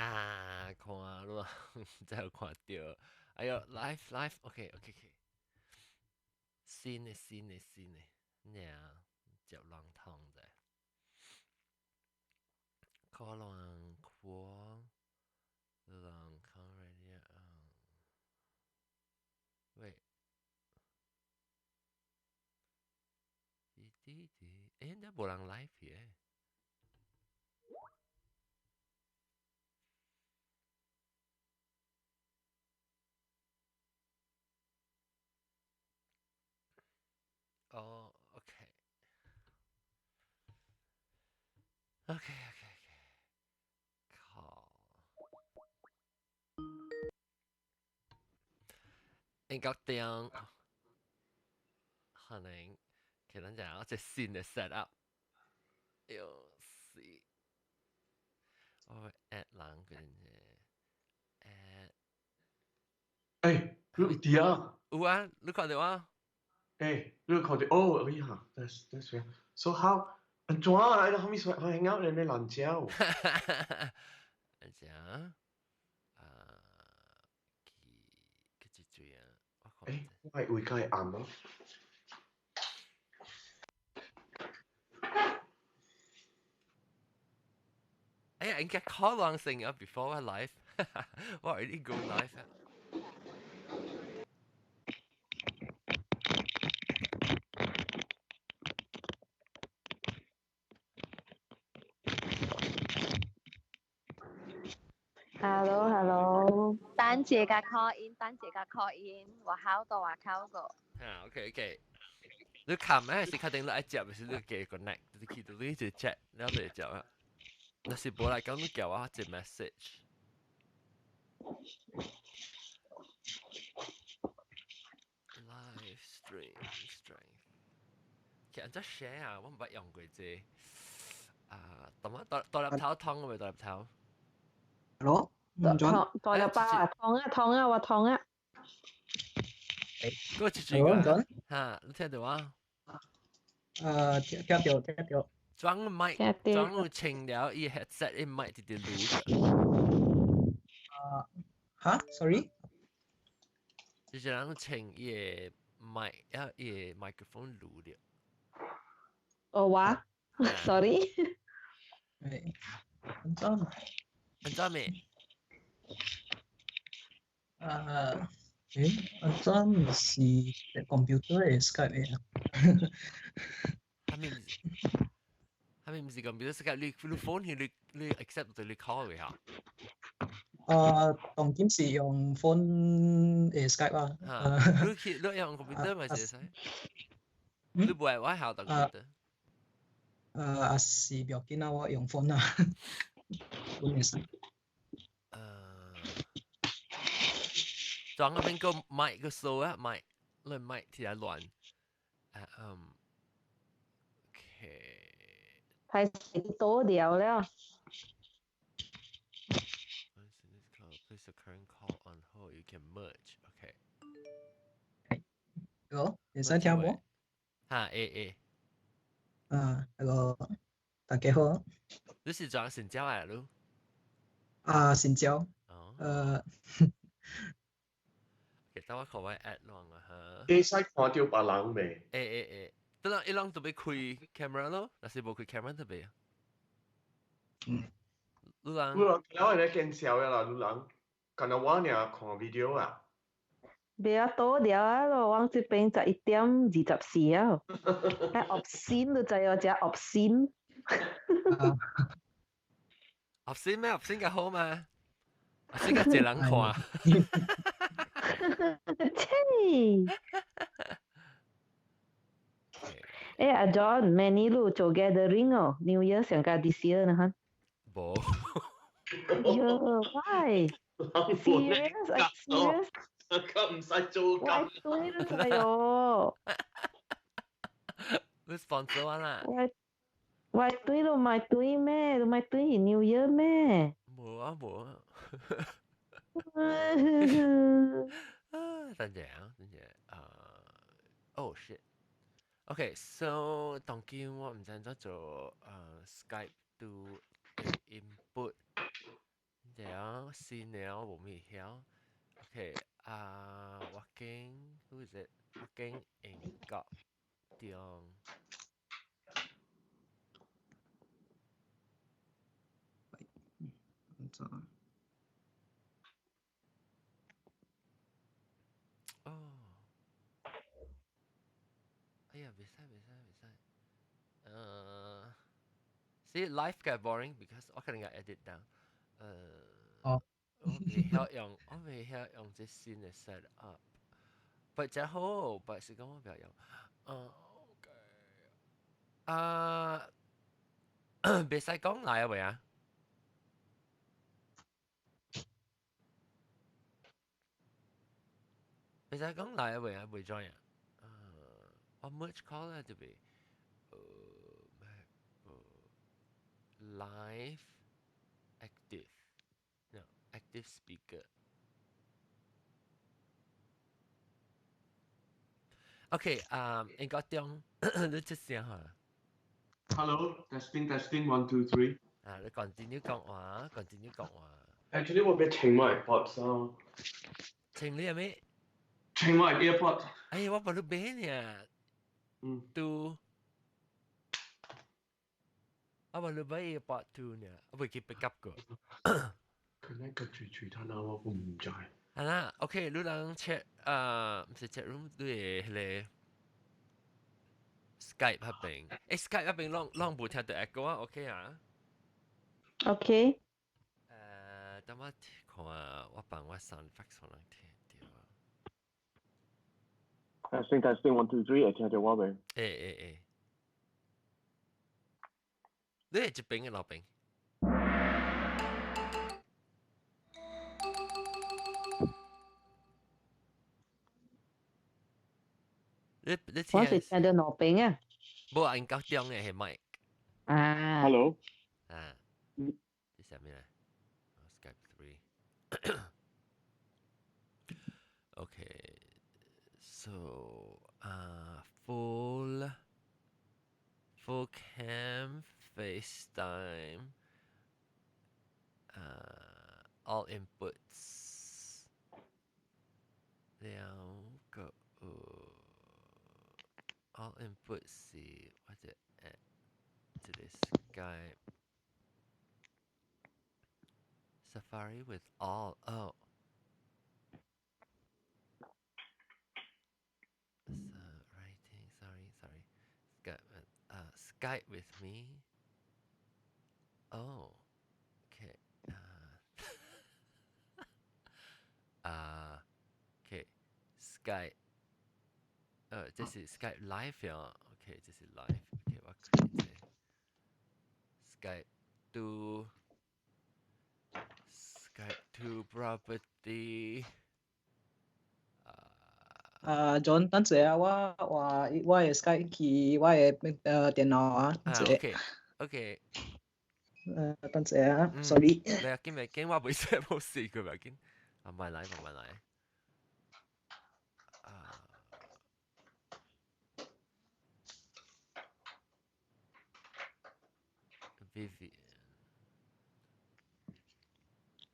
啊，看咯，真有看到。哎呦，live，OK，先呢，呀，就浪痛的，可能扩浪康瑞迪喂，滴，哎，那无人 live 耶。哦，OK，靠，應該點可能其實就係一隻新嘅 set up，要試我會 at 人嘅啫哎，，at 你啊，有啊，你看到啊？哎，你看到哦，哎呀，that's right. So how？安怎啊？I don't know how hang out in the 懒觉。講佢幾嘴啊？我看唔哎，知。我係會計暗咯。哎呀，應該 call 人先啊，before 我 live，我 already go live 啊。Hello，丹姐嘅 call in，丹姐嘅 call in，我好多話考過。啊，OK，你琴咧是確定你一接，還是你嘅 connect？你見到你就 chat，然後就接啊。那是無來講，你叫我一 message。live stream，其實真 share 啊，我唔捌用過啫。啊，獨立頭通咪獨立頭。Hello，John。哎，代入包啊，痛啊，我痛啊。嗰個住個 Hello，John。嚇，你聽到啊？聽到。裝個麥，聽到。裝個清了，伊 headset 伊麥直直錄着，Sorry。就是人清伊個麥啊，伊個麥克風錄着。哦哇，sorry。John。安怎咩？John 是 computer 嘅 Skype 嚟啊。係咪唔是咁？比如說你 phone 你 accept 到你 call 嘅嚇。當今是用 phone 嘅 Skype 啊。嚇，你用 computer 咪係使？你唔係我校 computer。是唔要緊啊，我用 phone 啊。phone 嘅 Skype。裝嗰邊個麥個數啊，麥你麥聽下亂。OK。係多掉了。Place the current call on hold. You can merge. OK。Hello，你使聽冇？嚇，A。Hello，大家好。你是裝成交嚟咯？新椒。其實我可謂 at 浪啊嚇。你使看到別人未？A，得啦，一浪特別開 camera 咯，但是冇開 camera 特別啊。你人我係見笑嘅啦，你人，今日我呢看 video 啊。比較多掉啊，我這邊11:24啊。但 obscene 都就有隻 obscene。學先咩？學先嘅好嘛？學先嘅借人看。切！阿 John，many 路做 gathering 哦，New Year 上架 this year นะ哈。冇。喲，why？ Serious？ Are you serious？ 咁唔使做我咁。對了才喲。你 sponsor 我啦？我對了咪對咩？都咪對 New Year 咩？冇啊。等陣啊，Oh shit。Okay, so 當今我唔知怎做Skype to input 了先了我未曉。Okay, walking. Who is it? Walking in got Tiong. Oh. Yeah, beside. See, life got boring because I can't edit down. Oh. 我未曉用這先嚟 set up，不真好，不是講我不要用。OK，別使講嚟啊喂啊，別使講嚟啊喂啊，會 join 啊。我 merge call 啊，對不對？Live active no active speaker OK 應該中你出聲嚇 Hello, testing, 1, 2, 3. 你 continue 講話 Actually, 我俾清埋 AirPods 啊，清你係咩？清埋 AirPods。哎我把你俾你啊，tu apa lu baik part 2 nya apa kita pick up ko 佢呢個住攤啊，我唔在。係啦 OK 你能 chat 唔係 chat room 對咧 Skype 合併Skype 合併浪唔聽到 echo 啊 OK 啊 OK，等我看我幫我 sound effects 可能聽到啊 Testing, 1, 2, 3，會聽到我未？你係一邊嘅老邊你我是聽到老邊啊。冇按夠中嘅係 mic 啊 Hello，啲係咩咧 Skype 3 Okay, so full cam FaceTime all inputs แล้วก็ all inputs see what's it at to this Skype Safari with all writing sorry Skype with me okay okay Skype 这是 Skype Live 呀 OK 这是 Live OK 我可以这 Skype to property John，等陣啊，我嘅 Skype 去我嘅電腦啊，等陣。OK 等陣啊，sorry。你又見未見我冇寫冇事佢咪見慢慢嚟Vivian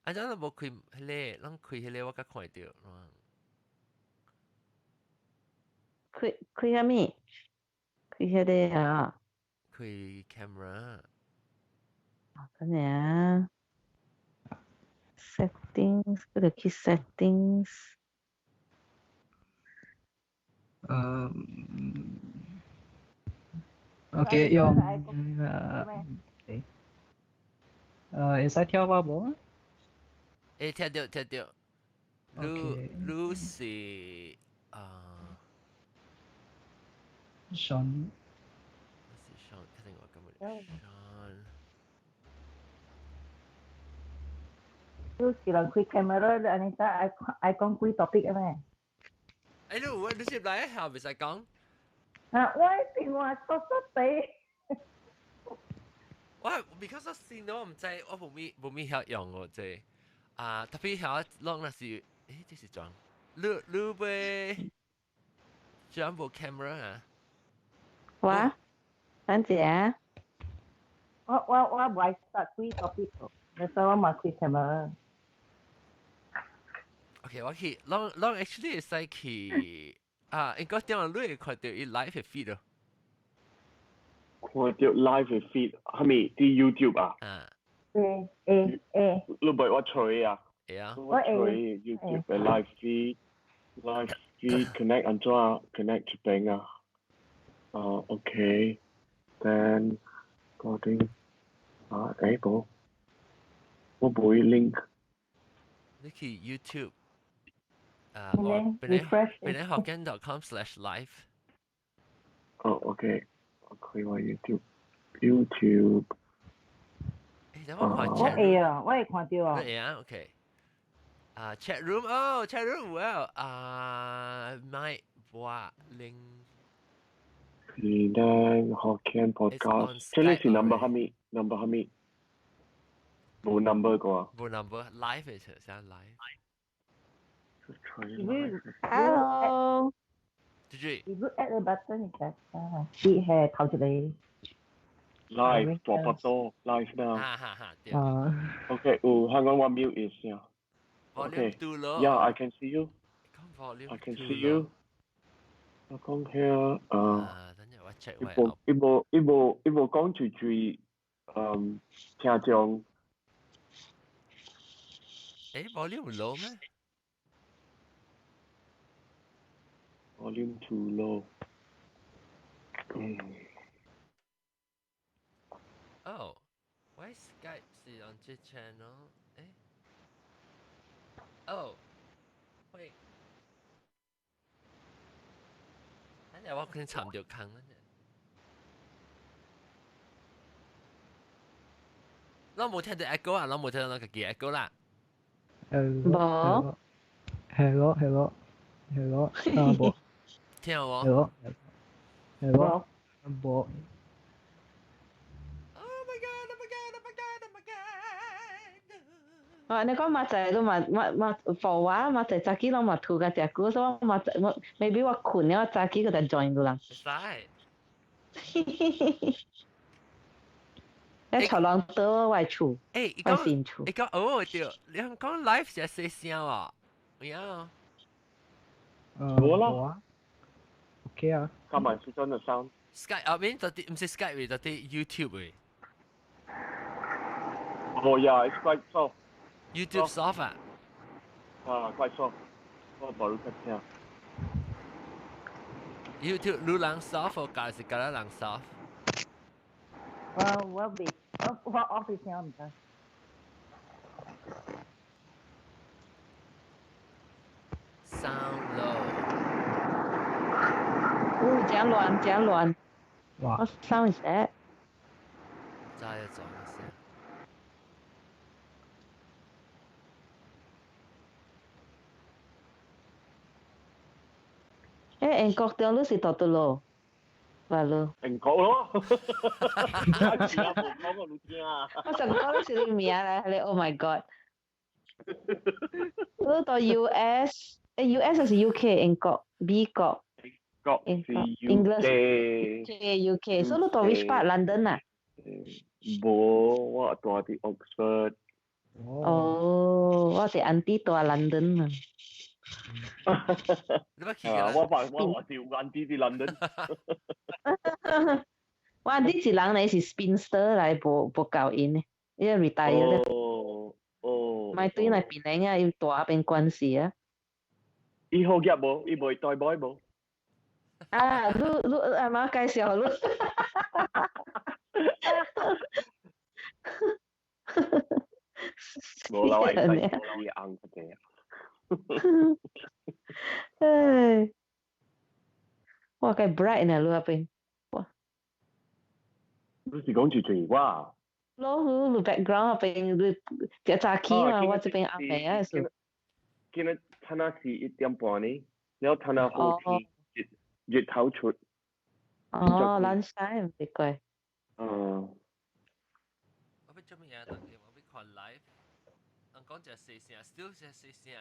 啊真係冇開迄個，咱開迄個我甲看到，開下咩？開下啲啊，開 camera，等陣啊 ，settings，嗰度去 settings，OK，用會使跳舞無？誒聽到，你是Sean，一定我今日 Sean。都是人開 camera，安尼得愛講幾 topic 啊咩？哎，你接來下唔使講。啊，我電話疏疏地。我 because 我先我唔知，我冇咩曉用我即特別曉攞那是，誒，這是裝，你會裝部 camera 啊？哇，等陣啊，我唔係 start 幾 topic。你所以我嘛開 camera。 OK， 我去，long actually 係去應該點樣你看到伊 live 嘅 feed 咯？看到 live 嘅 feed，係咪啲 YouTube 啊？你唔係我吹啊？係啊。我吹 YouTube 嘅 live feed connect 安怎 connect 出邊啊？OK，then 嗰啲冇，我冇 link。你去 YouTube。penayhokkien.com/live。OK， 我開我 YouTube。等我看 chat room。我會看到啊。你會啊 ？OK。chat room，chat room well。my boy Leng。Penang Hokkien podcast。這裡是 number 係咪？冇 number 個。冇 number live 嘅啫，先 live。Hello。If you add a button, chị hè thầu cho đi. Live 大腹肚 live now. 對。Okay, hang on, 1 mute is yeah. Volume too low. Yeah, I can see you. Volume I can too see low. you. I come here. 等陣我 check 一部講住聽眾。volume low 咩？Volume too low. Oh, why Skype is on this channel? Oh, wait. 等陣我可能沉掉坑啦。我冇聽到 echo 啊，我冇聽到那個叫 echo 啦。冇。Hello，冇。聽我。Hello，冇。你講馬仔都馬for 話馬仔早幾攏馬吐個隻股，所以馬仔我 maybe 我困了，早幾個就 join 到啦。係。一朝浪到外厝，外新厝。你講對，你講 live 係細聲喎，呀。冇啦。OK 啊。加埋是真嘅 sound。Skype 後面就啲唔係 Skype 嘅，就啲 YouTube 嘅。冇呀 ，it's quite soft。YouTube soft 啊？quite soft。我冇得聽。YouTube 你人 soft 或假是假人 soft？我 office 聽唔得。Sound low。真亂。哇。我 sound is that？ 真係撞一聲。英國掉你是多多咯，話咯。英國咯。我冇講我都聽啊。我想講你是你名咧，你 Oh my God！ 你到 US 係 UK 英國 B 國。英國是 UK。所以你到 which part London 啊？冇，我住喺 Oxford。我哋 auntie 住喺 London 啊。我話調 auntie 啲 London。我 auntie 一人嚟是 spinster 嚟，冇教因嘅，因為 retire 咧。咪對嚟邊嚟啊？要大邊關係啊？伊好夾冇？伊冇代買冇？你阿媽介紹你。冇啦，我係硬嗰隻啊！唉，哇，計 bright 呢，你阿邊？哇！你是講住最哇？你 background 阿邊你隻早起嘛？我這邊阿妹啊是。今日睇下是1點半呢，然後睇下好天，日頭出。lunch time 唔該。我俾做乜嘢？等陣我俾看 live。我講隻細聲 ，still 隻細聲。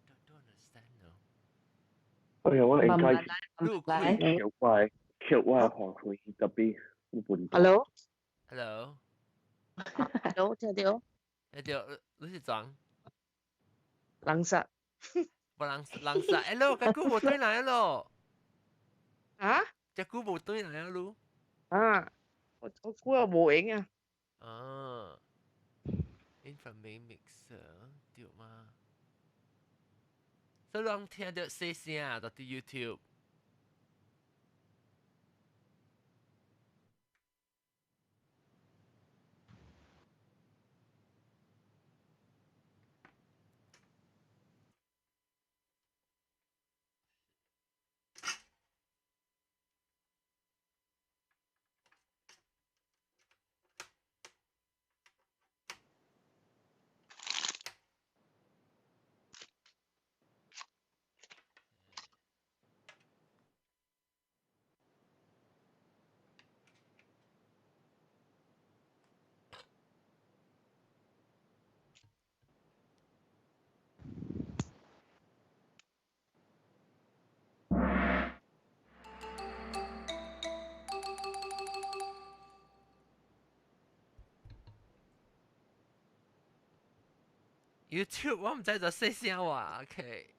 I don't understand no。哎呀，我應該橋歪行佢特別日本。Hello。Hello。Hello，聽到？一條你是裝，人殺不人殺，哎咯，個股冇對來咯，啊隻股冇對來咯，啊！我估我冇影啊。啊 ，infrared mixer 對嗎？所以人聽到細聲啊，到啲 YouTube。YouTube 我唔知就細聲話，OK，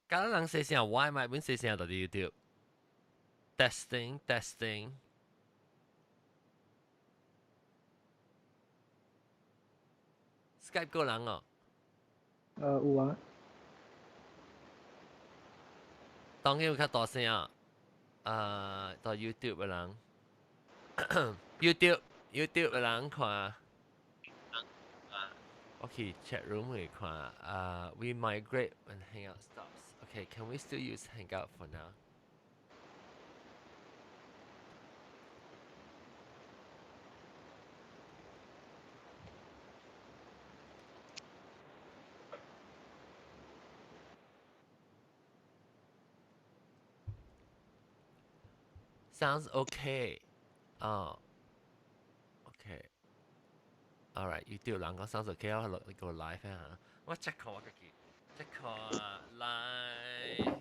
假如人細聲，我咪本細聲到啲 YouTube。Testing testing。Skype 個人哦，有啊。當然有較大聲啊，到 YouTube 嘅人，YouTube 嘅人看。Okay, chat room 會看。We migrate when Hangout stops. Okay, can we still use Hangout for now? Sounds okay. Oh, okay. Alright, YouTube 人講 sounds okay，我落個 live 啊。我 check 下我自己 check 下 live。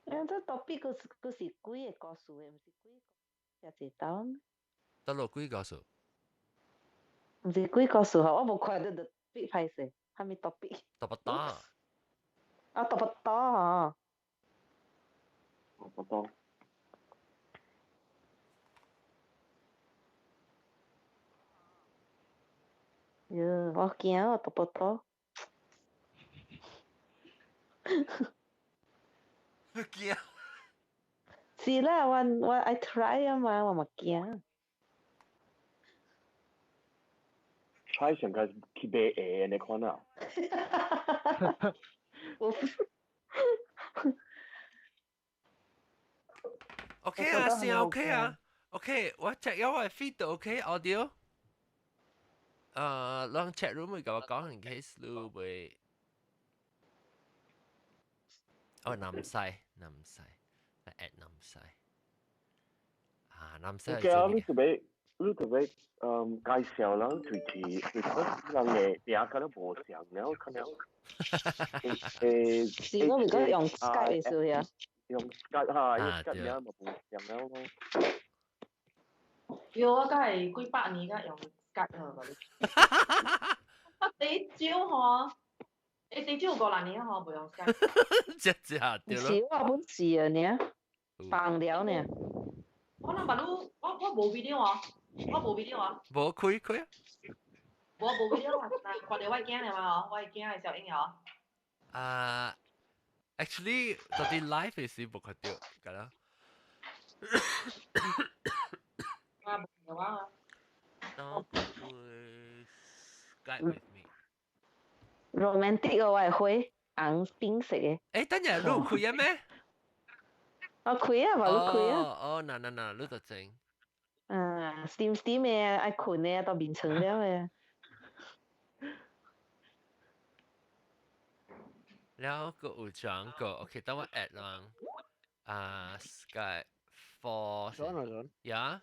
這 topic 佢是幾個個數嘅，唔是幾個只道咩？得落幾個數？唔是幾個數，我冇看到 topic 係勢，係咪 topic？得不打？啊，差不多嗬。差不多。喲，我驚我差不多。驚？是啦，我 I try 啊嘛，我咪驚。try 上個去買嘢你看啊。OK 啊，聲 OK 啊 ，OK，我 check 咗我 feed 到 OK，audio。讓 chat room 會甲我講 in case 你會。哦，南西，來 at 南西。南西係 OK 啊，做咩？你特別介紹人隨人嘅嘢可能無相，然後可能是我而家用 Skype 嘅時候啊。用 Skype 嚇，因為 Skype 嘢咪無相了咯。有我梗係幾百年噶用 Skype 啊嗰啲。你招嗬？你招過年嗬？冇用 Skype。只對咯。是我本事啊，呢放了呢。我諗問我冇 video 啊，我冇 video 啊。冇開啊。我冇 video 啊，但係我哋我係驚你嘛，我係驚係小英啊。Actually 到啲 live 嘅時冇看到，㗎啦。啊，冇嘅話。No, please Skype with me. romantic 嘅我係會紅冰色嘅。等陣你有開啊咩？我開啊，話你開啊。哦，嗱，你就整。steam 嘅愛困嘅到眠床了嘅。แล้วก็อุจางก็โอเคต้องว่า add ลังSkype 4 John. yeah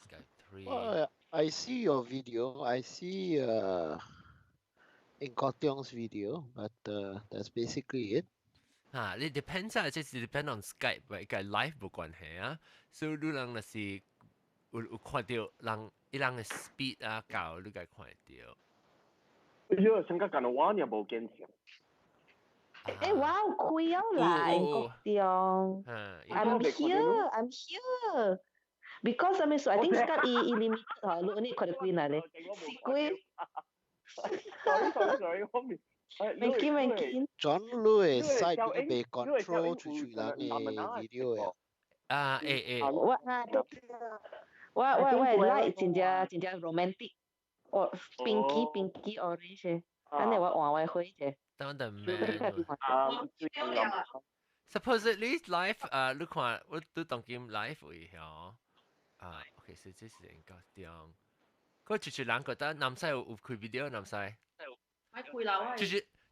Skype 3 I see your video. I see in Tiong's video, but that's basically it. 你 depends 啊，即是 depend on Skype，喂，個 live 冇關係啊。所以你人若是有看到人伊人嘅 speed 啊高，你該看到。因為成家近我玩又冇見上。哇，開咗啦，英國中。I'm here, I'm here. Because I mean, so I think Skype limited 嚇，你呢佢哋關嚟咧，關。sorry，我唔。明見。John Louis side 都被 control 住人嘅 video 啊，我 like 真正 romantic，哦 pinky orange，等你我換位開啫。當然咩？Supposedly live 你看我都當見 live 會曉，OK， 所以這是應該點？嗰住人覺得男仔有開 video 男仔。買開啦，我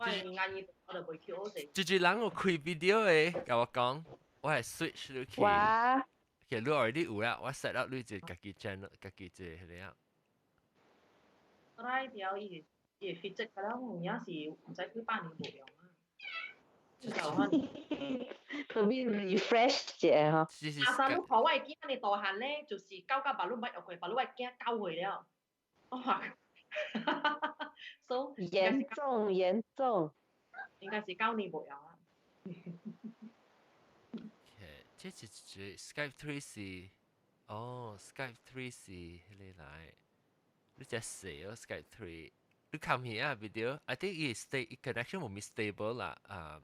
係眼耳我就袂翹好勢。住人有開 video 嘅，甲我講，我係 switch 你去。哇！其實你 already 有啦，我 set up 你就家己 channel，家己做係啦。我睇條伊fit 㗎啦，有影是唔使幾百年冇用啊。特別 refresh 啫嗬。阿三，你看我嘅囝你大漢咧，就是998六捌學過，把你嘅囝教會了。我話。So 嚴重，應該是9年冇用啊。這是 Skype 3是，Skype 3是你來，你只寫哦 Skype 3，你看起啊 video，I think it connection 冇咪 stable 啦，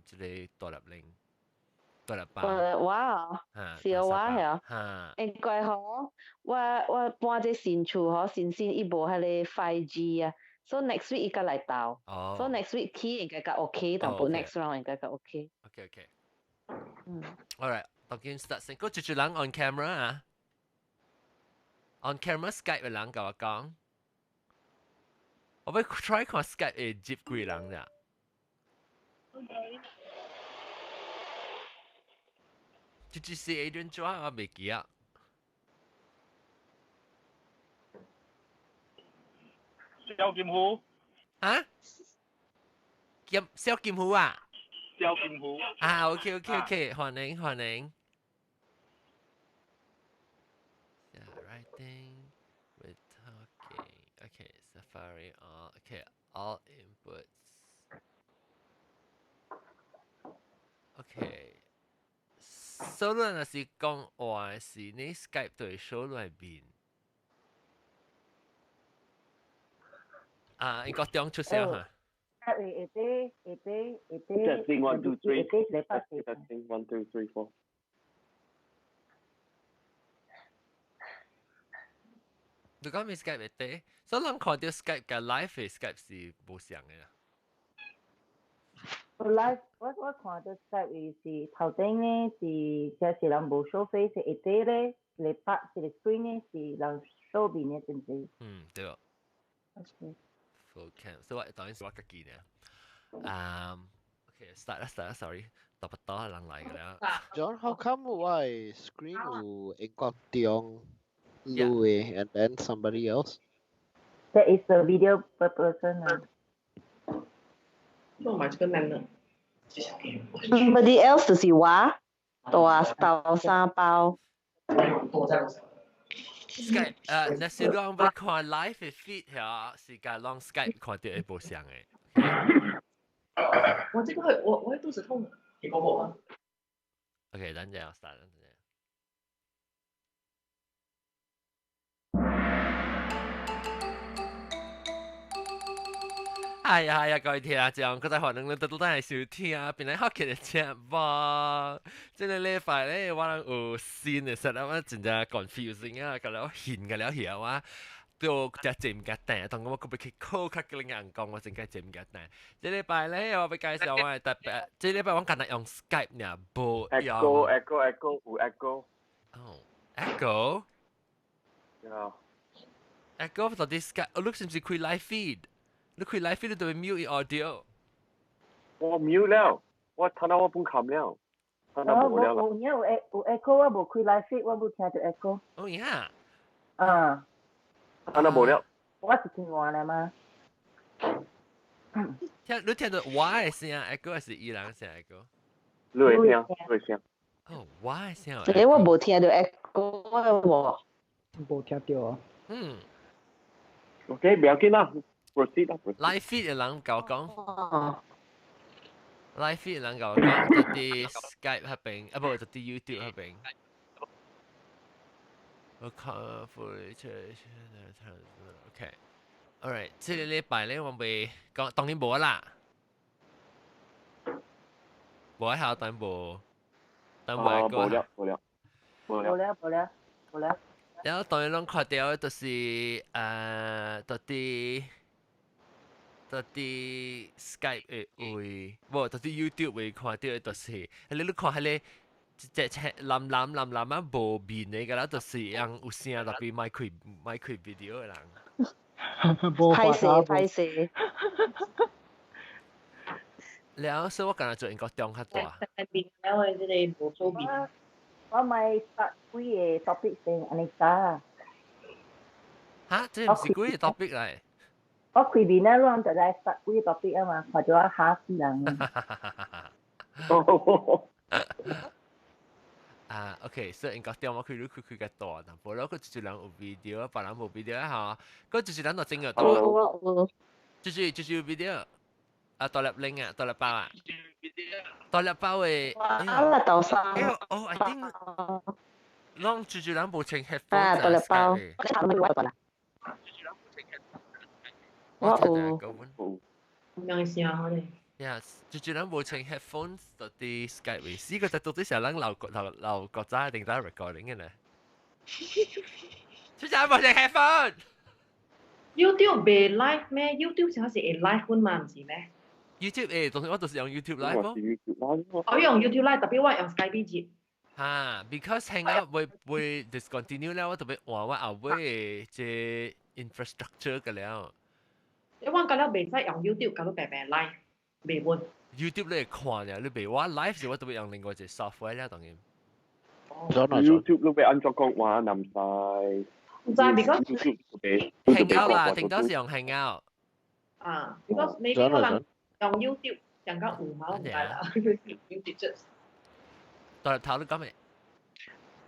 即係大粒零，大粒包。哇！小話係啊，應該嗬，我搬隻新厝嗬，新伊無係你 5G 啊。So next week 伊個嚟到，so next week key 應該個 OK，但係 next round 應該個 OK。OK。Alright， 當見 start 先，嗰住人 on camera 啊 ，on camera Skype 嘅人甲我講，我要 try 看 Skype 嘅接幾人咋。住是 Adrian 做我未記啊。小劍湖啊？小劍湖啊？小劍湖啊 ，OK， 歡迎。Writing with talking. Okay, Safari all. Okay, all inputs. Okay. 所以若是講話是你 Skype 對所內邊。應該點出聲嚇？Testing 1 2 3. Testing 1 2 3 4. 你講咪 Skype 會得，所以人看到 Skype 嘅 live 嘅 Skype 是冇相嘅啦。live 我看到 Skype 是頭頂咧是人冇 show face 是會得咧，你拍是 screen 咧是人 show 邊嘅真係。對。Full cam， 所以我當然是我自己嘅。Okay, start ，sorry， 大不多人嚟嘅啦。John, how come why screen 有英國Tiong, Louis, and then somebody else? That is the video per person. 我買這個男的。Somebody else 就是我，大三包。Skype 那是讓我看 live 嘅 feed 嚇，是間讓 Skype 看到一部相嘅。我這個會我會肚子痛的，你幫我嗎 ？OK， 等陣我 start 等陣。係啊，各位聽眾，覺得可能你都係少聽啊，變嚟學嘅節目。即係呢塊咧，我有新嘅 set up 真係 confusing 啊，咁我現嘅了曉啊，都就接唔夾定，同我個別 call 卡嘅人講，我真係接唔夾定。即係禮拜咧，我俾介紹我係特別，即係禮拜我近日用 Skype 呢，冇用。Echo。哦 ，Echo。Yeah。Echo 到底 Skype，我 look 是唔是開 live feed？你開 live feed 都會 mute audio。我 mute 了，我睇到我本冚了，睇到冇了啦。有 echo 我冇開 live feed，我冇聽到 echo。Oh yeah。睇到冇了。我是聽話啦嘛。你聽到我嘅聲，echo 還是伊人聲 echo？你會聽，你會聽。哦，我嘅聲。誒，我冇聽到 echo 喎。冇聽到啊。OK，唔要緊啦 ，proceed 啦。Live feed 嘅人教講。Live feed 嘅人教講，就啲 Skype 嗰邊，不就啲 YouTube 嗰邊。我看 OK。Alright， 這個禮拜咧，我咪講當然冇啦，冇喺下當冇，當冇個。冇了。然後當然攏看到就是到啲 Skype 嘅位，無到啲 YouTube 位看到就是，你看下咧。即係藍啊，無面嘅㗎啦，就是樣有聲特別咪開 video 嘅人。歹勢。แล้ว所以我今日做英國中較大。面了誒，即係無做面。我咪答幾個 topic 先，安尼㗎。嚇，這唔是幾個 topic 嚟？我開面咧，我就係答幾個 topic 啊嘛，或者我嚇死人。OK， 所以英國中我開較大，但無咯，佢就是人有 video，別人無 video 嚇，佢就是人就整個多。就是有 video。多粒Leng啊，多粒包啊，多粒包嘅。啦，豆沙。I think， 攏住人無穿 headphone。多粒包。我有。咩聲我哋？Yes， 住人無穿 headphones，到啲 Skype 位，試過就到啲時候人留國仔定得 recording 嘅咧。住人無穿 headphone。YouTube 未 live 咩 ？YouTube 成日是會 live 款嘛，唔是咩？YouTube 當時我就是用 YouTube live 咯。我用 YouTube live，特別我用 Skype 接。because Hangout 會 discontinue 咧，我特別話我後尾嘅 infrastructure 嘅了。你我覺得未使用 YouTube，搞到白白 live， 未換。YouTube 你看呀，你未話 live 時我特別用另外一隻 software 咧，當然。YouTube 都俾安卓講話難晒。唔知 because Hangout 啦，頂多是用 Hangout。because maybe 可能用 YouTube 更加唔好唔該啦 ，YouTube 啫。頭你講咩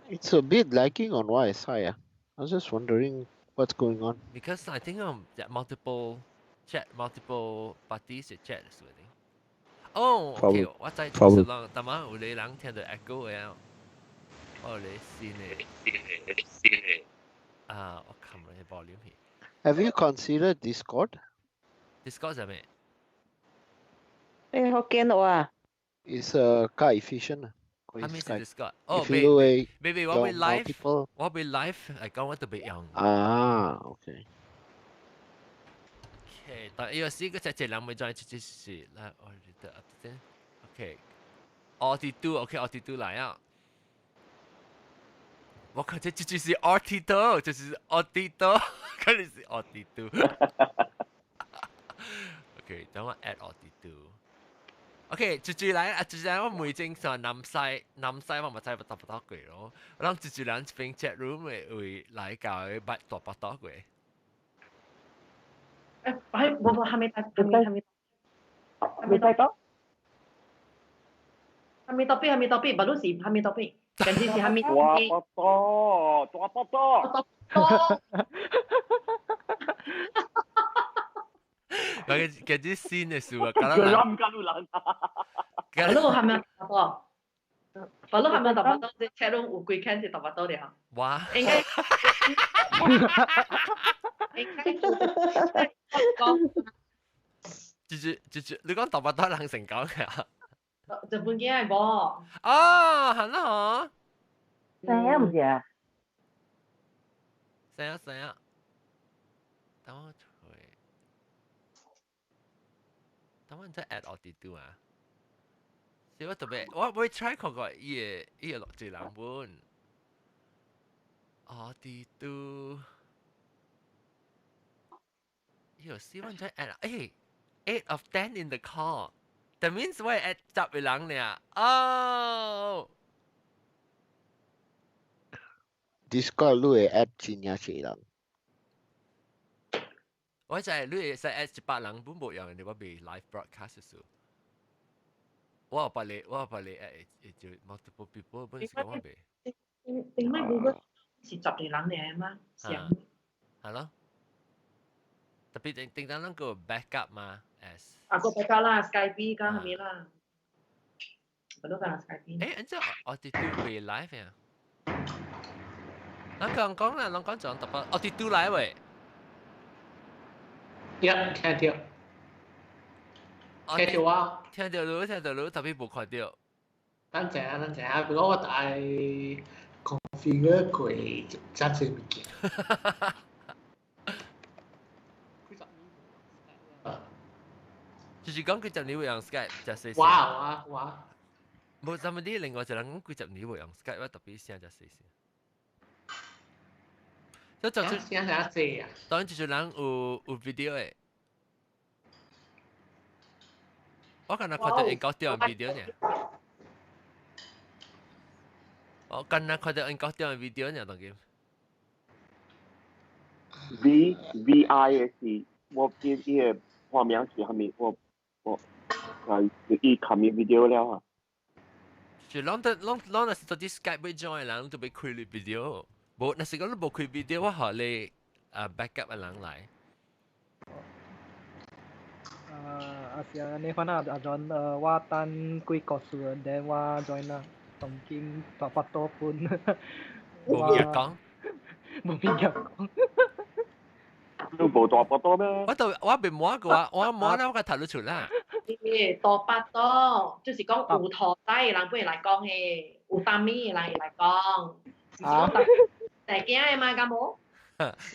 ？It's a bit lagging on Wi-Fi. I was just wondering what's going on. Because I think multiple parties chat 所以。哦 ，OK， 我知就是講，但係有啲人聽到 echo 嘅，我哋先嚟。我撳你 volume 去。Have you considered Discord? Discord 係咩？好見到啊。Is 較 efficient 啊。係咩是 Discord？ maybe 我會 live， 我會 live 嚟講我特別用。OK。OK， 但有時嗰隻人會再是啦，我覺得OK，RT2 來啊！我看這就是 RT2， 就是 RT2， 肯定是 RT2。OK， 等我 add RT2。OK， 住來啊！住來我每正常南西我咪知不到佢咯。我諗住人邊 chat room 會來教佢bắt大不到佢。我還沒到。還沒到邊，不如是還沒到邊，甚至是還沒到邊。大不多。嗰啲先嘅事啊，佢諗緊都難。不如還沒到多，不如還沒到多，即係攏有幾間是到多啲嚇。哇！應該。你講大不多人成講嘅。日本嘅係冇。係咯係啊，唔係啊。係啊。等我再 add RT2 啊。所以我特別，我會 try 看個依個落最難本。RT2。有希望再 add 8 of 10 in the call. That means 我 add 10個人呢。Discord 你會 add 幾人？我就係你使 at 100人本冇人哋話被 live broadcast 嘅數。我把你 at 就 multiple people 本時講被。點解佢嗰是10幾人嚟嘛？上係咯。特別定當能夠 backup 嘛 as。個 backup 啦 ，Skype 㗎係咪啦？嗰度㗎 Skype。然之後我哋都被 live 呀。講啦，講就特別，我哋都 live 喂。聽到。聽到啊！聽到咯，特別冇看到。等陣，不過我大 configure 佢真係物件。就是講90年會用 Skype 就細聲。哇！冇什麼啲另外一人講90年會用 Skype 特別聲就細聲。所以就算聲細啊！當然就是人有 video 嘅。我今日看到英國啲 video 呢。我今日看到英國啲 video 呢，當然。VIS 我啲畫面是係咪我伊看咪 video 了啊？就啷是做啲 Skype 會 join 人都被開你 video，冇那時講你冇開 video，我學你backup 嘅人嚟。อาเซียในขณะอาจารย์ว่าตันคุยกอดส่วนเดว่าจอยนะต้องกินต่อปัตโตปุ่น冇嘢講，冇必要講。都冇大不多咩？我被摸嘅話，我摸啦，我個頭都出啦。大腹肚，就是講有肚仔嘅人本嚟講嘅，有擔咪嘅人嚟講。大驚嘅嘛，咁冇？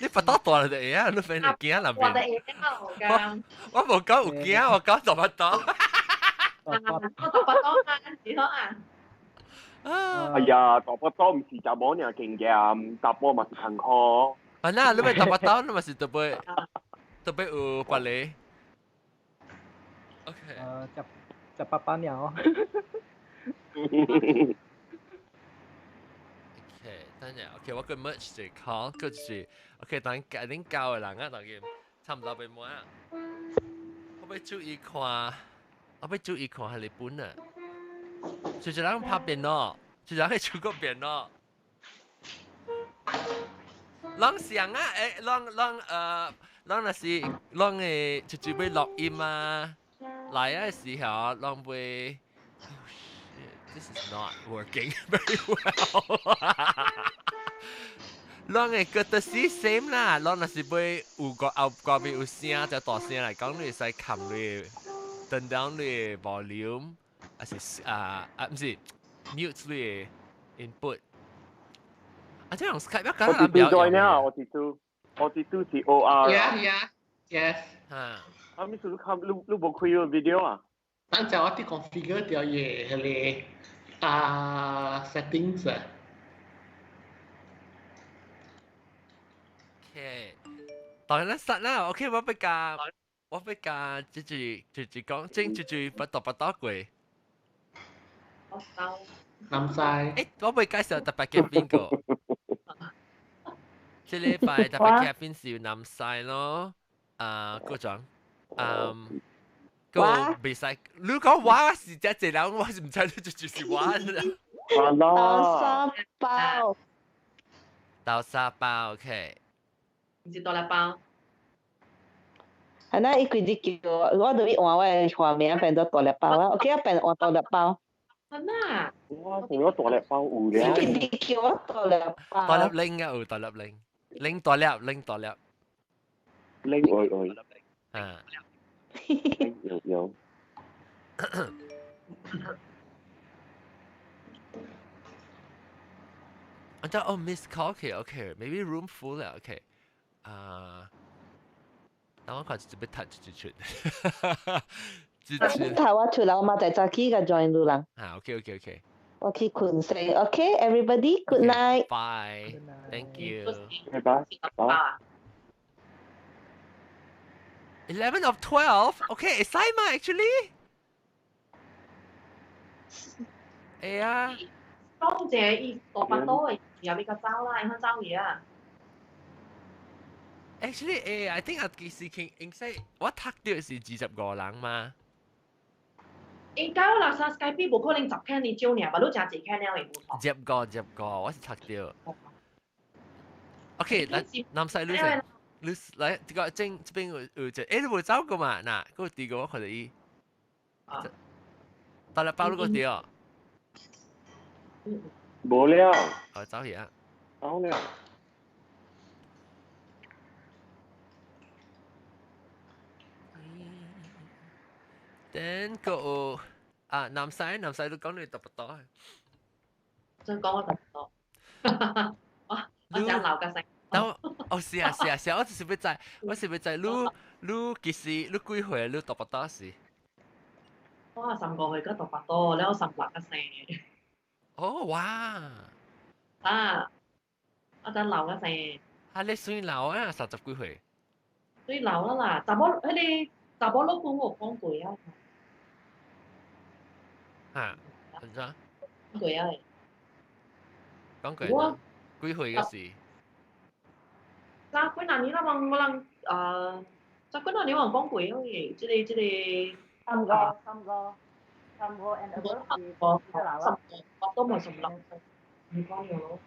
你腹肚大就會啊，你非你驚人邊？我冇講有驚，我講大腹肚。我大腹肚嘛，是好啊。哎呀，大腹肚唔是就冇人勁嘅，大波咪是坎坷。啊那，你咪大腹肚，你咪是特別有法理。OK。จับปะปะเหนียว。等陣 ，OK， 我個 merge 就 call，跟住 OK， 等緊教嘅人啊，當然差唔多被摸啊。我要注意看係日本啊，就是人拍片咯，就是人去出個片咯。人上啊，人那是人嘅就要錄音啊，嚟嘅時候人會。This is not working very well. 啷個courtesy same 啦，啷那是會有個後邊有聲就大聲嚟講，你使撳你turn down 你 volume， 還是唔是 mute 你 input。啊，即係用 Skype 一間人表演嘅。我哋都是 OR。Yes。啊，你做你冇開個 video 啊？等陣我啲 configure 條嘢係你。settings 啊。OK， 當然啦，實啦 ，OK， 我比較，接住講，接住不多句。南西。我會介紹特別嘅邊個？這禮拜特別嘅邊是南西咯，嗰種，個比賽，你講話是只隻兩，我是唔知你就是話啦。豆沙包 ，OK。唔是多粒包。係啦，伊佢啲叫我對邊換我嘅畫面變咗多粒包啦 ，OK， 變換多粒包。係啦。哇，變咗多粒包有嘅。佢啲叫我多粒包。多粒零啊，有多粒零，零多粒。零會。啊。有。我知哦 ，miss call OK，maybe room full 啦 OK， 等我看就被touch 出。頭我出嚟，我咪就早起嘅 join 路人。OK。我去困睡 ，OK，everybody good night。 Bye， thank you。Bye。 11 of 12 OK， sai 嘛 actually。係啊。當隻大腹肚嘅又比較糟啦，應該糟嘢啊。Actually, I think 其實應該我讀到是25人嘛。應該我垃圾 Skype 冇可能10間你招呢，咪都淨係10間了，冇錯。15，我是讀到。OK，南西女先，你來這個這邊有隻，你冇走過嘛？嗱，嗰個第個我覺得大粒包嗰個啲哦。冇了。走去啊。走了。Then 個南西都講你讀不到。真講我讀不到。我想鬧個聲。是啊，我就是要知，你其實你幾歲你讀不到是？我3個歲嗰讀不到，แล้ว16個聲。哇！我真鬧個聲。你算老啊，30幾歲？算老啦，查某迄個查某老公有講過啊。係咋？講過啊。講過啊？幾歲嘅事？幾多年啦？我幾多年我講過啊？即個3個 and above 我都冇16歲，唔講了咯。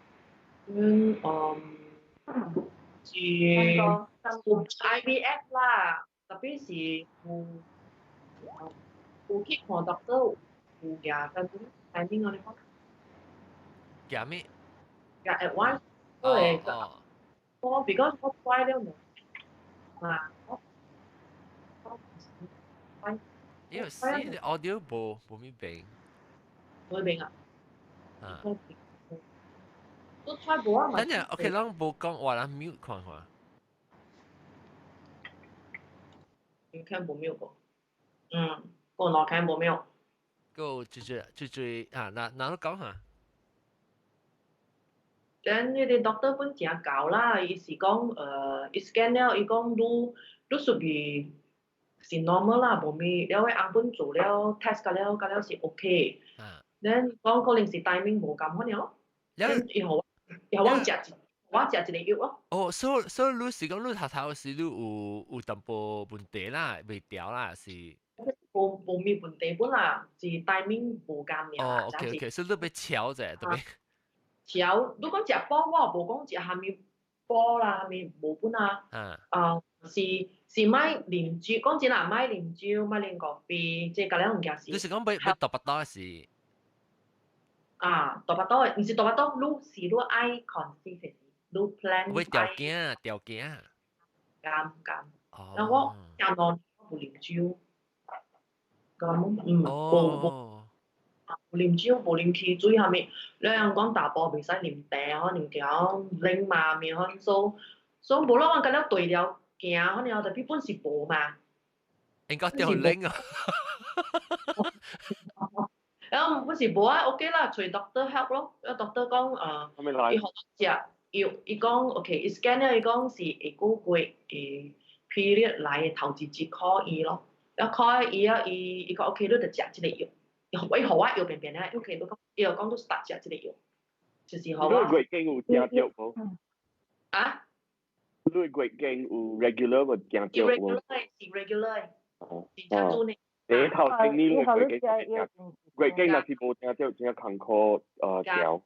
IVF 啦，特別是有去看 doctor 有嘅跟住timing我哋講。嘅咩？嘅 advice 都係我 because 我 try 了我因為是你 audio 冇咩病。冇病啊？都 try 過啊。等陣 OK，咱冇講話，咱 mute 看看。你看冇 mute 過？個腦看冇 mute。個最嗱都講下。then 你哋 doctor 本正教啦，伊是講伊 scan 了，伊講你屬於是 normal 啦，無咩，了個紅本做了 test 個了是 OK。then 講可能是 timing 無咁可能咯。以後我食一個藥咯。所以你是講你頭頭時你有淡薄問題啦，未調啦是。冇咩問題本啦，是 timing 無咁樣。OK， 所以你要調啫，對唔？調，你講食煲，我無講食下面煲啦，下面無本啊。是買啉酒，講真啦，買啉酒，買啉咖啡，即係嗰兩件事。你是講要讀不到是？讀不到，唔是讀不到，你愛 consist，你 plan。會條件。咁。然後我飲落無啉酒，咁無啉酒，無啉汽水下面，你人講大波袂使啉茶，可能條冷嘛面可能所以無啦，我咁樣對了行，可能我特別本是無嘛。應該條冷啊。然後本是無啊 ，OK 啦，隨 doctor help 咯。doctor 講伊學食藥，伊講 OK，伊 scan 了，伊講是下個月period 來頭一節 call 伊咯，然後 call 伊啊，伊講 OK，你就食即個藥。伊學我藥便便咧 ，OK，伊又講都 start 食即個藥，就是好啊。你月經有食藥無？你月經有 regular 無食藥無 ？irregular，是正做呢。你頭先你月經若是無食藥，真係坎坷調。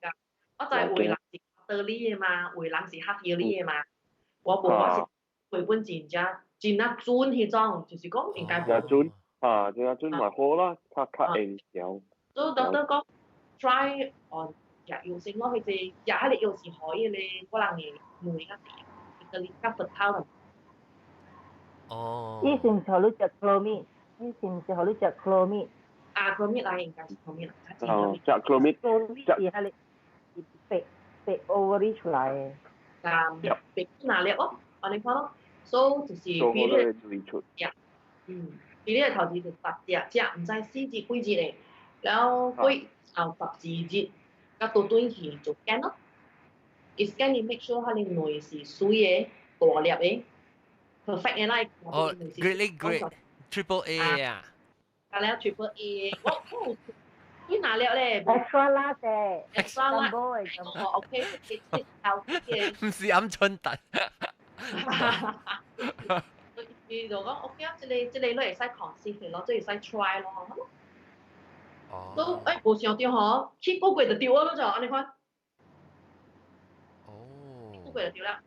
我就係為人是得呢嘅嘛，為人是黑嘢呢嘅嘛，我是回本真準迄種，就是講應該冇。真係準咪好啦，較應調。所以 doctor 講 try on 藥用性咯，佢哋藥喺你有時可以你可能係每個你較 fertile。以前時候你食 chlomid， 以前時候你食 chlomid。chlomid 啊，應該是 chlomid 啦。食 chlomid。chlomid 係喺你鼻 ovary 出來嘅。鼻拿力咯，我哋講咯，所以就是比你比你頭次就10隻，唔使4節幾節嚟，然後幾12節，甲倒轉去做 scan 咯。伊 scan 你 make sure 佢哋內是水嘅、大粒嘅 ，perfect 嘅啦。Great Triple A 啊！加了 Triple A， 我幾拿粒咧 ？Extra large 嘅 ，extra large，OK，唔是鵪鶉蛋。伊就講 OK 啊，即個你會使 conceive 咯，即係會使 try 咯。都誒無想到嗬，去嗰個就掉咗就，你看。嗰個就掉啦。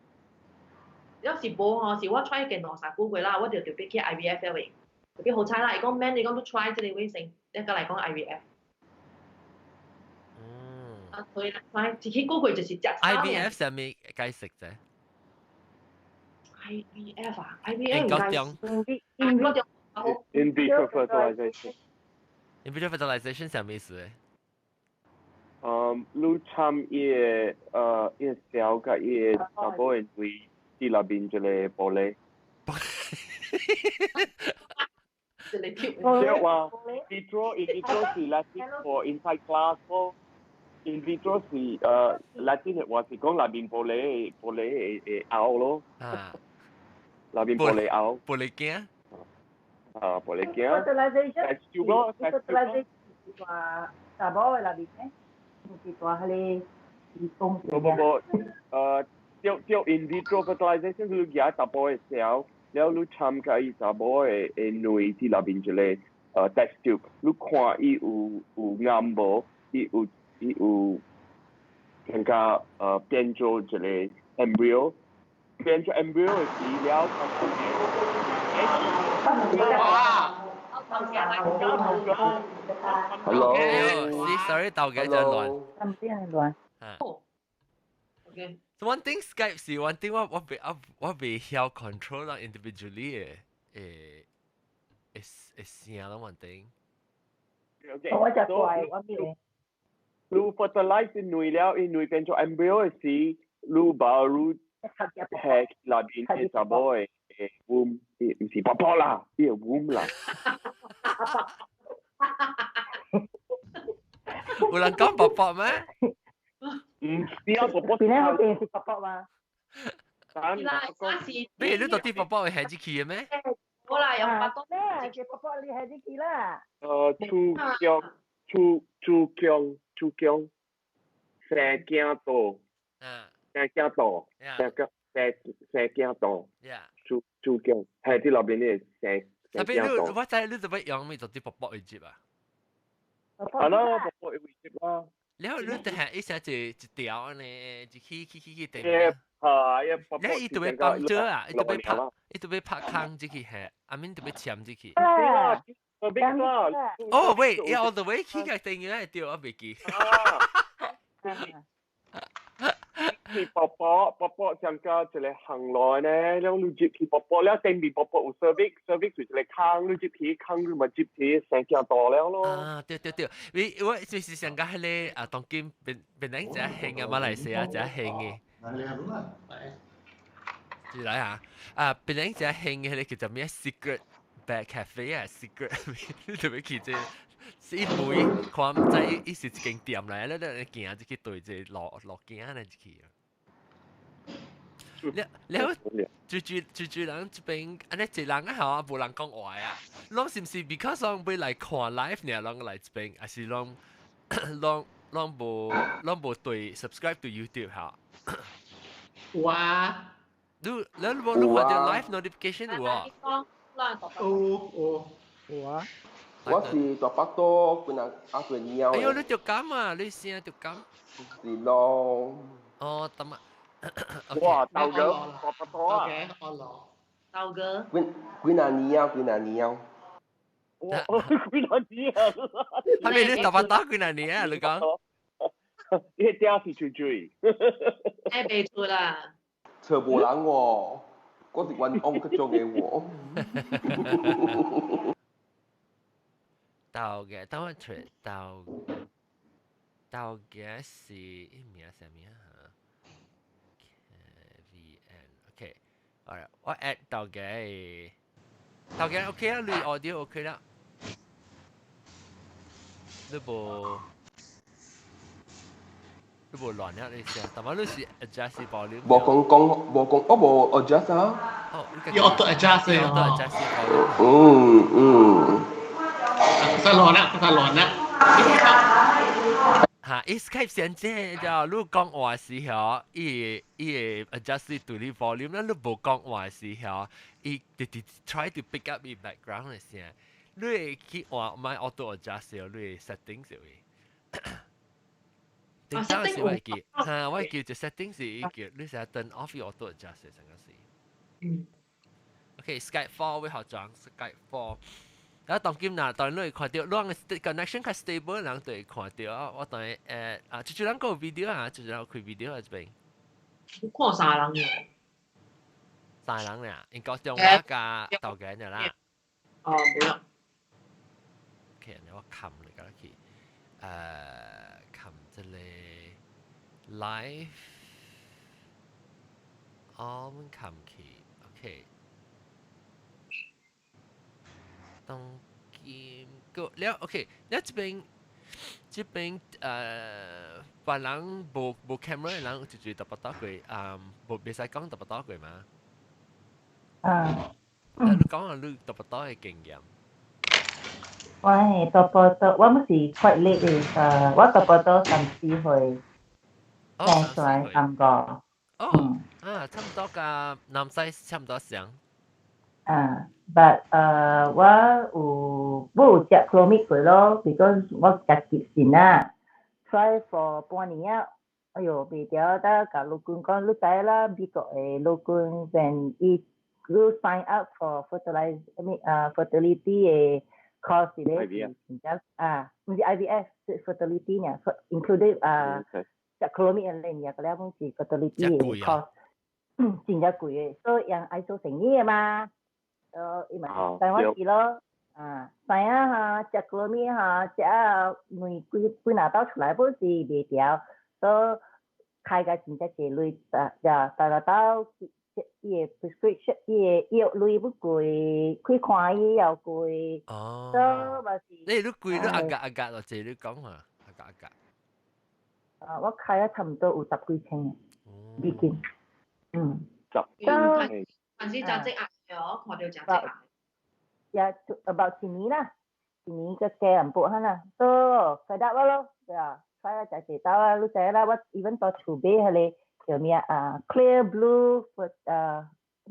有時冇嗬，是我 try 嘅攞曬嗰個啦，我就特別去 IVF 嘅，特別好彩啦。你講 man，你講都 try 即係會成一個嚟講 IVF。所以啦，去嗰個就是食 IVF 係咪該食啫 ？IVF 啊 ，IVF 唔係 In vitro fertilization。In vitro fertilization 係咩意思？你參伊小個伊查甫嘅會啲那邊就嚟玻璃。即係話 in vitro 是 Latin for inside glass 咯。In vitro 是Latin 嘅話是講那邊玻璃嘅拗咯。那邊玻璃拗。玻璃鏡。玻璃鏡。fertilization 是話查某嘅那邊咧，是話係你公司嘅。叫 in vitro fertilization 佢而家查甫嘅小，แล้ว你參加伊查甫嘅女ที่那邊就嚟test tube，你看伊有癌無？伊有更加變做一個 embryo， 變做 embryo 嘅時了。Hello。Sorry， 豆嘅就亂。唔知係亂。OK。One thing Skype 是 one thing 我未曉 control 啦 individually 誒聲啦 one thing。我就怪我咩？你 fertilize 女了，因為變做 embryo 嘅時，你把你係那邊嘅查某嘅womb， 唔是泡泡啦，呢個 womb 啦。有人講泡泡咩？邊有泡泡？邊咧好電視泡泡嘛？咩？你到底泡泡會係自己嘅咩？好啦，有泡泡咩？嘅泡泡你係自己啦。出強，生驚多，生驚多，生驚多，出強，係啲那邊嘅生驚多。我知你做乜用咪做啲泡泡去接啊？係咯，泡泡去接啦。然後你就係一下一條呢，就去定。你一度要幫咗啊，一度要拍坑自己係，阿面度要簽自己。Oh wait, yeah, all the way 去嘅定嘅係掉我未記。去泡泡上加一個行來呢，แล้ว你接去泡泡แล้ว定面泡泡有 cervix 就一個坑，你接去坑你咪接去成件多了咯。對，我就是上加係咧當今變成只興啊，馬來西亞只興嘅。住嚟嚇，變成只興嘅咧叫做咩 secret bad cafe 啊 ，secret 你特別記住。是一杯，看唔知伊是一間店嚟，你行就去對只落鏡嚟就去。你住人這邊，安尼一人啊嚇，無人講話啊。攏是唔是 because 攏要來看 live 呢？攏來這邊，還是攏無對 subscribe to YouTube 嚇？哇！你冇看到 live notification 有啊？有啊。我是大腹肚，佢人鳥。哎呦，你條感啊，你聲條感。是咯。哦，得嘛。哇，豆哥，大腹肚啊。豆哥。幾那鳥。哇，幾那鳥。係咪你大腹肚幾那鳥啊？你講。呢啲是最最。誒，未出啦。錯無人喎，嗰時運安嗰種嘅喎。豆嘅，等我出豆嘅是名啥名啊 ？KVN OK， 我 add 豆嘅 OK 啦，你 audio OK 啦，你無亂啊你先，但係你是 adjust volume。冇講，我冇 adjust 啊。哦，要 auto adjust 要 auto adjust volume。Salon นะ 嚇 Skype 先啫，就你講話時候，伊 adjust 對你 volume，那你無講話時候，伊try to pick up 伊 background 嘅聲，你會去換買 auto adjust 嘅，你 setting 就會。定當時我會記，我會記就 setting 是伊叫你成日 turn off 伊 auto adjust 嘅成個事。OK，Skype 4會學講 Skype 4。แล้วตอนกิมน่ะตอนนู้น看到ร่าง connection ค่ stable หลังตัว看到我ตอนจุดๆนั้นก็วิดีโอจุดๆนั้นคุยวิดีโอจะเป็น看三人嘅3人เนี่ย應該電話加導緊嘅啦哦冇啦โอเคเนี่ยว่าคำเลยก็แล้วคือคำจะเลย live อ๋อมันคำคือโอเคต้องกิมก็แล้วโอเคแล้ว這邊別人無 camera 嘅人就特別多過無別使講特別多過嘛但你講下你特別多嘅經驗我係特別多我唔是 quite late 嘅我特別多34歲正出來感覺差唔多㗎男仔差唔多相but 我有食 chlomid 過咯 because 我食急性啊 try for 半年啊哎呦袂掉得甲老公講你知啦美國嘅老公 when you sign up for fertility 嘅 course 咧真正唔是 IVF 是 fertility 呢 included 食 chlomid 嘅咧個了本是 fertility 嘅 course 真正貴嘅所以人愛做生意嘅嘛伊咪帶我去咯帶啊食 chlomid 食每幾拿刀出來不是袂掉所以開個真正濟鐳帶到伊個 prescription 伊個藥鐳不貴去看醫又貴所以咪是你貴你阿格或者你講下阿格我開咗差唔多有10幾千美金但是真正壓咗看到真正壓about 一年啦一年個價唔薄啦都快得咯快咗就知道啦你知啦我 even 到儲備係你叫咩clear blue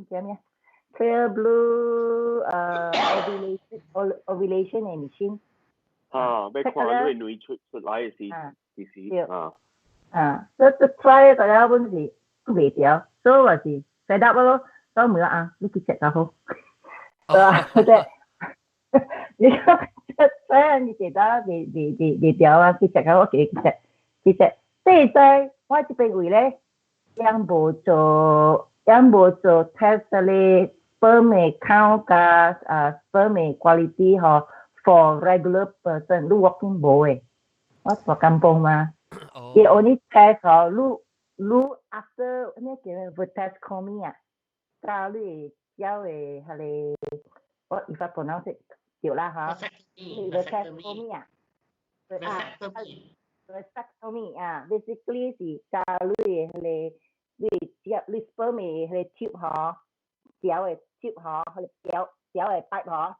叫咩clear blue ovulation machine 要看你女出來嘅時所以 try 個了本是未掉所以我是快得咯所以問你去食就好你所以你記得未掉去食我去食即係我這邊位咧ยัง無做 test 咧 sperm count 加sperm quality 嗬 for regular person 你 working 無誒我做監幫嘛伊 only test 嗬你 after 咩叫 test coming 加你交誒係你我 if I pronounce it 對啦嚇你 test coming vasectomy basically 是加你係你接你 sperm 係 tube 嗬表嘅 tube 嗬係表嘅 pipe 嗬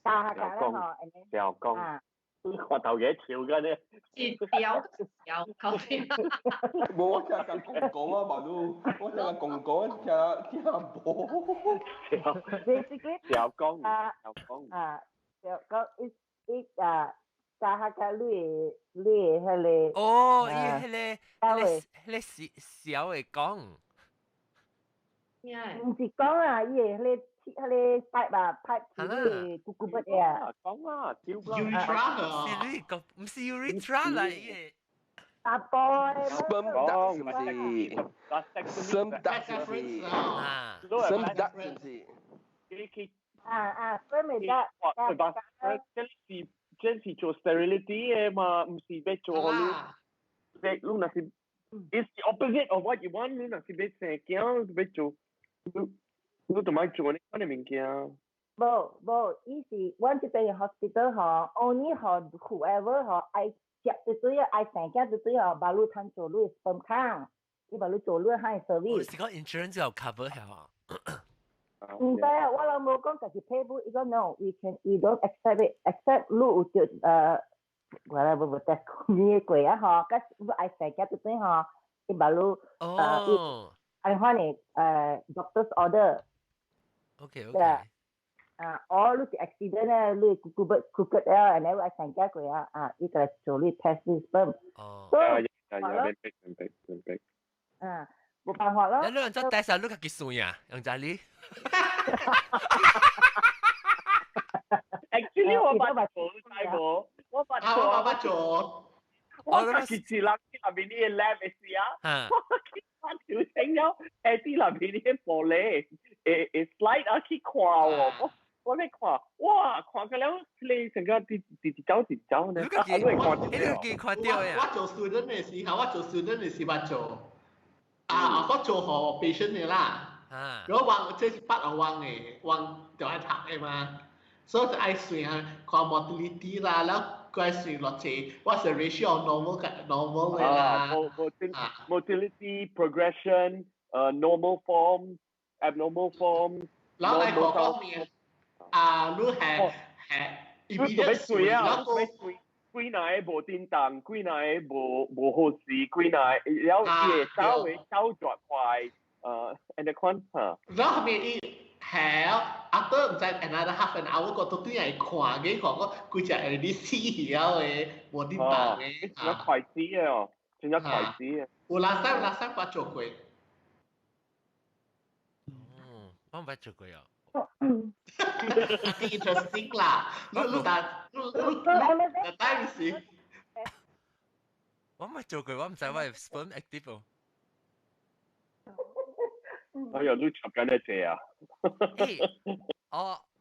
加下加啦嗬表講你看頭嘢跳㗎呢是表冇我真係咁講啊嘛都我真係咁講聽冇basically 表講表講 is 加下加你係你哦伊迄個小嘅講唔是講伊係你 pipe pipe 你咕咕筆嘅講啊跳啦 urethra 唔是 urethra 嚟嘅阿 boy sperm duct 是唔是 sperm duct 是唔是 sperm duct 是唔是sperm duct 真是做 sterility 嘅嘛唔是俾做你你那是 it's the opposite of what you want 你那是俾成驚俾做你做咩做呢啲物件冇意思我這邊 hospital 嗬 only 嗬 whoever 嗬愛接對對愛成家對對嗬把路攤做路 sperm count 你把路做路係 service 你是講 insurance 有 cover 係嘛唔知啊，我老母講就是 pay 不，伊講 no，we don't accept it，except 你有 gọi là vừa test như quỷ á họ các ai sẽ cái tới họ thì bảo lu anh hoa này doctor's order okay okay all lu accident á lu cục and then ai sẽ cái quỷ ít là chỗ lu test this sperm một bằng hoặc đó你用咗第時你個幾歲啊？用咗你？Actually 我捌做，大無，我捌做。我其實諗起入面啲 lab 嘅事啊，我條繩咗喺啲入面啲玻璃，slide 啊去看喎，我咧看，哇，看佢了，你成個跌走呢，你個幾看到呀？我做 student 嘅時候，捌做。我做好 patient 嘅啦。如果話即係不我話就係讀嘅嘛，所以就係算係看 mortality 啦，แล้วก็算落去 what's the ratio of normal 嘅啦。Motility progression normal form abnormal form แล้ว喺嗰方面你係 immediate 水แล้วก็幾耐無電動，幾耐無好事，幾耐了嘢稍微走咗快and the con แล้ว後面係 after 唔知 another half an hour 個都係看嘅，個佢就係啲死咗嘅，無電動嘅。仲有筷子啊，仲有筷子啊。有last time 我做過。我唔係做過啊。interesting 啦，你睇唔是？我唔係做過，我唔使話 sperm active 喎。我又都插緊一隻啊！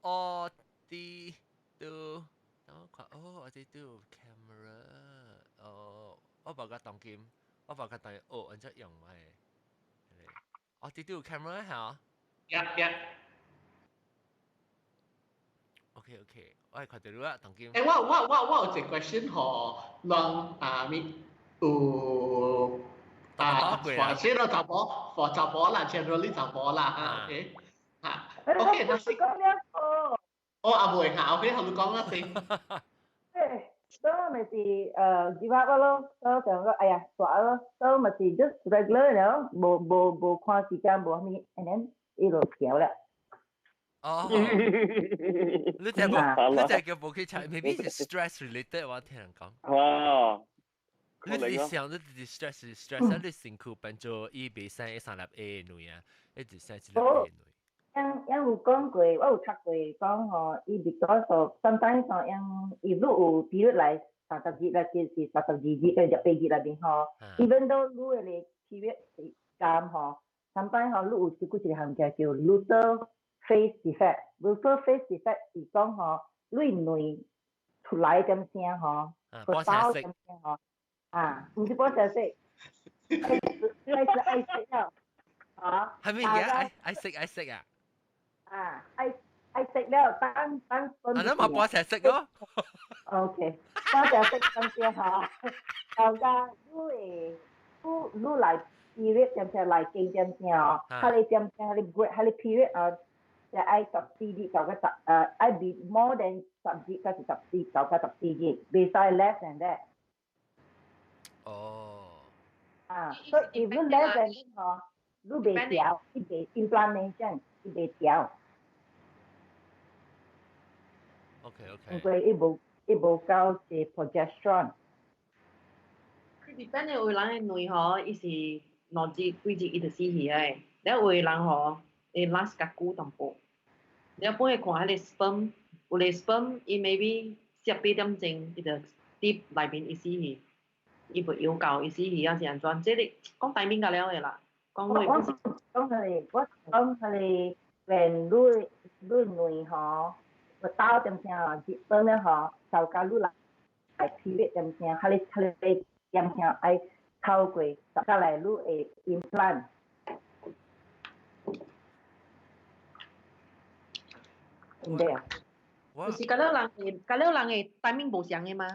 我啲都，我啲都 camera， 我把個當劍，我把個當然之用係，我啲都 camera 係啊。OK， 我係看到啦，當劍。我有一個 question 何讓有先咯就播啦 ，generally 就播啦，OK ，OK，那先。阿梅，OK， 同你講啦先。So咪是give up咯，so 就哎呀耍咯，so 咪是 just regular 咯，冇看時間冇咩 and then 一路調啦。你就叫冇去查 ，maybe it's stress related 我聽人講。你哋想你哋 stress， 你辛苦變做2B3A3A 女啊，1B3A 女。有講過，我有讀過講嗬，伊 because of sometimes 嗬，if 你有 period 嚟30日啦，其實32日嘅8日裏邊嗬 ，even though 你嘅 period 係咁嗬 ，sometimes 嗬，你有少少一項叫 luteal phase defect。luteal phase defect 係講嗬，你內出來點聲嗬，個包點聲嗬，唔是幫成色，係食啦，嚇。係咩嘢？I食啊！I食了，當那麼幫成食咯。OK， 幫成食咁先嚇。後家你嚟 period 點先嚟經點先哦，佢哋點先佢哋 period 啊，就係14日就個I be more than 10日嗰時14就個14日 ，beside less than that。所以 if you less than 嗬，你未調，你未 inflammation， 你未調。OK。因為伊無夠是 progesterone。佢 depend 有人嘅女嗬，伊是兩日幾日伊就死去嘅，แล้ว有人嗬，會 last 較久淡薄。แล้ว本去看迄個 sperm， 有個 sperm 伊 maybe 18點鐘伊就 deep 內面伊死去，伊袂有夠伊死去還是安怎？即係講大面甲了嘅啦，講你我講佢when 你女嗬。個刀點聲啊，熱燈咧嗬，就教你嚟 period 點聲，佢哋點聲係透過就教嚟你誒 implant。唔對啊？就是嗰啲人嘅大面無相嘅嘛，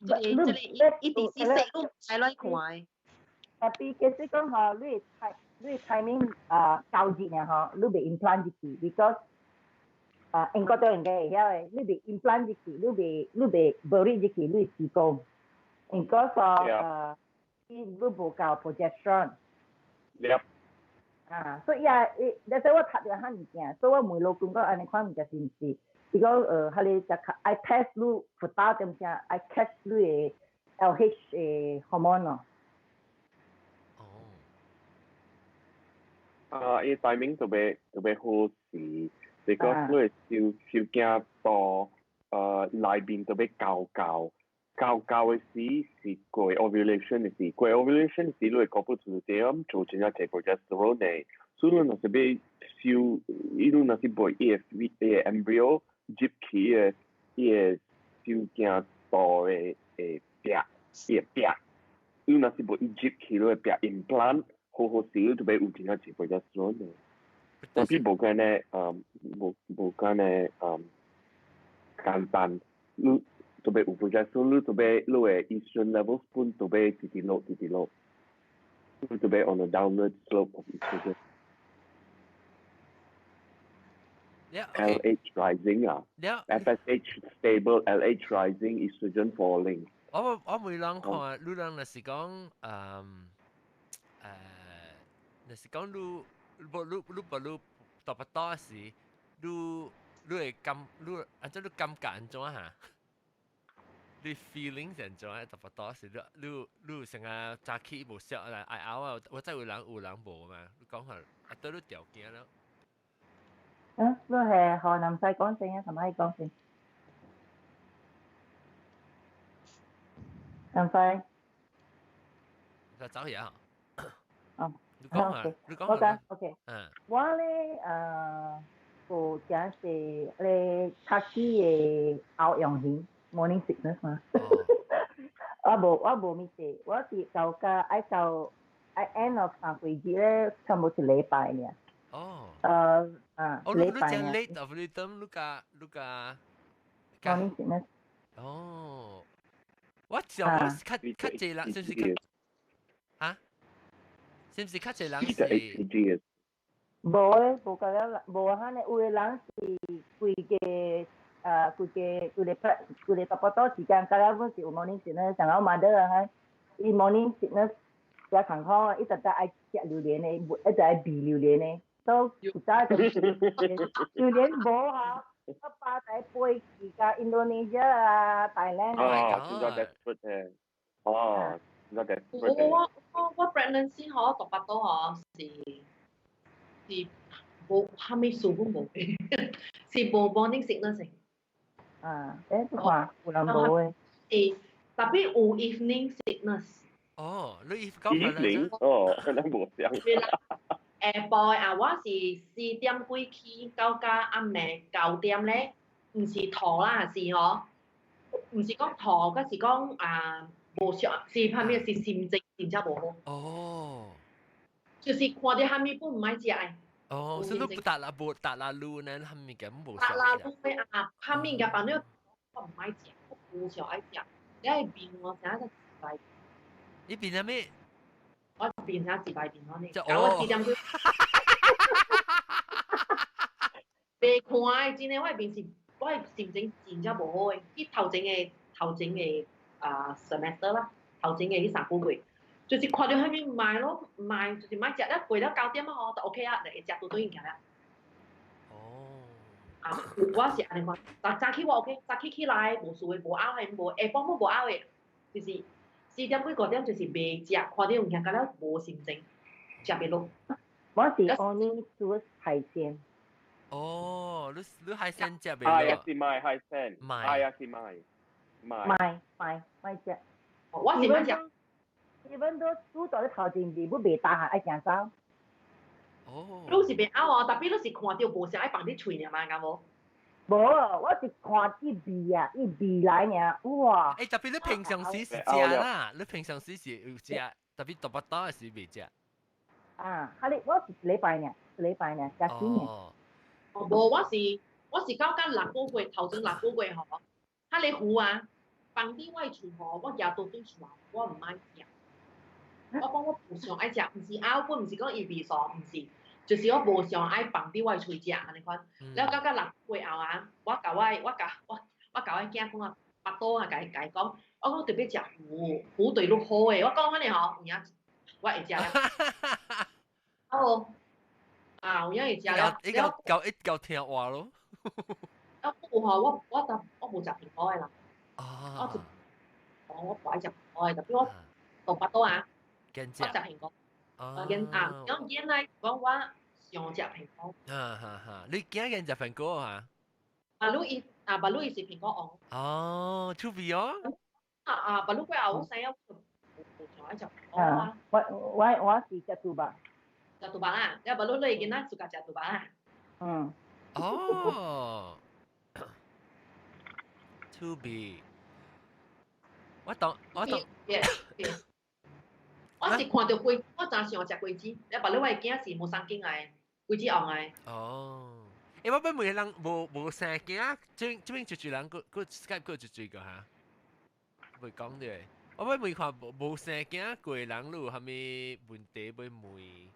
即係一啲是細路睇來看。但係其實講嗬，你 timing 夠熱嘅嗬，你被 implant 住 because 英國對人嘅會曉嘅，你被 implant 入去，你被 bury 入去，你子宮，英國所你無夠 progesterone。所以但係我讀咗下物件，所以我問老公講安尼看唔知是唔是，佢講佢哋就 I test 你輔導點先 ，I catch 你嘅 LH 嘅 hormone 咯。伊 timing 特別好時，because 你小驚多內邊特別高嘅時是過 ovulation 嘅時，過 ovulation 時你會搞不出點做成一隻 progesterone 嘅，所以你若是要小，你若是俾伊個 embryo 入去伊個小驚多嘅壁，你若是俾伊入去你個壁 implant。好時你就要有點樣接 progesterone 嘅，但係冇簡單，你就要有 progesterone，你就要你嘅 estrogen levels 本就要直直落，你就要 on a downward slope of estrogen。LH rising 啊，FSH stable, LH rising, estrogen falling。我每人看，你人若是講若是講你大腹肚時，你會感按照你感覺安怎哈？你 feeling 是安怎？大腹肚時，你成日早起無食啦，愛熬啊！我知有人無嘛？你講下，對你條件咯。你係河南西講先啊，同埋講先。南西。就走嘢啊！你講下，你講下。OK。我咧有真係咧卡機嘅後陽型 morning sickness 嘛。我無咩事，我是到個愛到 end of 上個月咧，差唔多一禮拜呢。你講 late of rhythm， 你個 morning sickness。我想我較濟人，是唔是？嚇？是唔是較濟人是？無咧，無個了，無嚇呢，有個人是規個差不多時間，到了嗰時有 morning sickness，像我mother啊，伊 morning sickness 真坎坷，伊直直愛食榴蓮的，一直愛避榴蓮的，都有早就榴蓮無嚇，我爸仔飛去到 Indonesia 啊、Thailand 啊，真係 desperate 嘅，真係 desperate 嘅。我 pregnancy 大腹肚是無蝦米數都無，是無 morning sickness 嘅。你看有人無誒？特別有 evening sickness。你evening？可能無想。下晡我是4點幾起到暗暝9點咧，唔是吐啦，是唔是講吐，嗰是講無食，是蝦米是心情真正無好。就是看到蝦米都唔愛食誒。所以你達啦路呢，蝦米嘅冇食。達啦路咩蝦米嘅朋友我唔愛食，我無想愛食，你係變我成日都自閉。你變咗咩？我變下自閉變咗呢。我4點幾。未看誒，真誒，我係心情真正無好誒。啲頭前嘅semester 啦，頭前嘅啲3個月，就是看到蝦米唔買咯，唔買就是買食啦，過咗9點就 OK 啊，嚟食到應該啦。我是安尼看，但早起我 OK， 早起起來無事誒，無拗誒，無下晡冇無拗誒，就是4點幾5點就是未食，看到物件覺得無心情，食袂落。我是 only choose 海鮮。你海鮮食袂落？也是買海鮮，也是買食。我是買食。even 都煮到頭前邊，不未打下愛行走。你是袂拗特別你是看到無啥愛放你喙爾嘛，敢無？無，我是看伊味啊，伊味來爾，哇！特別你平常時是食啦，你平常時是有食，特別大腹肚嘅時未食。我是一禮拜食先嘅。無，我是到6個月，頭前6個月迄個糊放啲我喙我咬到對出來，我唔愛食。我講我唔想愛食，唔是拗本，唔是講伊味素，唔是，就是我無想愛放佇我誒喙食安尼款，了到6個月後啊，我甲我囝講啊，巴肚啊，甲伊講，我講特別食魚對你好誒，我講安尼吼，有影我會食了，有影會食了，一嚿聽話咯。啊，有吼，我無食蘋果誒啦，我不愛食蘋果誒，特別我大巴肚啊，我食蘋果，原來講我想食蘋果。你驚食蘋果啊？巴魯伊是蘋果王。哦，出味哦。巴魯過後我細個無想愛食蘋果啊。我是食豬肉。食豬肉啦，你巴魯你囡仔 suka 食豬肉啦。哦。出味。我是看到龜，我真想食龜子。你巴魯我嘅囝是無生經嘅，龜子王嘅。哦。我本每人無生囝，這邊就人個 Skype 個就個哈，未講嘅。我本每看無生囝個人路，係咪問題會每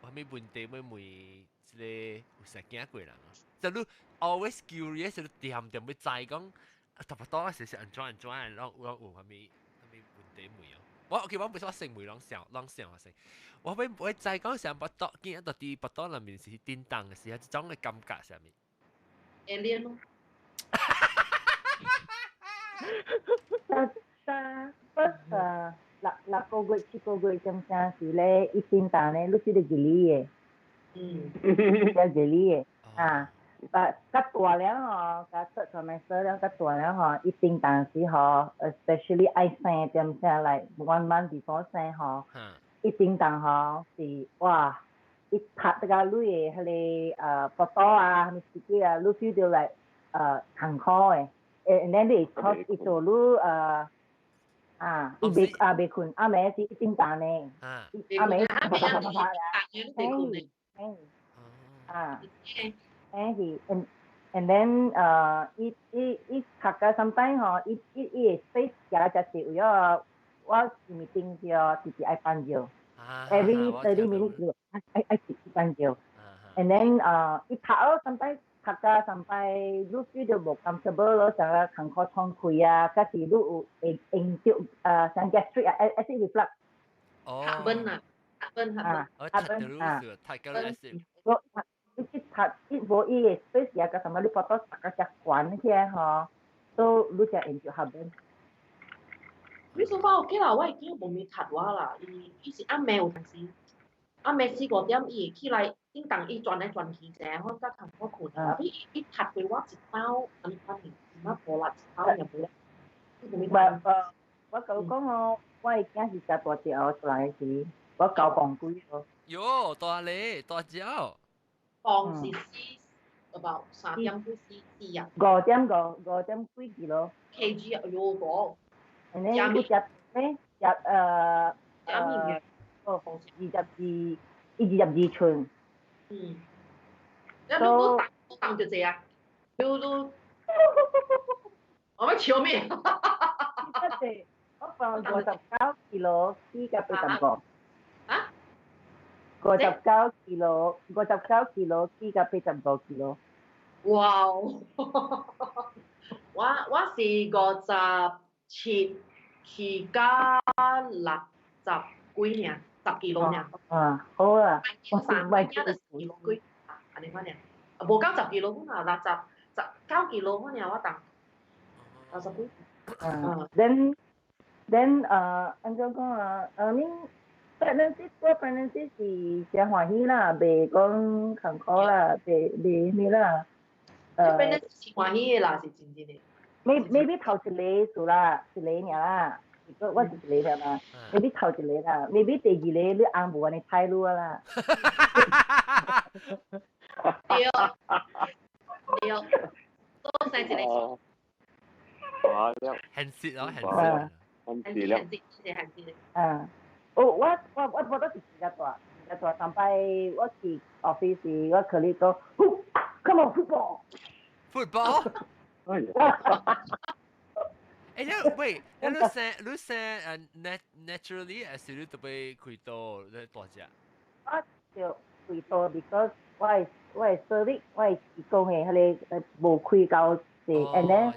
係咪問題會每即個有生囝個人啊？就你 always curious，就點要知講，特別多時安怎，然後有係咪問題沒有？我唔係我成梅啷想我成。我會再講上巴肚，見到啲巴肚裏面是叮當嘅時候，這種嘅感覺上面。alien 咯。6個月、7個月咁樣時咧，一叮當咧，你知道幾哩嘅？有幾哩嘅啊？但較大了吼，較出個咪說了，較大了吼，一叮當時吼 ，especially 愛生點聲來 1 month before 生吼。一叮當吼是哇，一拍得個女嘅迄個巴肚啊，咪自己啊，你 feel 到嚟痛苦嘅，and then it cause 伊做你未困，阿妹是一叮當呢，阿妹啪啪啪啪啦，and then 伊拍個 sometimes 吼，伊會 space 夾只隻位啊，我咪定咗自己愛瞓覺。Every 30 minutes, I keep panggil. And then, 一拍咯，sometimes 拍到 sampai 你 feel 到冇 comfortable 咯，成個痛苦痛開啊，嗰時你有會影到像 gastric acid reflux。黑笨啊，太高了 acid。你拍一無伊嘅 space 啊，個什麼你巴肚塞個隻管起來吼，都你就影到黑笨。你所講 OK 啦，我已經無咪讀我啦，伊是暗暝有當時，暗暝4、5點伊會起來，叮當伊轉來轉去者，我甲通我困啊，伊讀過我一包，安尼款乜無啦一包入去，伊無咪讀。我甲你講哦，我嘅囝是食大隻出來時，我9磅幾咯。喲，大咧，大隻。磅是about 3點幾4啊。5點幾kg。kg 啊，哎呦個。and then 你食咩？食22寸。你當就這啊？你我乜笑咩？我放59 kg 起個80個。啊？59 kg 起個80個 kg。哇！我是57起加60幾呢，10 kg 呢。好啊。我3個月就10 kg 幾，安尼款呢。無夠10 kg 可能9 kg 可能我當90幾。then 按照講啊，你 pregnancy 是真歡喜啦，袂講坎坷啦，袂咩啦。pregnancy 是歡喜嘅啦，是真正嘅。maybe 頭一個數啦，一個爾啦，我是一個啦嘛 ，maybe 頭一個啦 ，maybe 第二個你紅無安尼太路啦。對，多生一個。哇！很蝕咯，很蝕。我都是比較大，sampai 我去 office 我可以講 ，come on football。football。喂，你生 naturally 還是你特別開刀你大隻？我就開刀 because 我係 cervix 我係子宮嘅，佢哋冇開夠勢 ，and then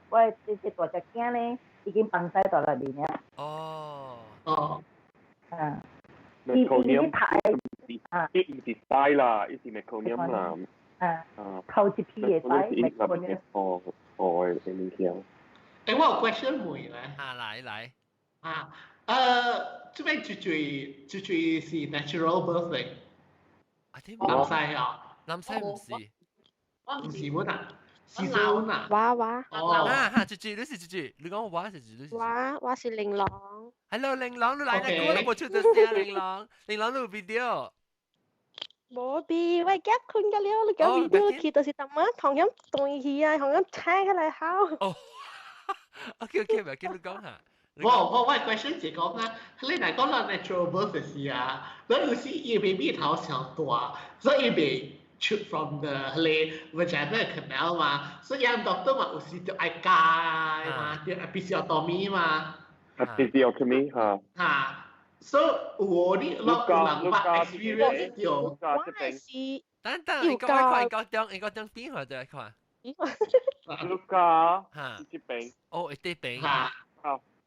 我係隻大隻囝咧已經放曬在裏邊啦。哦。啊。meconium 呢唔是曬啦，呢是 meconium 啦。透一批嘅曬 meconium。哦，你聽。我有 question 問咧。來。這邊最是 natural birth 嚟。男西啊？男西唔是。唔是乜啊？是乜啊？娃。哦。最你是最，你講娃是最。我是玲瑯。Hello 玲瑯，你來那個你冇出到聲玲瑯，玲瑯你有 video。冇啲，喂，夾困㗎了，你搞 video 佢就是點啊？同樣對起啊，同樣聽起嚟好。哦。OK， 咪叫你講下。我 question 就講啊，你嚟講啦 natural birth 嘅事啊，你有時伊 baby 頭上大，所以未出 from the 你 vagina canal 嘛，所以人 doctor 嘛有時就愛戒嘛，就 episiotomy 嘛。episiotomy 嚇。所以我啲有人捌 experience 咗。我係等，你講邊個再看？Luka 這邊。哦，這邊。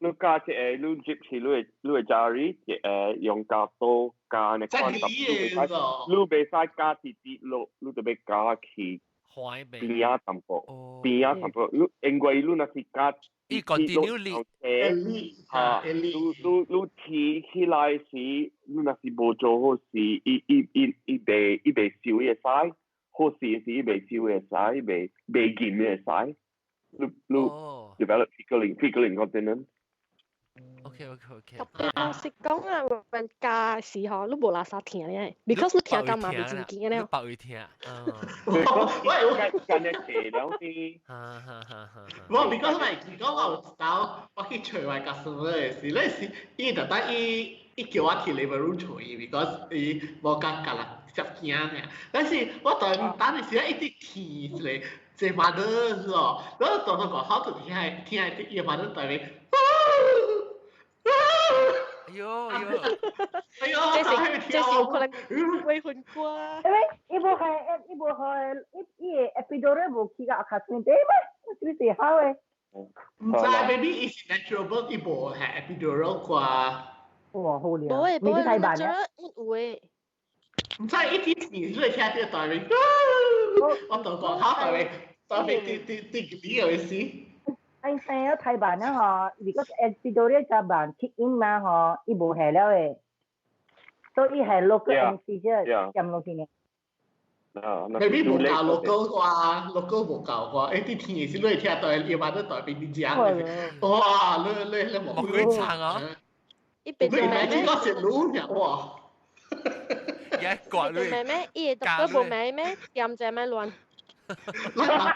Luka 即係你接起你嘅 jari， 即係用夾刀夾你看到，你袂使夾直接落，你就要夾去邊啊淡薄，你因為你若是夾。伊 continually 你提起來時，你若是無做好事，伊袂收嘅使，好事時伊袂收嘅使，袂見嘅使，你 develop figure incontinence。OK。老實講啊，人家時候你無垃圾聽咧 ，because 你聽幹嘛袂正經嘅咧？你白會聽。我間日謝了啲。我 because 咪如果我知道我去找我 customer 嘅時，嗰時伊特登伊叫我去 labor room 找伊 because 伊無間隔啦，接驚嘅。但是我當當嘅時候一啲天嚟，即 mother 咯，然後當我講好到聽係伊 mother 對面。哎呦，這是有可能會很乖。伊無epidural 無去到卡先對咩？你是好誒。唔知 maybe is natural birth 伊無係 epidural 啩。哇，好靚。冇natural 有誒。唔知一啲年都係聽啲對面。我同講好對面啲嘅事。anh生咗太慢啦嗬，如果epidural 就慢 kick in 嘛嗬，伊無下了誒，所以係 local anesthesia 撳落去嘅。maybe 無教 local 啩 ，local 無教啩，啲天氣先你聽到要買得代表啲字啊，哇，你冇幾長啊？一邊你睇呢個食卤嘅哇，一個你咩？伊個都冇咩咩，點只咩亂？阿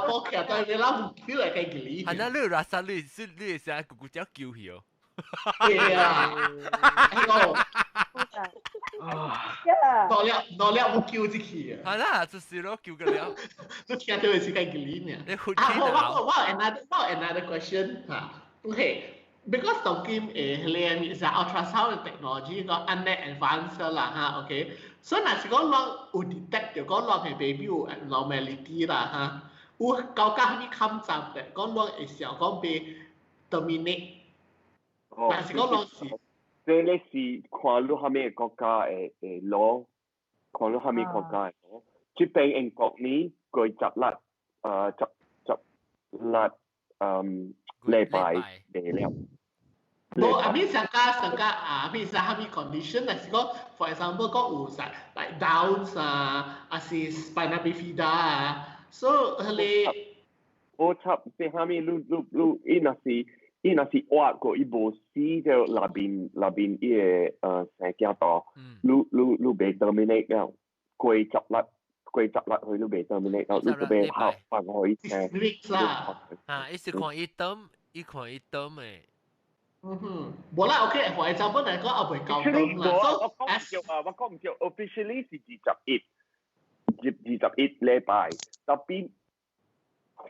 波其實對你啦，唔叫嚟計幾年。係啊，你rasa你成日咕咕叫叫佢。係啊，攞了唔叫只佢啊。係啦，就是咯，叫個了。你聽到係計幾年啊？你好聽啊！我 another question 嚇 ，OK。Because 當今你係 ultrasound technology 個 under advanced 啦嚇 ，OK。所以若是講咱有 detect 到講咱係 baby 有 abnormality 啦嚇，有高價係咪勘察嘅？講咱會想講被 terminate。若是講咱是，即係你是看你係咩國家嘅攞，看你係咩國家嘅攞。即係英國呢佢執笠禮拜嚟了。冇，I mean 上家，I mean 啥咪 condition，但是講 ，for example 講有啥 like Downs 啊，還是 spina bifida 啊，所以你我插即係咪伊若是挖過伊無死就那邊伊個生囝度，你袂 terminate 了，過執笠佢都袂 terminate 了，你就被放開生。啊，伊是看伊點誒。冇啦 ，OK， for example 嚟講，我袂夠咁啦。我講唔着 ，officially 是21禮拜，特別看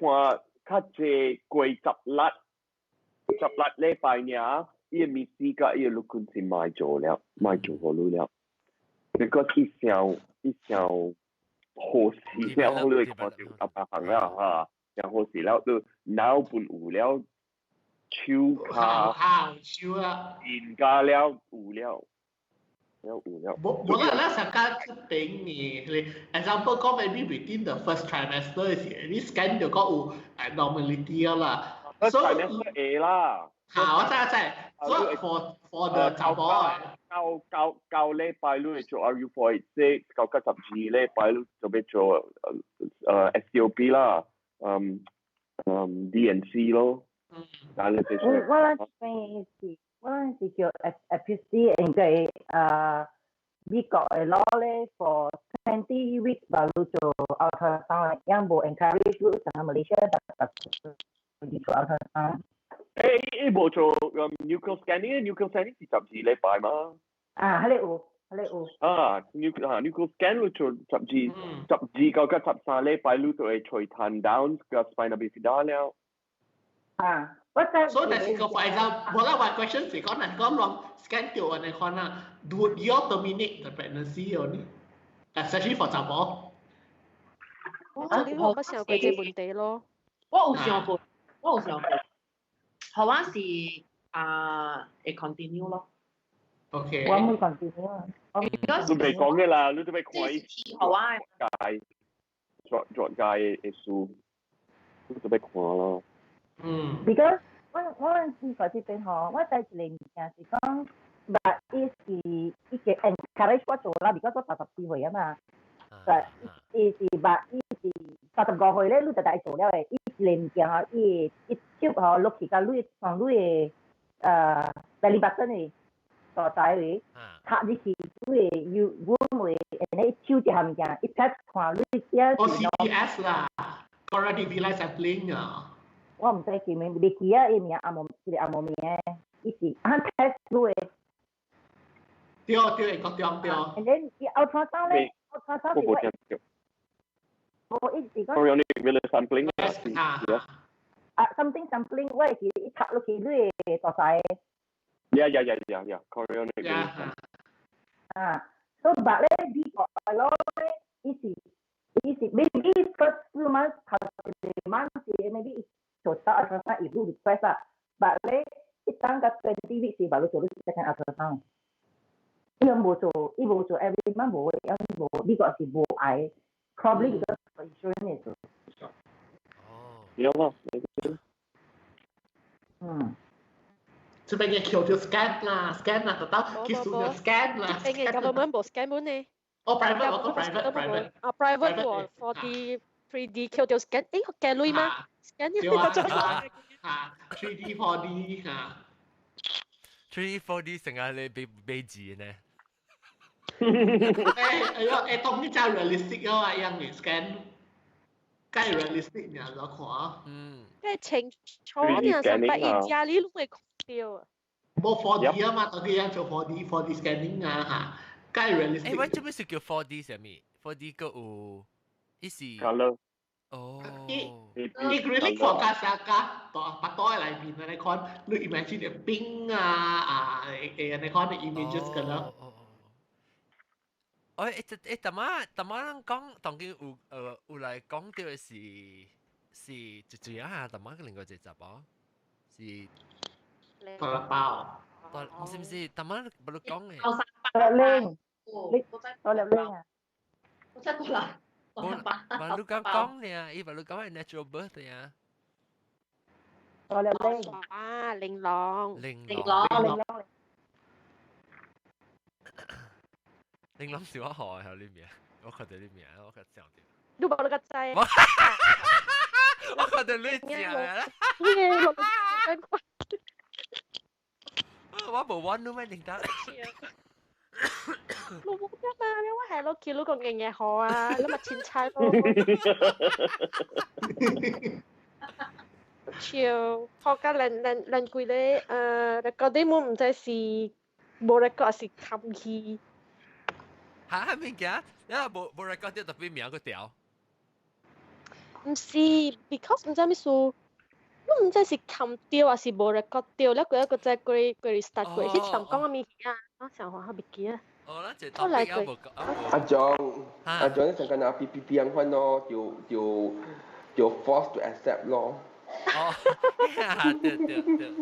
較濟過10禮拜呢，伊個密斯甲伊個陸軍是賣做好了。because 一上好事了，你看到阿伯行啦嚇，上好事了都腦本有了，手卡現家了有了。冇啦，sekarang keting ni. Example kau maybe within the first trimester ni scan 就講有 abnormality 啦。first trimester A 啦。我知。所以 for the 查某9禮拜你做 RU486， 9-12禮拜你就要做SCOP 啦，DNC 咯。我是叫 FPC 應該美國嘅 law 咧 for 20 weeks baru 做 ultrasound， yang 冇 encourage 你上 Malaysia 去做 ultrasound。冇做nuclear scanning 是12禮拜嘛？喺你有。nuclear scan 你做12到13禮拜，你就會除 turn down 個 spina bifida 了。So that's for example, one question is kalau nak long scan tu orang nak nak do you terminate the pregnancy only, especially for 查某。你我不想過這問題咯。我有想過，好啊是會 continue 咯。OK。我冇 continue 啊。你未講嘅啦，你都未看伊。好啊。作界嘅書，你都未看咯。because 我是嗰啲邊嗬，我第一年件是講，但係伊個 encourage 我做啦，because 我80歲啊嘛，但伊是85歲咧，你就大做了嘅，伊年件嗬，伊手嗬落去個你從你嘅belly button 嘅所在位，插入去你嘅腰位，然後手一項件，一 test 看你啲。CPS 啦 ，already realize sampling 啊。我唔知叫咩，你記啊？伊名阿毛名，伊是test 你嘅。對，and then 伊 ultrasound 咧 ，ultrasound 是我一時講。Chorionic sampling sampling 我係一插落去你嘅所在。Yeah. Chorionic。so but 咧呢個咯咧，伊是 maybe first 2 months 頭2 months 是 maybe total ultrasound if you request 啦，但係咧一單個20 weeks 是baru 做呢 second ultrasound。伊冇做 every month 冇，呢個是冇嗌 probably because for insurance 做。有咯。這邊嘅叫做 scan 啦，就到技術嘅 scan 啦。邊嘅 government 冇 scan 本呢？private。private 喎 for the 3D 叫做 scan， 我計類嗎 ？scan 3D 4D 嚇。3D 4D 成日你俾字呢？當你真 realistic 啊，樣嘅 scan，梗係 realistic 嘅就看。即係清楚啲300家你都會講掉啊。冇 4D 啊嘛，當啲人做 4D scanning 啊嚇，梗係 realistic。喂，做咩是叫 4D 上面 ？4D 個有，伊是。color。伊 really forecast 啊，把多嚟面你看，你 imagine 啲冰你看啲 images 㗎啦。特媽人講，當佢有嚟講到嘅是最樣下，特媽嘅另外一隻包是。大粒包。唔是，特媽不如講嘅。Leng，你Leng啊？我真係啦。baru kang niya, baru kang ay natural birth niya. Leng. Leng Long. Leng Long 是我學喺呢邊，我覺得呢邊，我覺得笑啲。你冇你個仔。我覺得你正啦。我冇玩到咩定得。ลูกก็มาเรียกว่าแห่เราคิดลูกกับเงี้ยๆหอแล้วมาชินชายลูกชิวพอกันเล่นคุยเลยแล้วก็ได้มุมใจสีโบราณก็สิคำคี嚇係咩嘅？因為冇 record 啲特別名個條。唔是 ，because 唔知咩事，我唔知是冚掉還是冇 record 掉，咧佢一個再佢 restart 佢，去長講個咩啊？我想話下別記啊。哦，咱這 topic 啊無阿 John 成個拿 PPT 樣款咯，就 force to accept 咯。哦，對。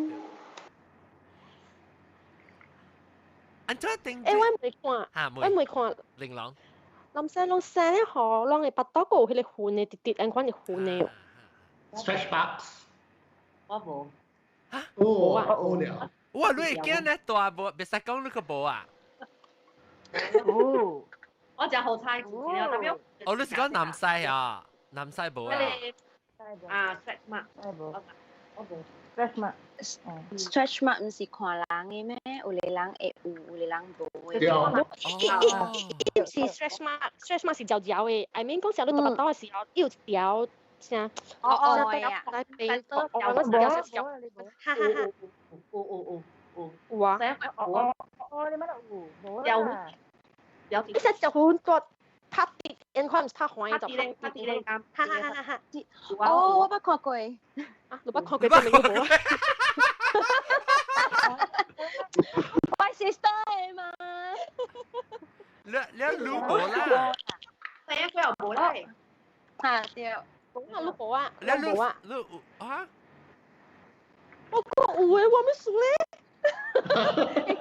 安怎定？我未看，我未看。玲瑯。林生攏生咧嗬，攏會巴肚個有迄個雲嘅，直直安款嘅雲嘅。Stretch marks。我無。嚇？冇了。哇！你會驚咧大無？別使講你個無啊？我就好猜字了，特別。哦，你是講南西啊？南西無啊？stretch mark。我無。stretch mark 唔是看人嘅咩？有啲人會有，有啲人無嘅。伊是 stretch mark，stretch mark 是條條嘅。I mean 講時候你大巴肚嘅時候，有條啥？呀。邊個？我嗰時條是條。哈。哇！你乜都冇。有。其實就好多拍啲，人可能拍開就拍啲咧咁。哈。哦，我捌看過。啊，你捌看過真係冇啊？我 sister 嚟嘛。你錄無啦？係啊，佢又冇啦。嚇對。講下錄無啊？你錄啊？我講有誒，我咩事咧？你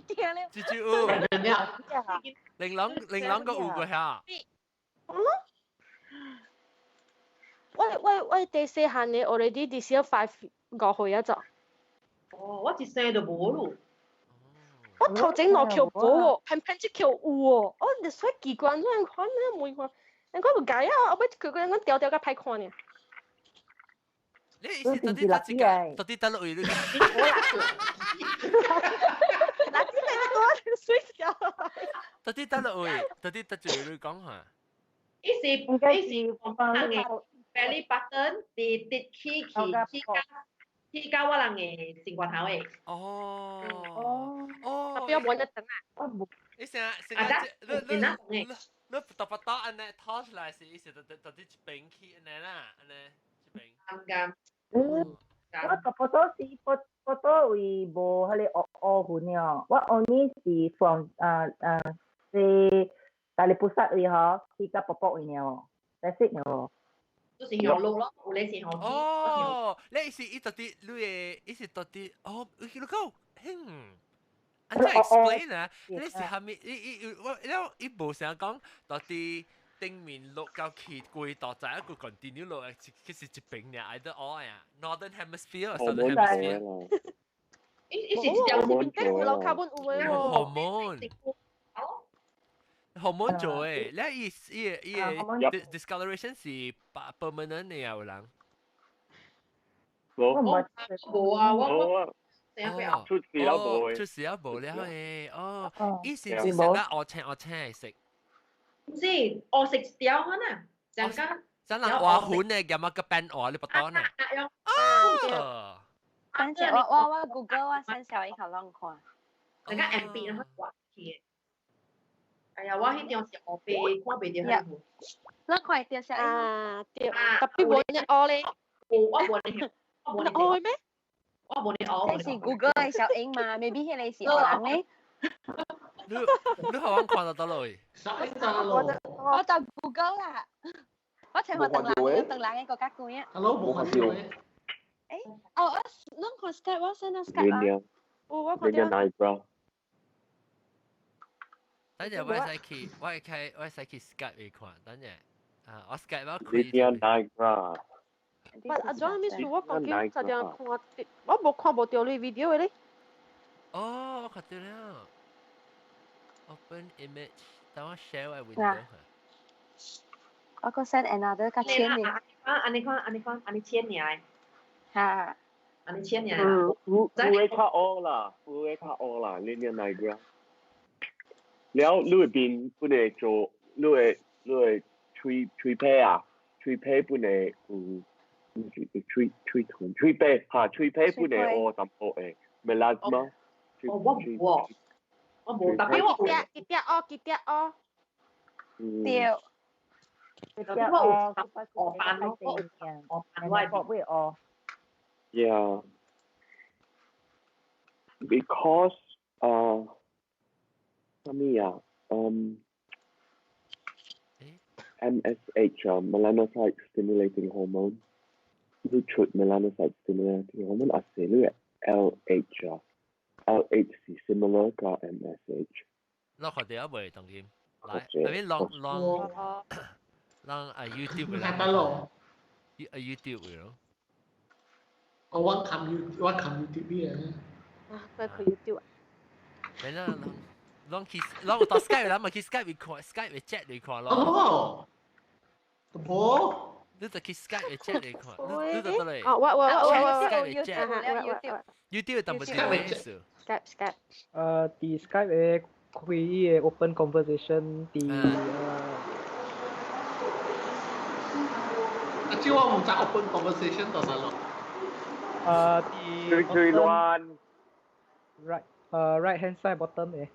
驚咧？豬有。玲瑯個有過嚇。我第四下你 already 第四5歲啊就。哦，我一歲就冇咯。我頭前攞橋寶喎，偏只橋有喎。我你所以奇怪，你看你每個，你講個解啊，我俾佢個人調個歹看呢。你意思到底得落去你？嗱，啲你講水笑。到底得落去，到底得住你講下。伊是幫人嘅 belly button 跌起到我人嘅成骨頭嘅。特別揾得等啊！你成你大巴肚安尼拖出來是意思到底一邊去安尼啦，安尼一邊。啱。我大巴肚是巴肚位無迄個烏雲哦，我 only 是from 是大力菩薩位嗬，去到瀑布位哦，that's it 哦。都是向路咯，有你是向天。哦，你是伊到底你嘅，伊是到底哦，你講，安怎 explain 啊？你是蝦米？伊無想講到底頂面落到去幾度，再一個 continue 落嚟，其實一邊嘅 either or 呀 ，Northern Hemisphere 或 Southern Hemisphere。伊是一條線，有樓卡本有嘅喎。hormone 做誒，你伊 discoloration 是 permanent 嘅有人。冇啊，我出事了冇？出事了冇了誒，哦，伊是唔是食得我青嚟食？唔是，我食條可能，陣間。真係話款嘅，有冇個病我你不多呢？哦。等陣我 Google 我先小一口浪看。陣間 MB 然後畫嘅。哎呀，我迄張是黑白，看袂到迄個。咱看掉下啊，掉，特別冇人學咧。我冇你，我冇你學咩？我冇你學。這是 Google 嘅小英嘛 ，maybe 迄個是學人咧。你好啱看得落去。我就 Google 啦。我請我鄧人嘅國家官啊。Hello，冇看到嘅。哦，咱看 Skype，我先到 Skype 啊。我看到。等陣我使去 Skype 嚟看，等陣我 Skype 我開。Lydia Niagara。阿 John 咩事？我講緊就點看？我冇看到你 video 嘅咧。哦，我看到了。Open image，等我 share 我 window 下。我個 send another 個簽名。安尼簽名。嚇。安尼簽名。有會較惡啦，Lydia Niagara。แล้วลูกบินปุ่นเอโจลูกทรีเพย์อ่ะทรีเพย์ปุ่นเอทรีเพย์ค่ะทรีเพย์ปุ่นเอโอตัมโอเอเมลาสมา我冇特別結啲哦。掉。Yeah. Because MSH melanocyte stimulating hormone ลูกชุด melanocyte stimulating hormone อาจจะเรียก LH LH 是 similar กับ MSH เราขอเดี๋ยวไปตรงนี้来อันนี้ลองYouTube ไปตลอดYouTube เหรอว่าคำ YouTube เนี่ยไปคุย YouTube อ่ะไม่น่าลองคิดลองต่อ Skype แล้วมาคิด Skype อีกคน Skype ไปแชทอีกคนลองโอ้你就去 Skype 嘅 chat 嚟看，你就得嚟。哦，我 Skype 嘅 chat。YouTube 但唔知咩意思。Skype。啲 Skype 嘅開嘅 open conversation 啲即係我唔知 open conversation 到啥咯。啲最亂。right hand side bottom 嘅。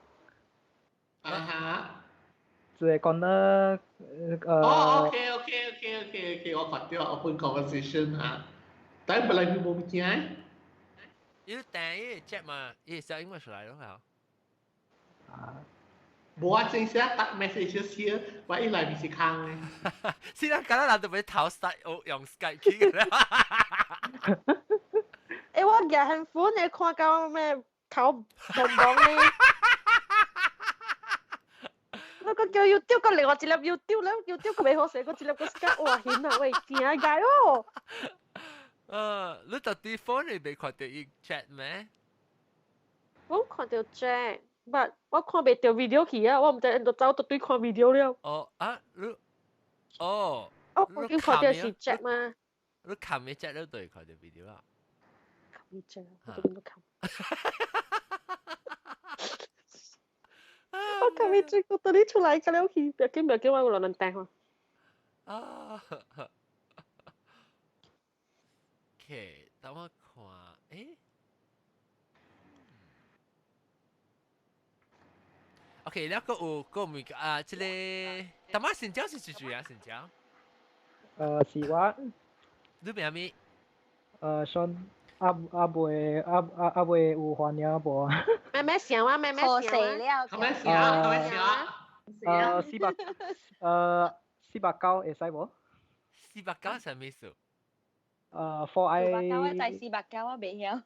就係講得OK，我發咗 open conversation 啊，但係本來佢冇乜嘢。要訂呢 chat 嘛，呢小英文出嚟咯係。冇啊，正式打 message 先，話一來咪是康咧。先啦，簡單難度俾頭 start 用 Skype 嘅啦。誒，我日很歡你看到咩頭棒棒咧？那個叫 YouTube 個另外一粒 YouTube 咧 ，YouTube 個未好寫，個一粒個 Skype 哇顯啊喂，正解哦！你特啲 phone 你未看到伊 chat 咩？我看到 chat，不，我看未到 video 去啊，我唔知，就走到對看 video 了。你我見看到是 chat 嘛？你看咩 chat 都對看到 video 啊？看咩 chat？我都冇看。我今日最覺得你出來㗎了去，別叫我落人訂啊。OK，等我看，OK，แล้วก็มี即係，但係成交是幾句啊？成交？是我。你名咩？Sean。阿妹有還了無？咩聲啊？咩聲啊？咩聲啊？咩聲啊489會使無？489係咩數？for I 489就係489啊，未曉。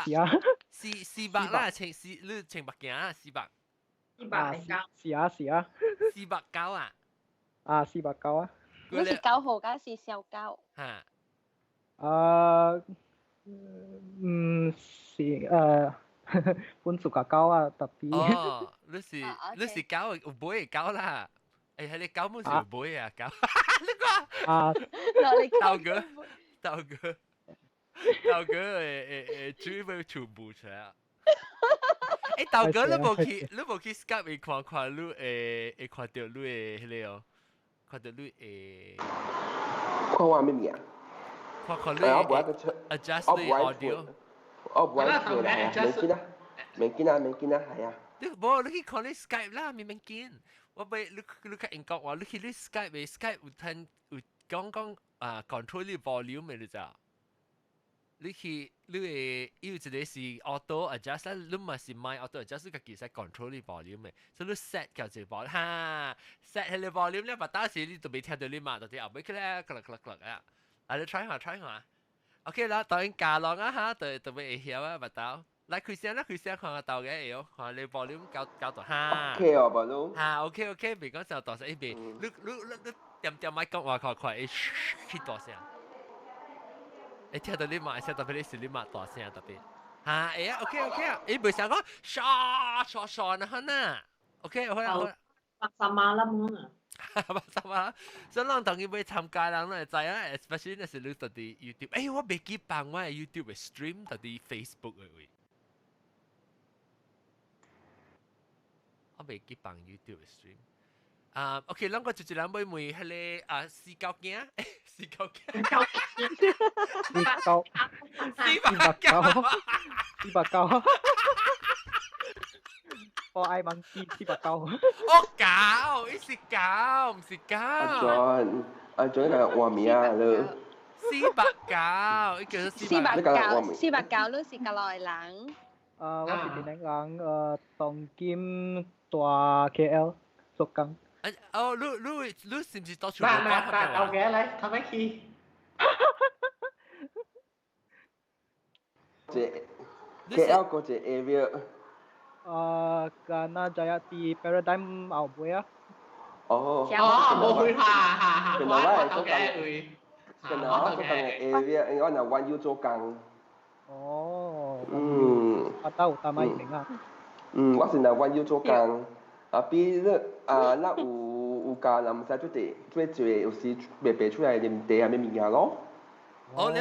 是啊。400啦，你請白件啊，400。是啊。489啊？489啊。你是9號㗎，是小9。嚇。是本數較高啊，特別。你是狗有杯嘅狗啦，係你狗冇是有杯啊狗。你講豆哥煮杯全部出嚟啊！豆哥你冇去 Skype 會看你會看到你嘅迄個哦，看到你看話咩嘢？看你 adjust 你 audio。未見啊，係啊。你去看你 Skype 啦，免見。我俾你看英國話，你去你 Skype 有聽有講control 你 volume 嘅你知？你去你會有一個是 auto adjust 啦，你咪是 my auto adjust， 你家己使 control 你 volume 嘅，所以你 set 叫做 volume， 哈 set 係你 volume 咧，把當時你就未聽到你嘛，到啲後尾佢咧，啊！你 try 下 ，OK 啦，當然加落啊嚇，就會曉啊，唔到。嚟佢先看下到嘅有，看你 volume 較大嚇。OK 啊 ，volume。嚇 OK，未講就大聲一邊，你點咪講話快，去大聲。你聽到你罵聲，特別你是你罵大聲特別。嚇，OK 啊，唔係成講傻那很啊。OK，好啦。80啦冇啊。80啦，所以人當然會參加人嚟知啊 ，especially 那是你到啲 YouTube，我未記辦我係 YouTube 嘅 stream 到啲 Facebook 嘅位，我未記辦 YouTube 嘅 stream。OK，兩個就兩杯梅係你試教鏡，試教鏡489我愛問489。狗，伊是狗，唔是狗。阿 John 係話名啊，你。489，伊叫做489你是個來人。我是檳城人，當今大 KL 竹港。你是唔是到處講講嘅嚟，睇咩去？KL 嗰隻 area。Karena Jaya di Paradigm ao buổi á. Bộ huy hà. Kenapa itu kan? Kenapa itu kan area ini orang Wan Yu Zhou Gang. Atau utama ini kan? 我是Wan Yu Zhou Gang. Tapi那有家人唔使做地，做有時白出來念地係咩名咯？你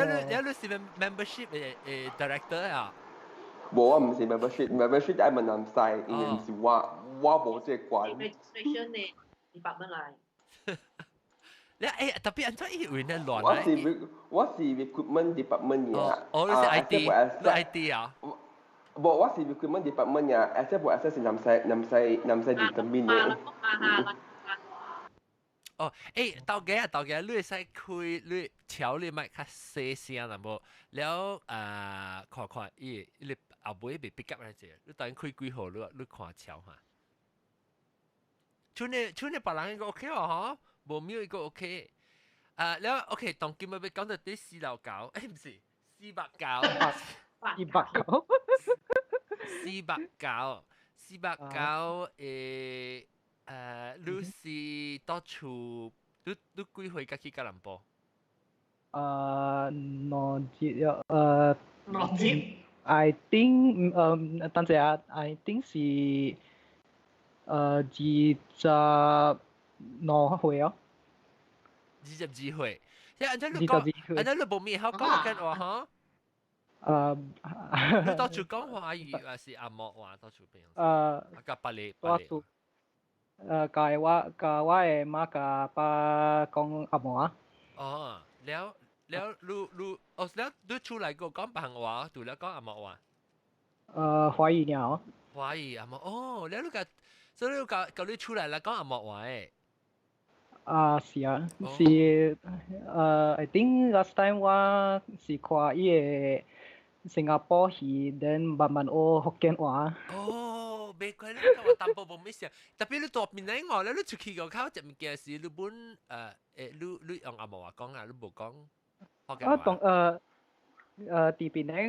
是 membership 嘅 director 啊？冇啊，唔是 membership 係問人曬，因為唔是我冇這關。registration 嘅200蚊嚟。你特別安怎以為你亂？我是 recruitment department 嘅。你是 IT 啊？冇，我是 recruitment department 嘅 ，except 我 access 唔使 determine 嘅。到嘅，你會使開你調你咪較細聲啦，無了看伊後尾被 pick up 嚟者，你等開幾號你看調下。像你別人個 OK 喎，無妙一個 OK。了 OK， 當今日要講到啲469，唔是489。489你是到處你幾歲才去吉隆坡？2節I think 等陣啊 I think 是29歲哦。22歲，即係按照你冇咩好講緊話嚇？你到處講華語還是阿莫話到處邊？個巴黎。介我嘅媽甲爸講阿莫啊。แล้ว你出嚟個講白話，除了講阿莫話。華語呢？華語阿莫แล้ว所以你你出嚟啦講阿莫話誒。是啊，是I think last time 我是看伊個新加坡戲，then 慢慢學福建話。別怪你講淡薄冇咩事，特別你大邊咧我咧，你出去個口食物件時，你本你用阿莫話講啊，你冇講福建話。啲邊咧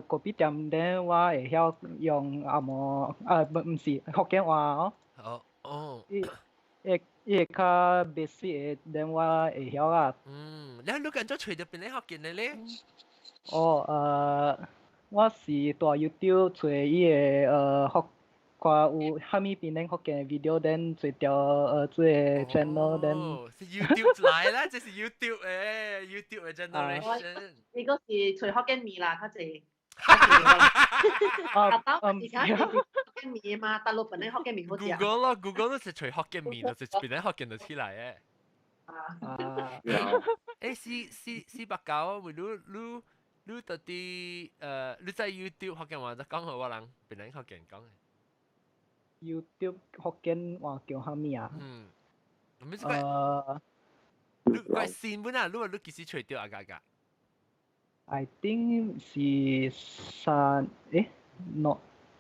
嗰邊店咧，我會曉用阿莫唔是福建話哦。伊較 basic 嘅，then 我會曉啊。你緊咗隨到邊咧學見嘅咧？我是大 YouTube 找伊個學看有蝦米邊咧福建嘅 video， then 做條做個 channel，then 是 YouTube 嚟啦，這是 YouTube 誒 ，YouTube 嘅 generation。呢個是隨福建麵啦，較濟。而家福建麵嘛，大陸本嚟福建麵好食。Google 都是隨福建麵，就是邊咧福建就起來誒。489，為你到底你在 YouTube 福建話就講好我人邊人福建講嘅。YouTube 福建話叫蝦米啊？唔知你個新聞啊，你幾時吹掉啊？家 I think 是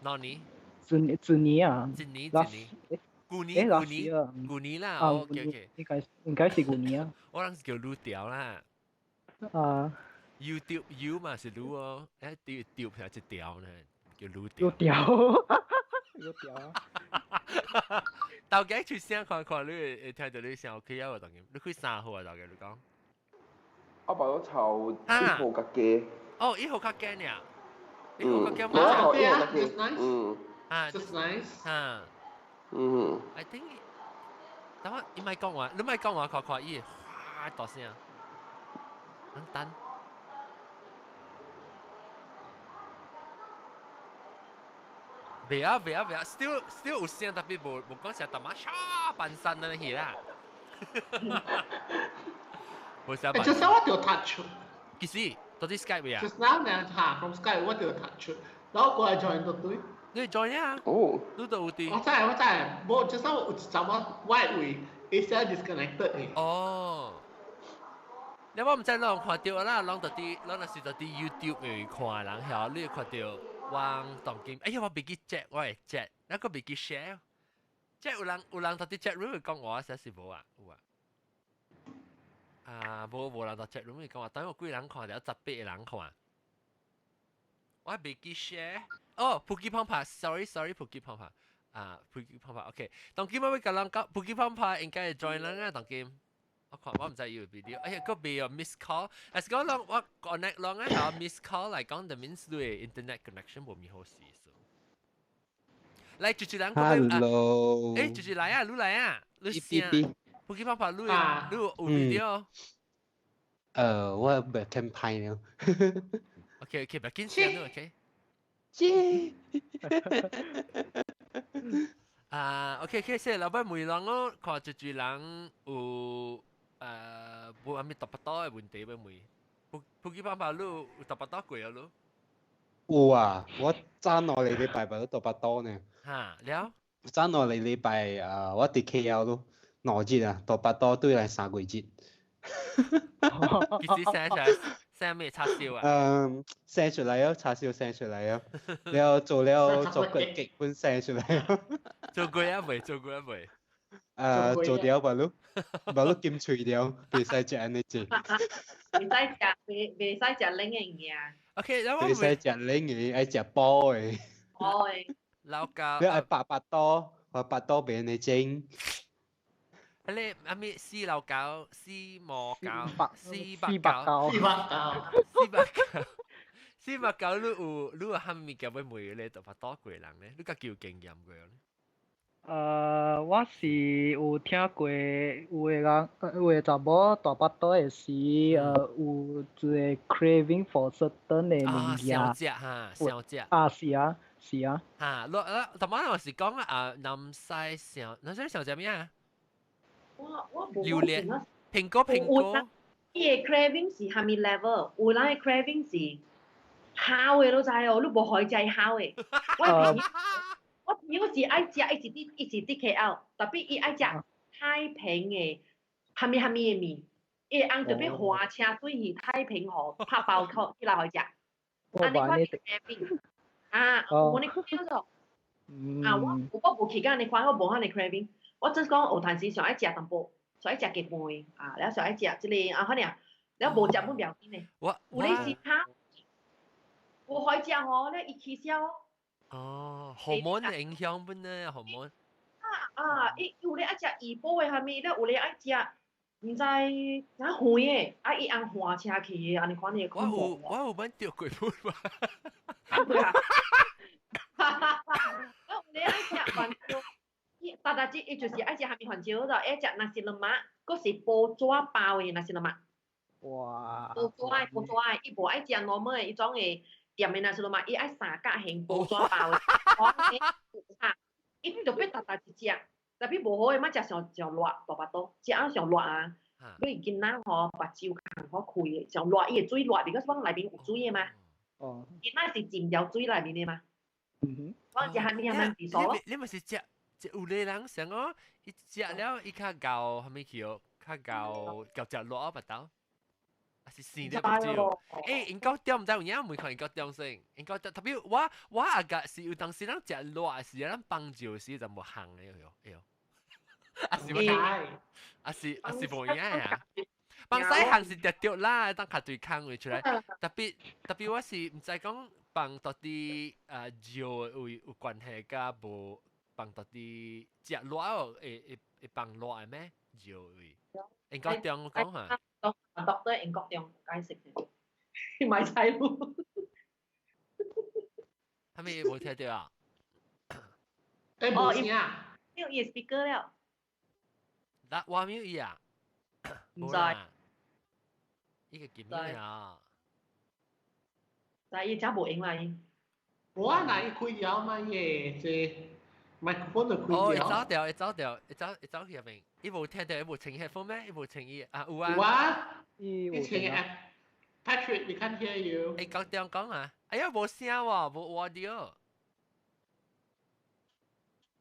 哪年？今年啊？舊年啦。OK， 應該是舊年啊。我人是叫擼掉啦。YouTube U 嘛是擼哦，掉係隻掉呢，叫擼掉。擼掉。到幾出聲看，你聽到你聲 OK 啊？當然，你開3號啊？到幾你講？我把我炒1號嘅雞。1號嘅雞呢？1號嘅雞冇炒1號嘅雞。Just nice。I think，等我你咪講話，你咪講話看伊，哇大聲，很等。未啊 ，still 有聲，特別冇講成大媽沙扮身啊戲啦。冇聲扮。Just now what you touch？幾時？到底 Skype 未啊 ？Just now 呢，from Skype what you touch？然後過來 join 到對。你 join 啊？哦，你都有啲。我知，冇just now有怎麼 white 位 is disconnected 嘅。哦。你我唔知啷看到啦，啷到啲，啷那是到啲 YouTube 咪看人曉，你看到汪當今，哎呀我別記 chat，我係 chat，那個別記 share，即係有人到啲 chat room 講我，實是冇啊，有啊。冇人到 chat room 講話，等我幾人看，有18個人看。我別記 share，哦 ，Puki Pampa，sorry Puki Pampa，Puki Pampa，OK，當今我會講人講 Puki Pampa 應該係 join 人啊，當今。我唔知要 video，哎呀，個未有 miss call，係講啷我 connect 啷啊，有 miss call 嚟講，就 means 對 internet connection 冇咪好事。嚟，住人講，hello，誒，住嚟啊，你嚟啊，你先，Puki Pampa，你有 video？我唔聽派了。OK，唔緊先啦 ，OK。耶OK，先老闆每人我看住人有冇阿咪特別多嘅問題咩每？Puki Pampa 你有特別多過啊你？有啊，我爭落嚟禮拜咪都特別多呢。嚇，了？爭落嚟禮拜我哋 KL 咯，2日啊，特別多對嚟3個月。其實寫出來寫咩叉燒啊？寫出嚟啊，叉燒寫出嚟啊，แล้ว做個劇本寫出嚟啊。做過一回。做掉吧咯，把咯劍除掉，別使食安尼啫。未使食冷嘅嘢。OK，然後別使食冷嘅，愛食煲嘅。哦。老膠。你愛白多俾人哋整。你阿咪絲老膠、絲磨膠、絲白膠，你有蝦米叫咩梅咧？特別多過人咧，你個叫經驗過咧？我是有聽過有個人有個查某大巴肚的時，有一個 craving for certain 的物件。小隻嚇，小隻。是啊。嚇，同埋我是講南西小隻咩啊？我冇榴蓮、蘋果。伊個 craving 是蝦米 level？有人嘅 craving 是烤嘅都知哦，你無可以食烤嘅。我朋友是愛食一直啲 KL，特別伊愛食太平嘅蝦米嘅麵，伊按特別花車水去太平河拍包扣，伊來可以食。安尼款嘅 craving，我哋 craving 咗。我無期間你看我無遐尼 craving，我只講有陣時想愛食淡薄，想愛食雞飯然後想愛食即個可能然後無食本表面嘅。有你是烤，無可以食吼，你伊起燒。荷爾蒙影響本呢，荷爾蒙。有咧愛食魚煲嘅蝦米，咧有咧愛食，唔知啥魚嘅，伊按花車去嘅，安尼款嘅恐怖。我有揾掉過本嘛。有咧愛食番椒，大隻伊就是愛食蝦米番椒就愛食那是勒馬，嗰是煲抓包嘅那是勒馬。哇！煲抓，伊無愛食 normal 嘅，伊種嘅。店嘅那時候嘛，伊愛三角形煲抓包嘅，伊就變大一隻，特別無好嘅，乜食上熱大巴肚，食啊上熱啊，你囡仔吼目睭空好開嘅，上熱伊個水熱，because 我內面有水嘅嘛，囡仔是浸條水內面嘅嘛，我食蝦米味素咯。你咪是食有個人想哦，伊食了伊較夠蝦米叫較夠食熱巴肚。是生的不少，應該點唔知有影每看應該點先，應該特別我阿個是有當時咱食熱時，咱幫酒時就冇行嘅喲，是冇影呀，幫西行是直掉啦，當下對抗會出來，特別我是唔知講幫到啲酒有關係㗎，無幫到啲食熱哦，會幫熱嘅咩酒會，應該點講下。doctor 英國中解釋嘅，買菜咯。係咪冇聽到啊？冇聲啊！沒有伊 speaker 了。嗱，我沒有伊啊。唔知。伊個見咩啊？但係伊真無用啦伊。我嗱伊開掉嘛嘢，即microphone 就開掉。會走去入面。伊無聽到，伊無請 headphone 咩？伊無請伊有啊。有啊。伊請Patrick，we can't hear you。講啊！哎呀，無聲喎，無 audio。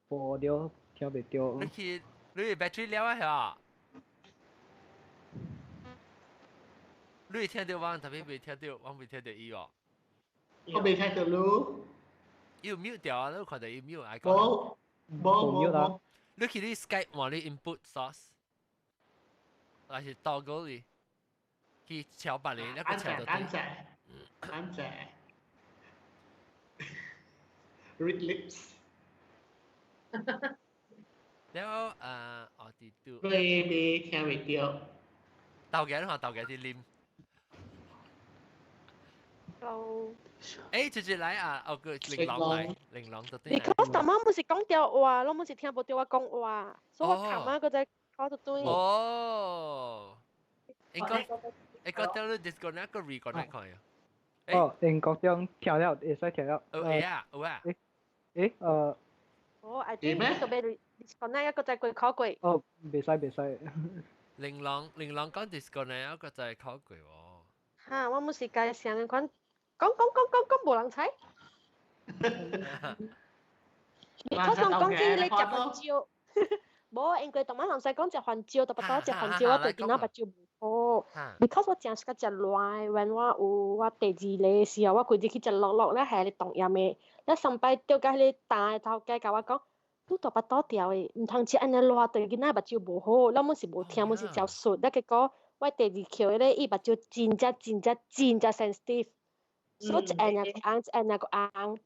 无了，听袂到。你 battery 了啊？你聽到我，特別未聽到，我未聽到伊哦。我未聽到你。要 mute 掉啊！你看到伊 mute 愛講。冇。你去你 Skype 換你 input source，還是 toggle 你？去調白你，一個調到底。安仔。Read lips。แล้ว我哋都。未聽未到。豆嘅話，豆嘅啲黏。直接嚟啊！我個玲瑯嚟，玲瑯到底。你嗰陣啱冇是講掉話，我冇是聽冇掉我講話，所以我琴晚嗰隻講到對。哦。應該掉你 disconnect 個 reconnect 佢啊。英國將調了，會使調了。有啊。I think 呢個俾 disconnect 一個就係佢考過。未使。玲瑯講 disconnect 一個就係考過喎。嚇，我冇是介紹你講冇人睇。你嗰陣講起你食飯照，冇，因為同晚老細講食飯照，特別多食飯照，我對電腦白照唔好。Because 我淨係食耐，when 我第二日時候，我佢哋去食落咧係你當飲嘅，一上擺掉架你大頭雞教我講，都特別多條嘅，唔通似安尼落對電腦白照唔好，我冇是冇聽，冇是照熟，得結果我第二條咧，伊白照真sensitive。所以按那個硬。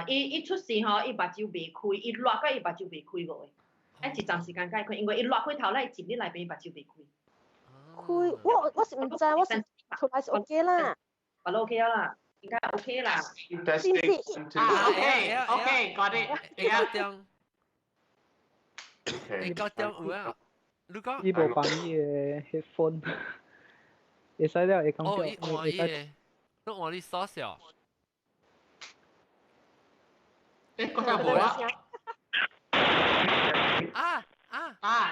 伊出事吼，伊目睭未開，伊落個伊目睭未開個，一長時間解開，因為伊落開頭咧，接你內邊目睭未開。開，我是唔知，我是出來是 OK 啦。我都 OK 啦，應該 OK 啦。OK，got it。你搞掂有啊？你講？伊無放伊個 headphone，會使了會講掉，會使。都換你鎖匙。嗰陣冇啊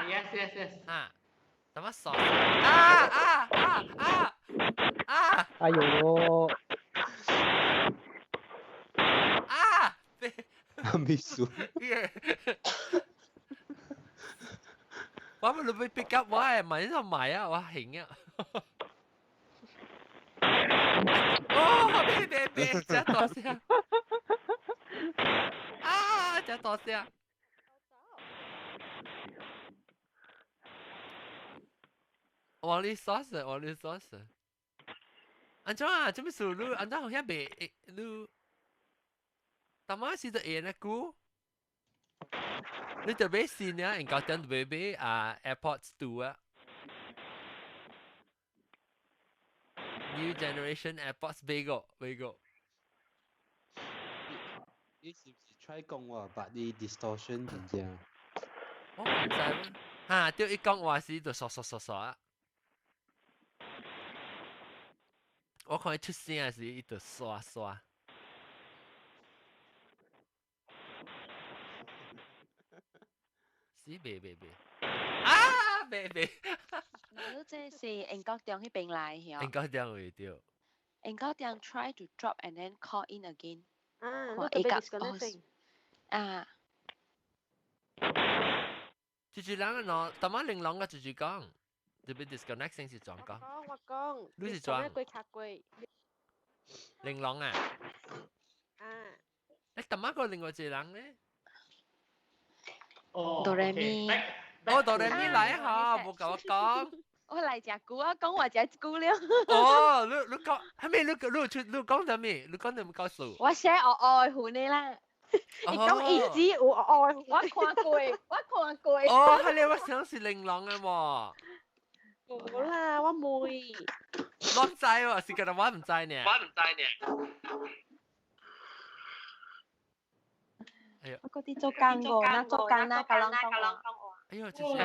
！Yes。怎麼鎖？哎呦！未數。我咪準備 pick up 我係買咗買啊！我興啊！別，真多聲！真多聲！我你鎖匙。安怎啊？做咩事？你安怎好像未你？但係是就嘢呢股？你特別新啊？應該等特別AirPods 2啊。New generation AirPods 未個。你是唔是 try 講話把啲 distortion 咁樣？我唔知咩。嚇，對一講話是就刷啊！我看伊出聲時，伊就刷。是別。別。你這是英國店嗰邊來嘅。英國店會掉。英國店 try to drop and then call in again。我特別 disconnect。住人啊，但係玲瑯嘅住講，特別 disconnect 先是撞講。我講。你是撞。玲瑯啊？但係個另外一個人咧？哆來咪。哆來咪來嚇，冇甲我講。我嚟食菇啊，講話食菇了。你講，係咪你講咗咩？你講咗冇告訴我。我寫我愛護你啦。你講意思我愛，我看過。係你我想是玲瑯嘅喎。冇啦，我妹。我唔知喎，是覺得我唔知呢。哎呀，我嗰啲做工個，那做工那個啷講。哎呦，就是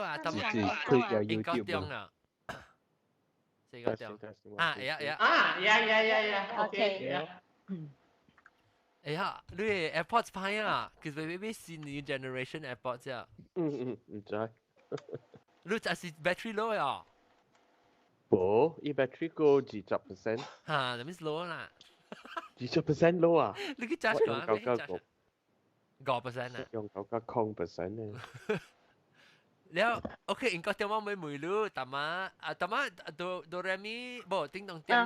啊，他們應該中啊，這個中啊，OK，哎呀，你 AirPods 派啊，其實 maybe 是 new generation AirPods 啊。唔知。你就係 battery low 啊？冇，伊 battery 個20%。嚇，那咪 low 啦。20% 咯啊！你去 charge 講啊？你去 charge 5%啊？用9%呢？แล้วโอเคอิงก็เตรียมว่าไม่รู้แต่มาโดเรมิบ่ติ้งตองเตียง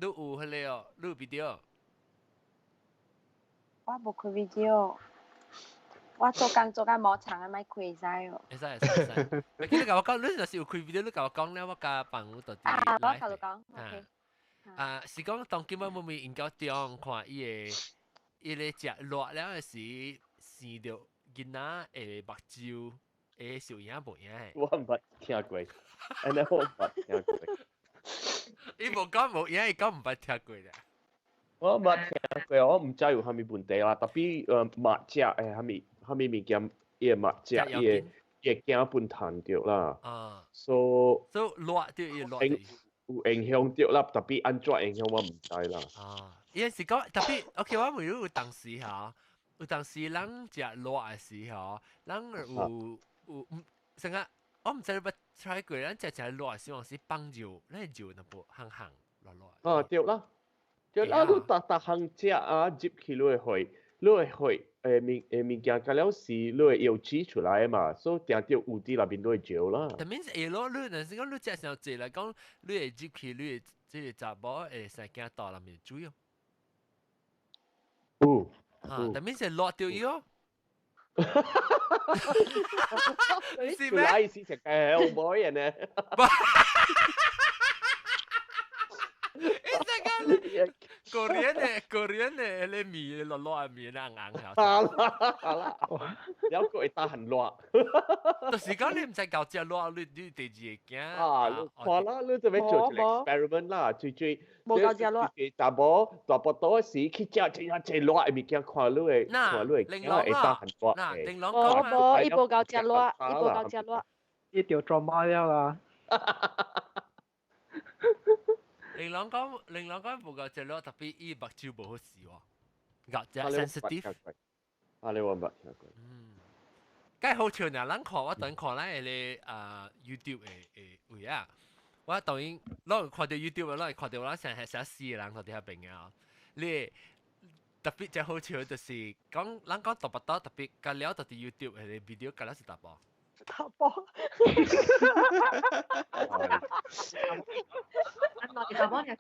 ดูเฮเลยอ่ะดูวิดีโอว่าบุควิดีโอว่า做工冇長啊，咪開晒哦。會使。你跟你甲我講，你若是有開 video，你甲我講了，我甲放我到啲 live。我甲你講，OK。是講當今晚妹妹應該中看伊個食熱了時，生到囡仔誒目睭。小影無影誒，我唔捌聽過，安尼我唔捌聽過。伊無講無影，伊講唔捌聽過咧。我唔捌聽過，我唔知有蝦米問題啦。特別目隻蝦米物件，伊個目隻伊個鏡本彈着啦。所以熱着伊熱有影響着啦，特別安怎影響我唔知啦。伊是講特別 ，OK， 我咪有當時嚇，有當時人食熱嘅時候，人有成個我唔知你捌 try 過，咱食熱希望是放油，咱油那部烘熱。對啦，你逐項食啊，入去你會物件甲了是你會油脂出來嘛，所以定着有啲那邊都會焦啦。但面是咯，你若是講你食上濟來講，你會入去，你會即個查某會使驚倒內面水哦。但面是熱掉伊哦。是咩？來是食嘅好唔好人呢？Korean 嘅咧面熱嘅面硬下。好啦，有個會打很熱。就是講你唔使搞只熱，你第二個驚。你看啦，你就要做一個 experiment 啦，最冇搞只熱。大波多時去食最熱嘅物件，看你會驚會打很熱。玲瑯講冇，伊冇搞只熱，伊條做乜了啦？玲瑯講冇搞只熱，特別伊目睭無好視喎，搞只 sensitive。你話乜？梗好笑呢，咱看我等看咱個YouTube 嘅位啊，我當然攞看到 YouTube，攞看到我成日寫詩嘅人同啲下邊啊，你特別最好笑就是講咱講大腹肚特別隔了到啲 YouTube 嘅 video 隔了是大波。大波。大波嘅，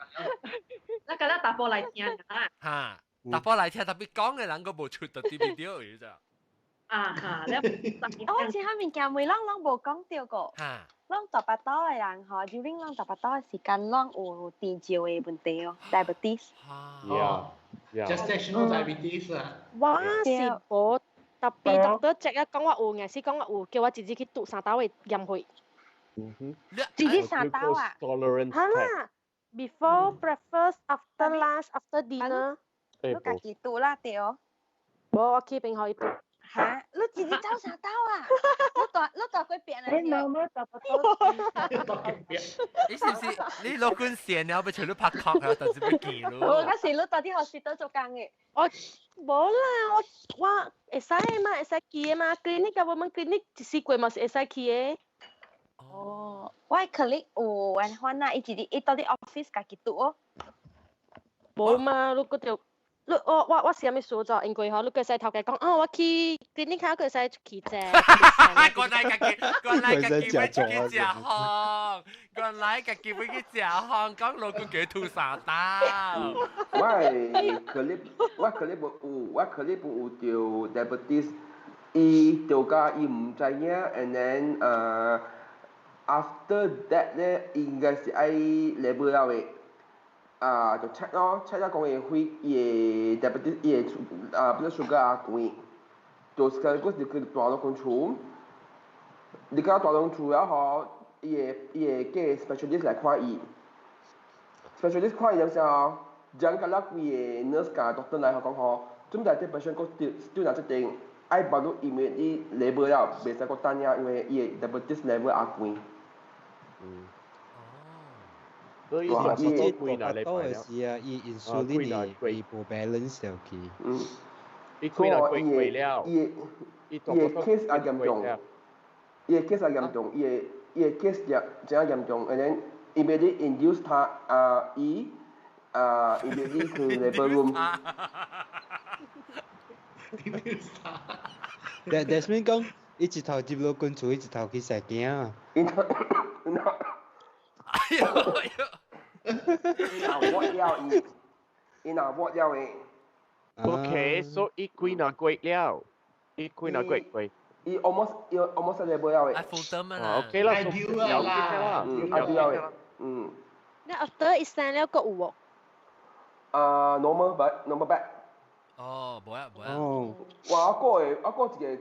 咱隔了大波嚟聽啊。嚇，大波嚟聽特別講嘅人個冇出到啲 video 嘅咋。我好似喺面見每啷無講到過，啷大腹肚嘅人嗬，during啷大腹肚嘅時間，啷有甜照嘅問題哦 ，diabetes。gestational diabetes 啊。我是冇特別doctor check啊，講我有，硬是講我有，叫我自己去讀3刀嘅驗血。自己3刀啊？嚇 ！Before breakfast, after lunch, after dinner。你家己讀啦，對哦。冇，我去邊可以讀。嚇！你自己走3刀啊？你大幾遍啊？你冇大腹肚。你是唔是你攞管線了，要除咗拍殼啊，但是要記咯。我嗰時你到啲hospital做工嘅。我冇啦，我會使嘛，會使去嘅嘛。clinic 嘅我們 clinic 一時過嘛是會使去嘅。哦，我係 clinic 有人翻啦，伊到啲 office 家己讀哦。冇嘛，你嗰條。我是有咩數咗？應該嗬，你個細頭嘅講，我去clinic下個細去啫。原來家己要去食烘，原來家己要去食烘，講老公叫吐3刀。我clinic有條 diabetes， 伊條家伊唔知影 ，and then after that 咧，應該是愛 label 了嘅。就 check 咯 ，check 咗講嘅血伊個 diabetes 伊個blood sugar 啊高，就 sekaligus 你佢大落 control， 你佢大落 control 了嗬，伊個 specialist 來看伊 ，specialist 看伊就時將個啦佢個 nurse 甲 doctor 來講嗬，準備啲 patient 個 still 拿出定，愛保到 immediately label 了，袂使個等呀，因為伊個 diabetes level 啊高。所以大腹肚嘅時啊，伊 insulin 伊無 balance 了去。伊貴啦貴了，伊個 case 啊嚴重，伊個 case 啊嚴重，伊個 case 真嚴重，and then immediately induce 他伊 immediately 去 labor room。That's mean 講，一直頭接落滾厝，一直頭去食驚啊。拿握了誒。Okay, so 一幾拿貴了，一幾拿貴。伊 almost labor 了誒。full term 啦。OK 啦，ideal 啦。ideal 誒。那 after 一生了個有無？normal back。哦，冇啊。哇！我個一個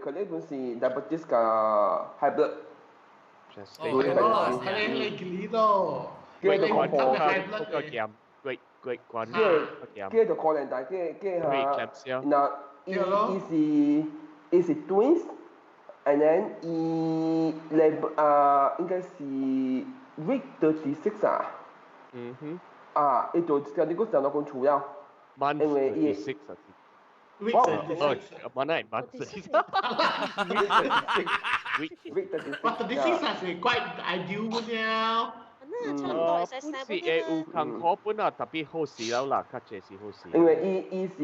可能就是 diabetes 甲 high blood。係你記咯。貴個減。great one. 叫做可能大，叫那伊是 twins， and then 伊應該是 week 36啊。伊就叫你個上到講厝了，因為伊。week 36。mana month 36。week 36。But 36係 quite ideal 嘅。好似有坎坷本啊，特別好事了啦，較這是好事。因為伊是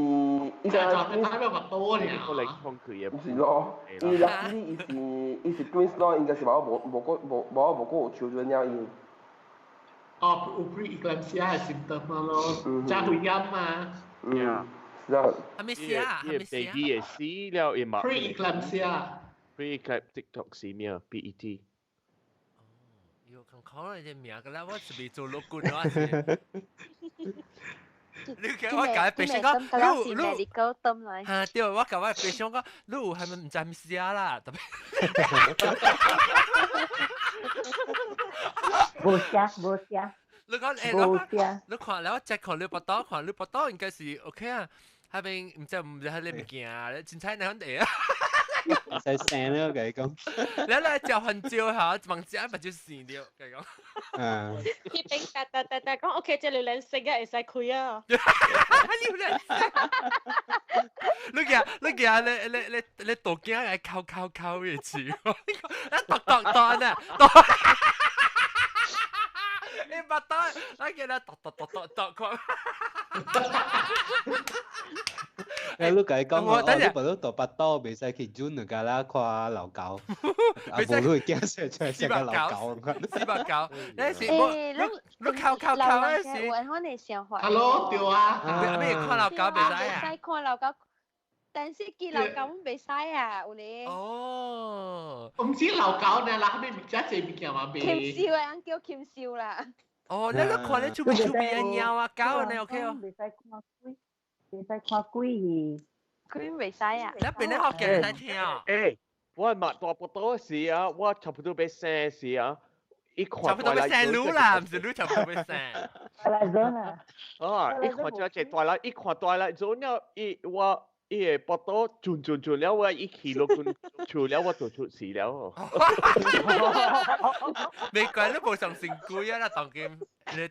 睇咩物多呢？可能抗拒嘅。唔是咯，伊是 twins 咯，應該是冇個 children 了伊。哦，有 preeclampsia 嘅 symptom 咯，加會陰嘛。是啊。係咪死啊？係咪死啊 ？baby 死了，伊嘛。preeclampsia。preeclamptic toxemia PET。要講你隻名㗎啦，我準備做六罐嗰陣時。你叫我解俾先講，你medical term 來。嚇，對，我解我俾先講，你係咪唔知咩事啊啦？特別。冇聲。你講誒，你看了，我只看你報道應該是 OK 啊，係咪唔知係你物件啊？你真係你肯定啊？使聲咯，佢講。你嚟就很照下，望住一咪就死掉，佢講。佢並但講 OK， 即係你食嘅會使開啊。要兩食。你讀經係靠嘅字，你讀啊！你把刀，我叫他剁佢。你解講我你把刀把刀，未使去轉嚟㗎啦，看老狗。啊，冇佢驚食出嚟食個老狗咁。四百九，你是你靠嗰時。我可能想法。Hello，對啊。咩看老狗未使啊？使看老狗。但是見老狗唔俾使啊，有咧。哦。唔知老狗呢，嗱咩物件這物件嘛？鉗燒啊，叫鉗燒啦。哦，你看你出邊嘅鳥啊，狗你 OK 哦。未使看龜，未使看龜龜未使啊。你邊啲學嘅唔使聽。誒，我係大不多時啊，我差不多俾生時啊。差不多俾生擼啦，唔是擼差不多俾生。嚟咗啦。啊，一看就只大啦，一看大啦，咗呢，我。伊個報道轉了，我一起落轉除了，我就出事了。美國人都冇上成貴啊！當佢你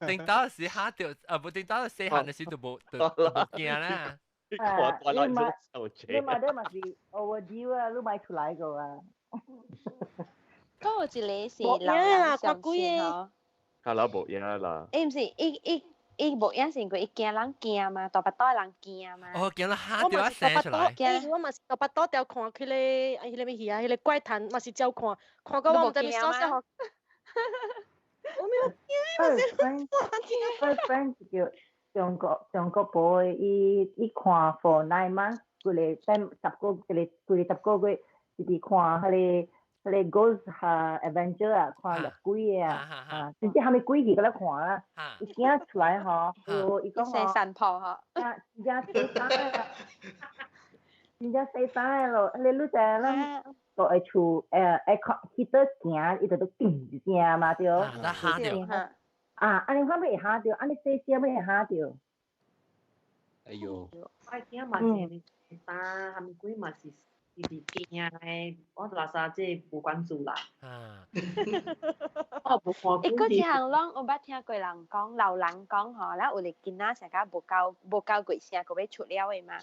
定到時下掉，冇定到細漢嘅時就冇驚啦。你買是 overdue 啊，你買出來個啊。嗰個一個是老人上線嗬。係啦，冇嘢啦。唔是伊無影成過，伊驚人驚嘛，大巴肚人驚嘛。哦，驚人嚇掉一聲出來。我嘛是大巴肚掉看佢咧，迄個咩戲啊？迄個怪談嘛是照看到我唔知咩所寫嗬。我沒有驚，我 friend 叫中國 boy， 伊看 for 9 months， 佢哋10個月，佢哋看佢哋 Ghost Adventure 啊，看入鬼啊，甚至係咪鬼戲嗰度看啦？伊驚出來嗬，伊講成神婆嗬，真正細膽咯，你รู้จัก啦？個係厝去到行，伊就都叮一聲嘛，對。嚇掉。安尼看咩會嚇掉？安尼細聲咩會嚇掉？哎呦！我驚嘛是但係咪鬼嘛是？是驚誒，我就話曬即係冇關注啦。我冇看。嗰一項攏有捌聽過人講，老人講吼，咱有咧囡仔成家無夠幾聲，個要出了誒嘛。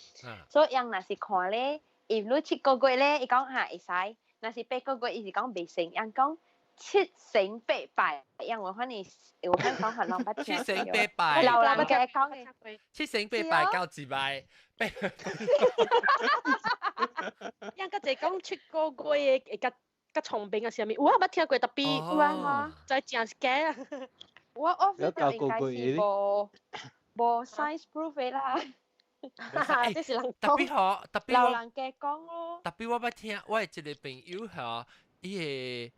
所以人若是看咧，if 你7個月咧，伊講會使；若是8個月，伊是講未成。人講七成八敗，因為可能有香港學人不聽。七成八敗。流浪嘅講嘅。七成八敗夠自敗。因個就講出過嘅個重病嘅時候面，我冇聽過特別，哇！就係正嘅啊！我 video 應該是冇 science proof 嘅啦。即是人特別好，特別流浪嘅講咯。特別我捌聽，我一個朋友嚇，伊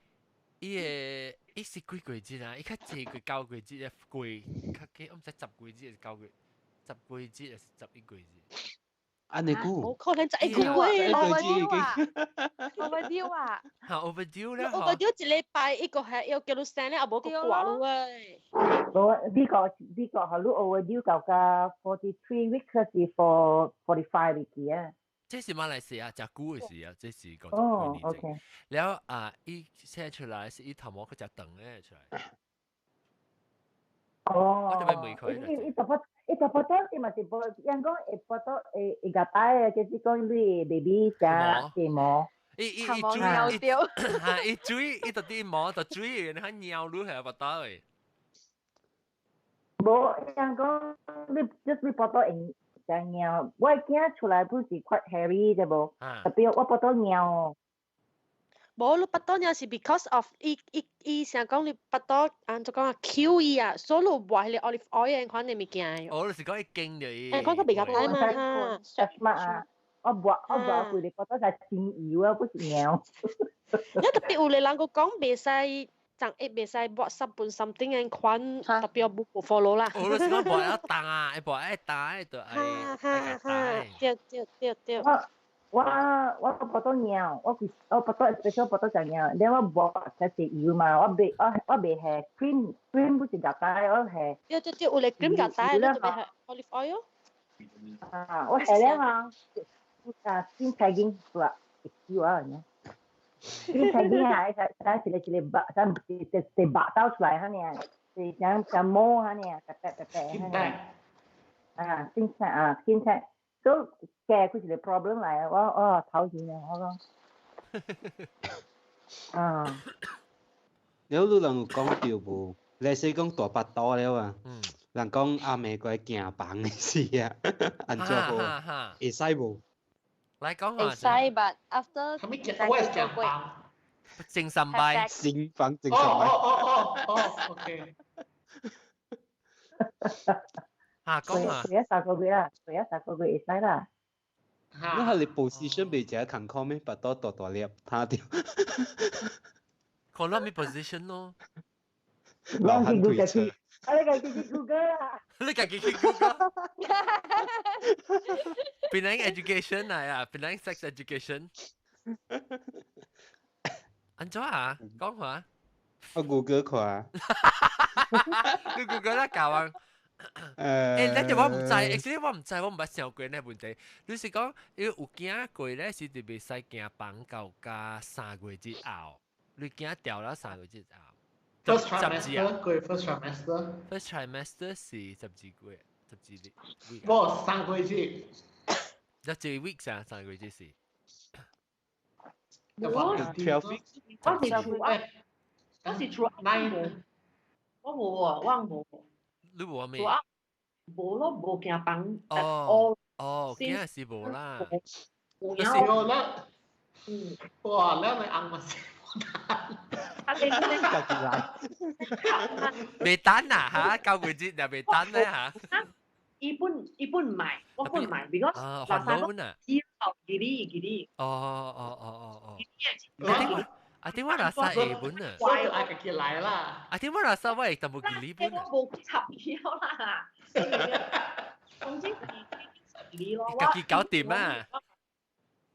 是幾個月啊？伊較濟過9個月嘅過，較幾我唔知10個月係9個月，10個月係11個月。安尼久？冇可能11個月，overdue 啊！嚇 overdue 啦 ，overdue 一禮拜一個係要叫你生咧，啊冇個掛咯喂。我呢個係你 overdue 夠㗎43 weeks 至45 weeks 啊。這是馬來西亞隻股嘅事啊，這是個哦 ，OK。แล้ว伊寫出來是伊頭毛佢隻長咧出來。哦。我特別問佢。伊就potong si masih yang kau potong gatai jadi kau ni baby sa si mo。伊追伊到啲毛就追，你看尿路係不到誒。冇yang kau你 just 你 potong 像尿，我驚出來不是 quite hairy 啫噃，特別我 potong 尿。冇，你拔刀有時 because of 伊成講你拔刀，按就講啊 Q 伊啊，所以你話你 olive oil 款你物件。哦，你是講伊經咗伊。講個比較大嘛哈。stretch 嘛啊，我佢哋覺得係精油啊，不是尿。因特別有啲人個講袂使，就袂使抹10分 something 嘅款，特別我冇 follow 啦。哦，你是講抹一打啊，抹一打就係。對。我不多尿，我不多 special 不多就尿，你我抹就係油嘛，我未係 cream 不是夾帶，我係。對，有嚟 cream 夾帶，你就係 olive oil。啊，我係咧嘛，先睇見話油啊，先睇見啊，但係一白，但係白到出來哈呢，係像毛哈呢，白哈呢。啊，先睇啊，先睇。都嘅，佢係 problem 嚟，我討厭啊，我講。啊。你人有講到無？你說講大腹肚了啊？人講阿妹過行房嘅事啊，安怎好？會使無？來講下。會使 ，but after 佢咪講我係行房。正神拜。正房。OK。講下。佢10個月啦，佢10個月會使啦。你係你 position 未食健康咩？腹肚大粒，睇掉。看到咩 position 咯？流汗推車。你自己 Google 啊？你自己 Google。Penang education 嚟啊 ，Penang sex education。安怎啊？講下。我 Google 看。你 Google 啦，教啊。你哋我唔知 ，actually 我唔知，我唔捌想過呢問題。你是講，因為有驚過咧，是特別使驚綁到加3個月之後，你驚掉咗3個月之後。First trimester 過 first trimester。First trimester 是12個月，12 week。冇3個月之。12 weeks 啊，3個月之是。12 weeks。我是 9。我冇喎，我冇。你冇咩？冇咯，冇驚綁。哦，驚係冇啦。冇啦。哇，แล้วในอังมาสิ未單啊嚇，9個月又未單咧嚇。一般唔係，我本唔係 ，because 韓佬啊。之後幾啲。哦。I think 我拉薩日本啊。所以愛佢來啦。 I think 我拉薩我係特別日本啊。我冇插腰啦。總之係咯。自己搞掂啊！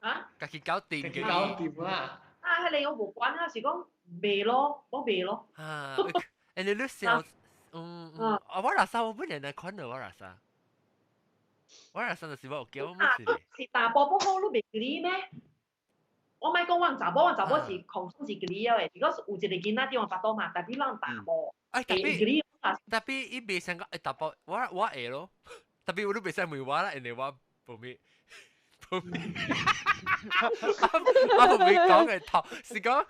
啊？自己搞掂嘅。搞掂啦。啊，係你我冇關啊，是講未咯，我未咯。啊，你你想，我拉薩我本人係看到我拉薩。我拉薩就是我叫我冇事嘅。是大波波好都未記咩？我咪講揾查波是狂風是嗰啲嘅，如果有一個囡仔啲我發多嘛，但係讓大波，特別伊未想講大波，我會咯，特別我都未使問我啦，人哋我冇咩講我唔會講嘅頭，是講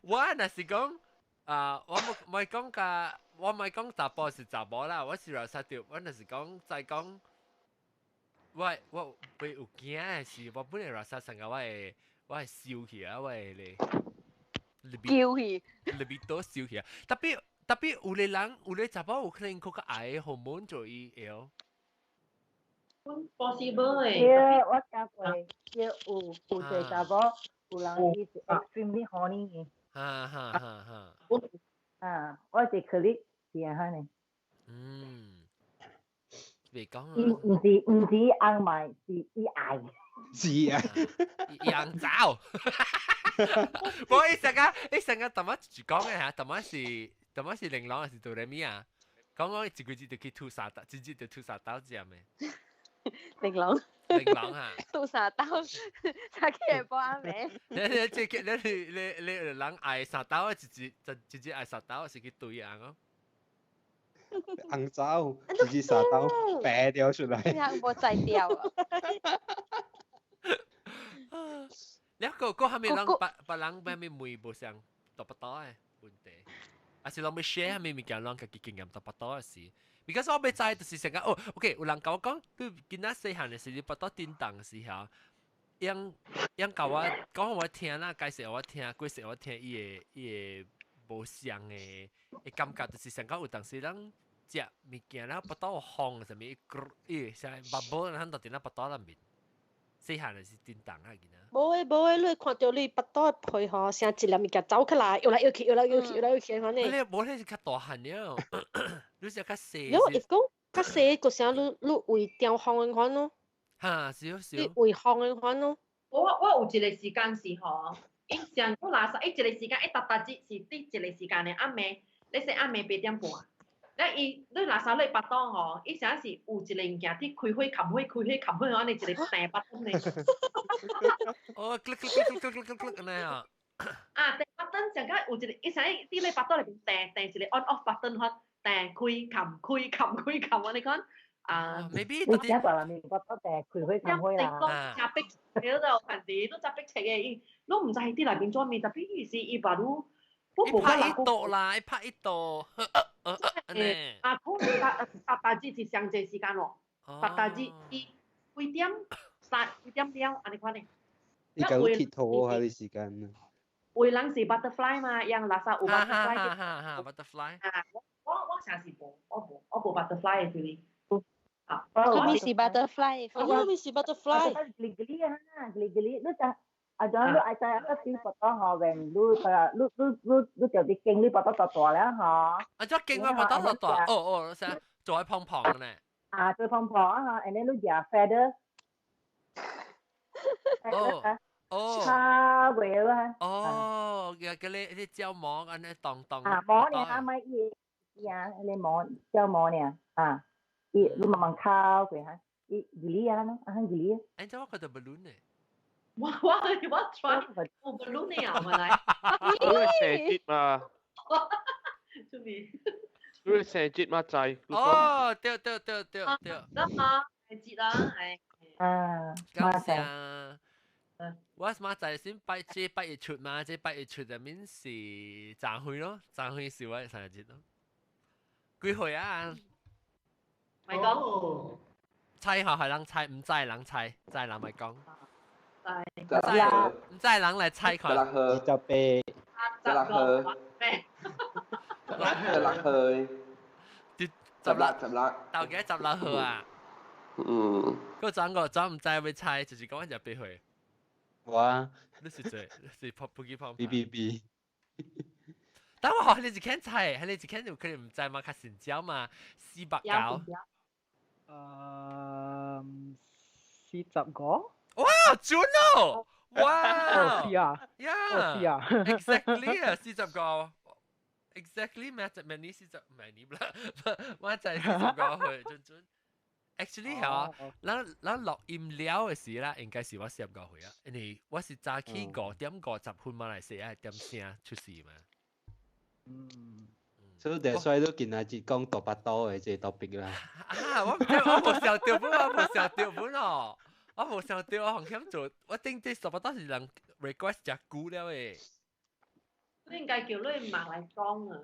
我若是講我唔講㗎，我唔講查甫是查某啦，我是老實條，我若是講再講，我會有驚嘅是，我本來老實成個我係燒起啊，我係咧，叫起，裏邊都燒起啊，特別有啲人有啲查甫有可能嗰個癌荷爾蒙做伊有。possible 我聽過，有啲查甫有人 is extremely horny 我係 colleague 是啊呢。未講啊。唔是硬埋，是伊愛。是啊。羊爪。我一成日特乜住講嘅嚇，特乜是玲瑯還是杜麗咪啊？講一句就去吐沙刀，直接就吐沙刀知咩？玲瑯啊，吐沙刀，才去幫阿妹。你人愛沙刀，直接愛沙刀，是去對硬哦。紅糟，直接沙刀掰掉出來。你冇摘掉啊！你個係咪人別人咩咪梅無相多不多嘅問題？還是人咪 share 係咪咪講人嘅經驗多不多嘅事？because 我未知就是成個OK， 有人甲我講，佢見仔細漢嘅時，你不多叮當嘅時候，樣甲我講我聽啦，介紹我聽，介紹我聽伊個無相嘅感覺，就是成個有當時人食物件啦，不多烘什麼伊像bubble，咱到底那不多啦面。細漢係叮當啊，見啊！冇你看到你不多配合，成一粒物件走起來，搖來搖去，反正。你冇你是較大漢了，你是較細。因為講較細個時候，你胃掉烘嘅款咯。嚇，少。你胃烘嘅款咯。我有一個時間是吼，伊上我垃圾，一個時間搭節是啲一個時間嘅暗暝，你說暗暝8點半。你垃圾你巴當吼，伊成是有一個物件啲開火冚火，安尼一個訂巴當呢。哦，click 咁樣啊！訂巴當成間有一個，伊成啲你巴當裏邊訂一個 on off 巴當呵，訂開，我你講maybe 你聽過啦，面巴當訂開火冚火啦。夾逼你都就平時都夾逼切嘅，伊都唔知喺啲裏邊做咩，特別是伊巴都。一拍一度啦，一拍一度。大致是上濟時間喎，大致幾點了，安尼款呢？你搞鐵土啊！你時間啊？有人是 butterfly 嘛，yang 垃圾有 butterfly 嘅。butterfly。我成時冇，我冇 butterfly 嘅 feeling。我咪是 butterfly，我咪是 butterfly。geli 啊，geli，你就。Jangan lu saya kasi potong when lu就啲經你potong 大啦嚇。咗經我potong大，先再碰碰咧。再碰碰嚇 ，and then lu加 feather。叉尾啦。嘅啲膠膜安尼當。膜呢咪你膜膠膜呢lu memang 烤佢嚇，geli啊，geli。咁我覺得 balloon 咧。我 try 我 balloon 呢啊，咪嚟。都係射節嘛。做咩？都係射節嘛仔。對。得嘛，射節啦，係。咁先。我馬仔先8月出嘛，即8月出入面是賺去咯，賺去是我生日節咯。幾歲啊？咪講。猜下係人猜，唔知人猜，知人咪講。唔知人嚟猜佢。18。到幾16號啊？嗰陣唔知會猜，就是講入俾佢。哇！你是不記旁。B。但我學你只看猜，你只看有可能唔知嘛，較成交嘛，400九。40個。哇，準咯！哇！是啊。Yeah。Exactly 啊，40個。Exactly 咩40啦，我就係40個去準。Actually 嚇，咱錄音了嘅時啦，應該是我40個去啊，因為我是早起5點50分馬來西亞點聲出事嘛。所以所以都見阿節講大腹肚嘅即係 topic 啦。我冇笑掉本哦。我冇想到我紅險做，我頂啲十八當時人 request 隻股了誒。你應該叫你媽來講啊。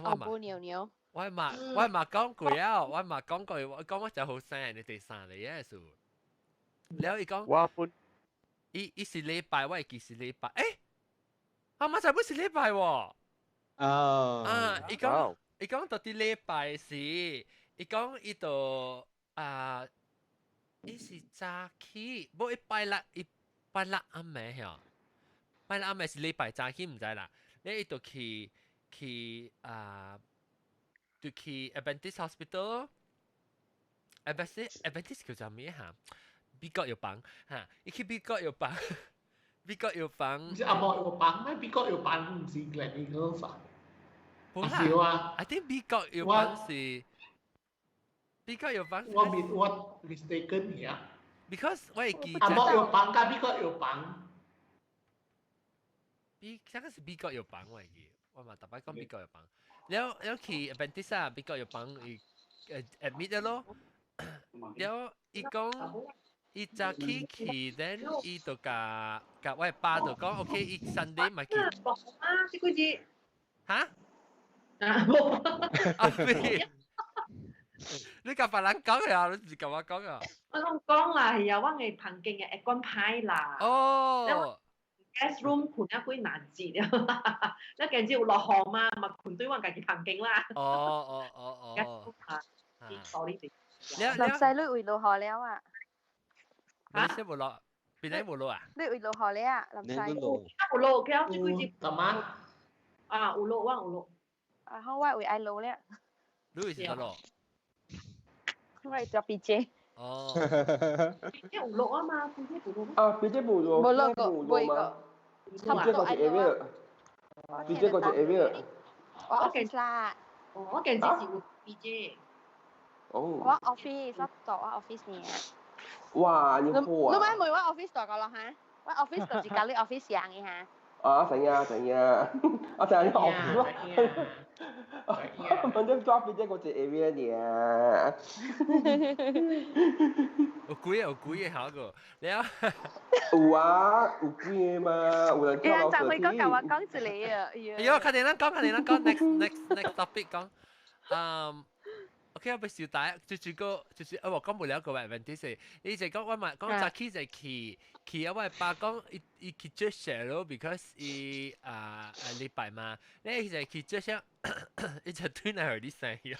哦，不牛牛。我媽講過啊，我媽講過，我講我就好聲，你哋生嚟嘅數。แล้วอีก講，ว่าพุ่นอีสิ禮拜，我係記是禮拜，誒，阿媽就唔是禮拜喎。อี講到啲禮拜是，อี講依度依是早起，冇一拜六暗暝喎，拜六暗暝是禮拜早起唔知啦，你依度去就去 Adventist Hospital。Adventist 叫做咩嚇？美國藥房嚇，伊去美國藥房，美國藥房。唔是阿莫藥房咩？美國藥房唔是嚟嗰個房。唔係啊，I think 美國藥房是美國藥房。我 mistaken 嘅。Because 我係記。阿莫藥房加美國藥房。這個是美國藥房我係記，我嘛特別講美國藥房。แล้ว去 Adventist 啊，美國藥房admit 咗咯。แล้ว伊講伊早起去 ，then 伊就甲我爸就講 ，OK， 伊 Sunday 咪去。這個字。嚇？阿飛，你甲別人講呀？你是甲我講啊？我講啦，係啊，我係旁邊嘅關牌啦。哦。guest room 困一幾難節啊！你近朝落雨嘛，咪困對我家己旁邊啦。哦。林細女會落雨了啊！你先冇落，邊啲冇落啊？你會落雨了啊，林細。有落，佢有呢幾節。幹嘛？啊，有落，我有落。啊，好，我會愛落了。你會是落？我係做 PJ。哦。PJ 有落啊嘛，PJ 冇落。啊，PJ 冇落。冇落過，冇過。PJ 嗰隻 area。PJ 嗰隻 area。我 office 啦。我近時是會 PJ。我 office，我做我 office 呢。哇，要破啊！你咪每我 office 做個咯嚇，我 office 就是教你 office 樣嘅嚇。啊，成啊，我成日 office 咯。反正抓 PJ 嗰隻 area 呢。有幾個下個，你啊？有啊，有幾個嘛，有人跳樓梯。就會講教我講住你啊！喲，快點講 next topic 講。OK， 我小弟就是我講無了個話問題是，你就講我嘛講早起就去我爸講伊去做嘢咯 ，because 伊禮拜嘛，你就去做嘢，伊就對那兒啲生意。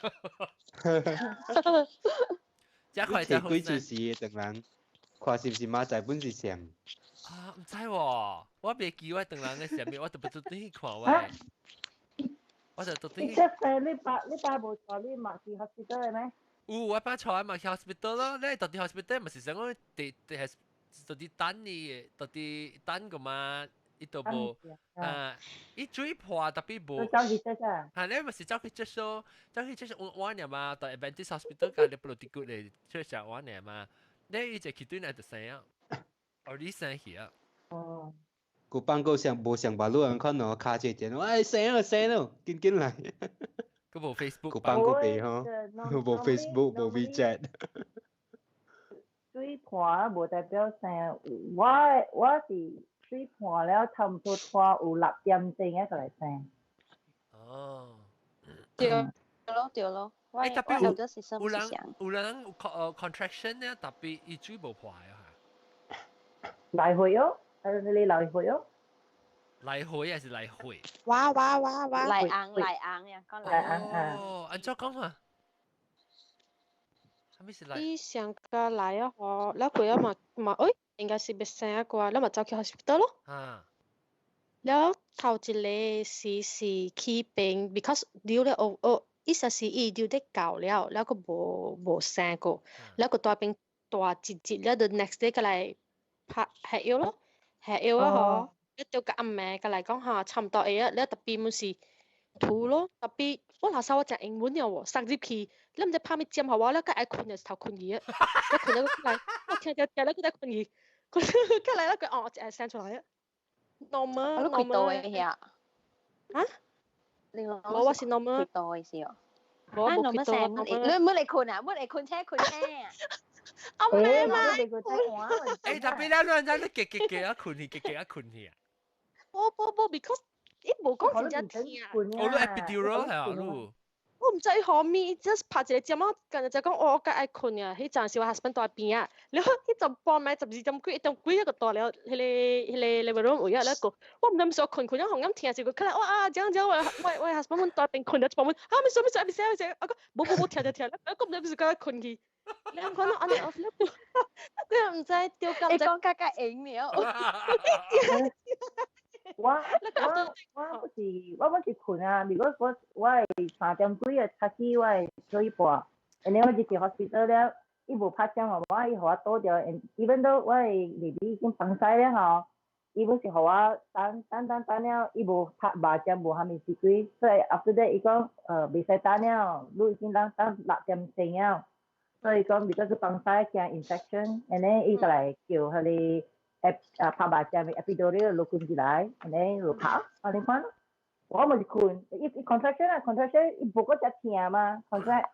這塊就好。幾就是等人，看是唔是馬仔本是上。啊，唔知喎，我未記我等人嘅上面，我特別做啲看喂。我就讀啲。即係你爸冇坐你麥記 hospital 嘅咩？我爸坐喺麥記 hospital 咯，你讀啲 hospital 咪是想講地係讀啲等嘅，讀啲等個嘛，呢度冇呢最破特別冇。走去啫咋？係你咪是走去接收玩嘅嘛，到 Adventist hospital 隔離不如啲骨嚟出上玩嘅嘛，你一直去對那就生啊，而你生去啊。哦。個班個無上馬路人看到卡車電話，哎醒咯，緊嚟。個冇 Facebook。個班個地呵，冇 Facebook 冇 WeChat。水盤無代表生，我是水盤了，差唔多拖有6點鐘一個嚟生。哦。對咯。我有咗是什麼想？有人contraction 咧，特別伊水無破啊嚇。來回哦。你來回哦，來回還是來回？哇！來硬呀，講來硬。哦，按照講嘛，係咪是來？你上個來啊，我แล้ว佢啊嘛，誒，應該是別生一個，แล้ว咪走去 hospital 咯。แล้ว頭一個是起病 ，because 掉咧意思是伊掉得夠了，แล้ว個無生過，แล้ว個大病大節，แล้ว the next day 個嚟拍係藥咯。係要啊！嗬，一到個暗暝個嚟講嚇，差唔多誒啊！你特別冇事吐咯，特別我那時候我講英文嘅喎，塞入去，你唔知怕咩尖係話咧，個愛困嘅頭困嘢，一困咗個嚟，我聽咧佢哋困嘢，佢嚟咧佢我就生出嚟啊，normal。我都攰到嘅呀。啊？我話是 normal。攰到嘅事哦。冇攰到。你唔好嚟困啊！唔好嚟困車啊！阿妹嘛，特別咧，兩陣都極啊困去啊。冇，because 伊無講真正聽。我攞 epidural 係啊，攞。我唔知何咪 just 拍一個針啊，今日就講我該愛困啊，迄陣時我 husband 在邊啊，然後迄陣半暝12點幾，1點幾一個到了，迄個 room 位啊，那個我唔知想困，咗紅咁聽時個，佢話哇，這樣我 husband 們在邊困咗半暝，啊咪說，啊個冇聽，啊個唔知該困去，你講到安尼，我佢又唔知掉咁。你講家影了。我是困啊，如果我係3點幾啊，開始我係睡半，然後我入去 hospital 了，伊無拍針互我，伊互我倒掉，even though 我係 baby 已經放曬了吼，伊要是互我等了，伊無拍麻針無蝦米事幾，所以 after that 伊講袂使等了，你已經等6點醒了，所以講because 佢放曬驚 infection，and then 伊就嚟叫佢哋。拍麻將 epidural 錄困起來，然後拍，你看，我咪是困，伊 contraction 伊無嗰隻痛嘛 contract，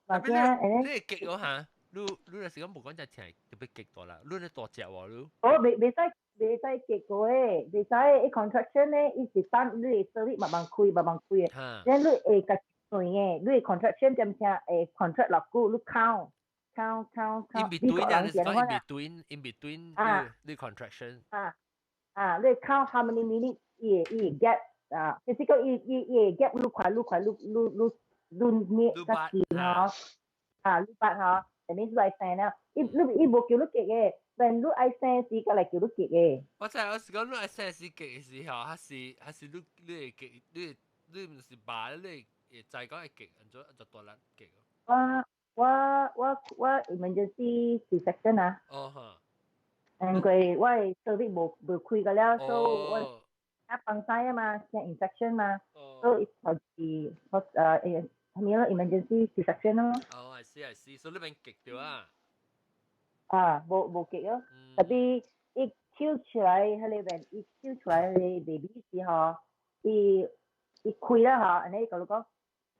麻將，你激咗下，你若是講無講隻痛，特別激到啦，你大隻喎你。哦，袂使激過誒，袂使伊 contraction 咧，伊是等你手力慢慢開誒，然後你會甲斷誒，你 contraction 點聽會 contract 落久，你count。In between the contraction. 你 count how many minutes 伊 gap 就是講伊 gap 愈快較緊嗬，愈快嗬，就免你愛生啦，伊無叫你激嘅，但你愛生時個來叫你激嘅。我是講你愛生時激嘅時候，還是你會激，你唔是爸，你會知講會激，就大力激。我 emergency C-section 啊。哦哈。因為我係手臂無開個了，所以我放曬啊嘛，驚 infection 嘛，所以就係emergency C-section 咯。哦，I see，所以你邊激掉啊？無激咯，特別一抽出來迄個邊，一抽出來迄個 baby 時候，伊開啦嚇，然後伊講講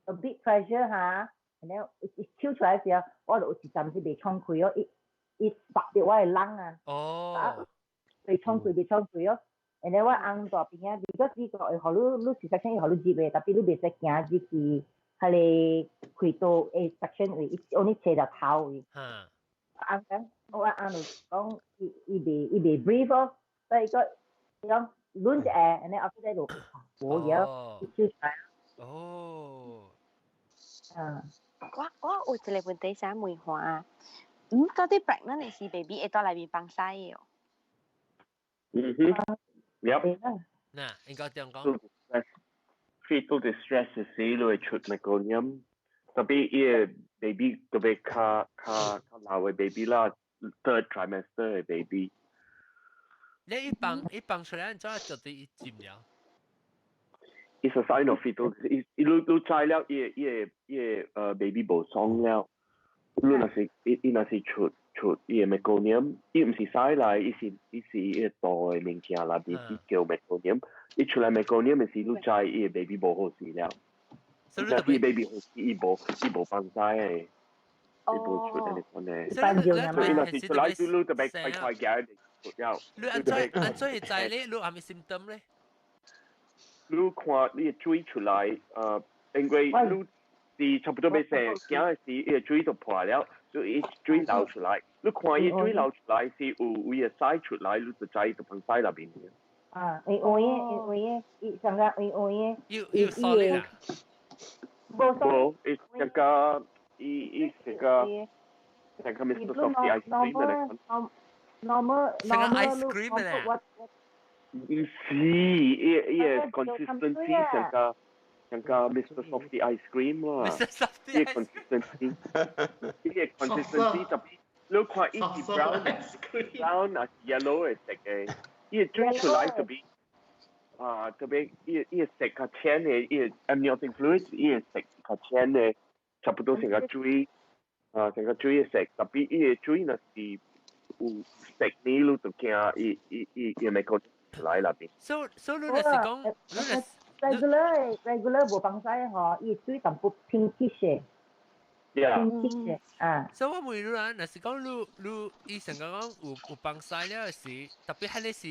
a big pressure 嚇。然後一抽出來時候，我就有一陣時未衝開咯，伊拔掉我嘅冷啊，未衝開咯。然後我按大邊啊，如果呢個會互你是 section 會互你入嘅，特別你袂使行入去係個開刀嘅 section 位，伊only 切到頭位。按緊，我按到講伊袂 breathe 咯，所以個講輪隻誒，然後後邊就冇嘢，抽出來。哦。我有一個問題想問下啊，到底 pregnancies baby 會到內面放曬嘅哦？Yep。嗱，應該點講 ？Fetal distress 嘅時，你會出 meconium，特別伊 baby 特別較老嘅 baby 啦 ，third trimester 嘅 baby。你一放出來，就對佔了。It's a sign of fetal. 你知了，伊baby 無爽了。你若是出伊個 meconium， 伊唔是曬來，伊是伊個大個物件啦，伊叫 meconium。伊出來 meconium 嘅時，你知伊個 baby 無好勢了。但是伊 baby 好勢，伊無放曬嘅，伊無出嚟講嘅。所以若是出來，你特別快嘅出了。你按怎會知咧？你係咪 symptom 咧？你看你個水出來，因為你是差不多要生，行嘅時，伊個水就破了，所以伊水流出來。你看伊水流出來是有伊個屎出來，你就知就放屎入邊嘅。伊上個伊solid啊？無，伊成個Mr. Softee ice cream 嚟。normal ice cream 嚟。唔是，伊個 consistency 像個 Mr. Softee ice cream 啦。Mr. Softee ice cream。伊個 consistency 特別，你看伊是 brown 啊 yellow 嘅色嘅，伊個水出來特別特別伊個色較淺嘅，伊個 amniotic fluid 伊個色較淺嘅，差不多成個水成個水嘅色，特別伊個水若是有色呢，你就驚伊咪講。來那邊。So 你若是講，regular 無放曬嗬，伊水淡薄 pinkish 嘅。所以我問你啦，若是講你以前講有幫曬了時，特別係你是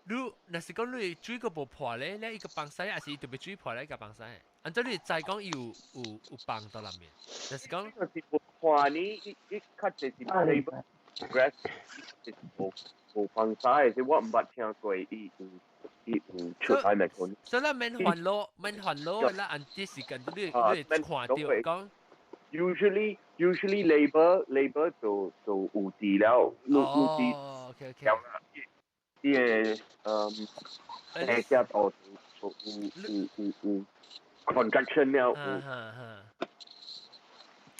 你若是講你水個無破咧，你一個幫曬，還是特別水破咧一個幫曬？按照你再講有幫到裡面，若是講是無破呢，一較就是labor breast 是無幫曬，是我唔捌聽過伊有出來咪講。所以咱免煩惱啦，按啲時間你看到講。Usually labor 就有治療，OK。伊個生殖哦有 contraction 了。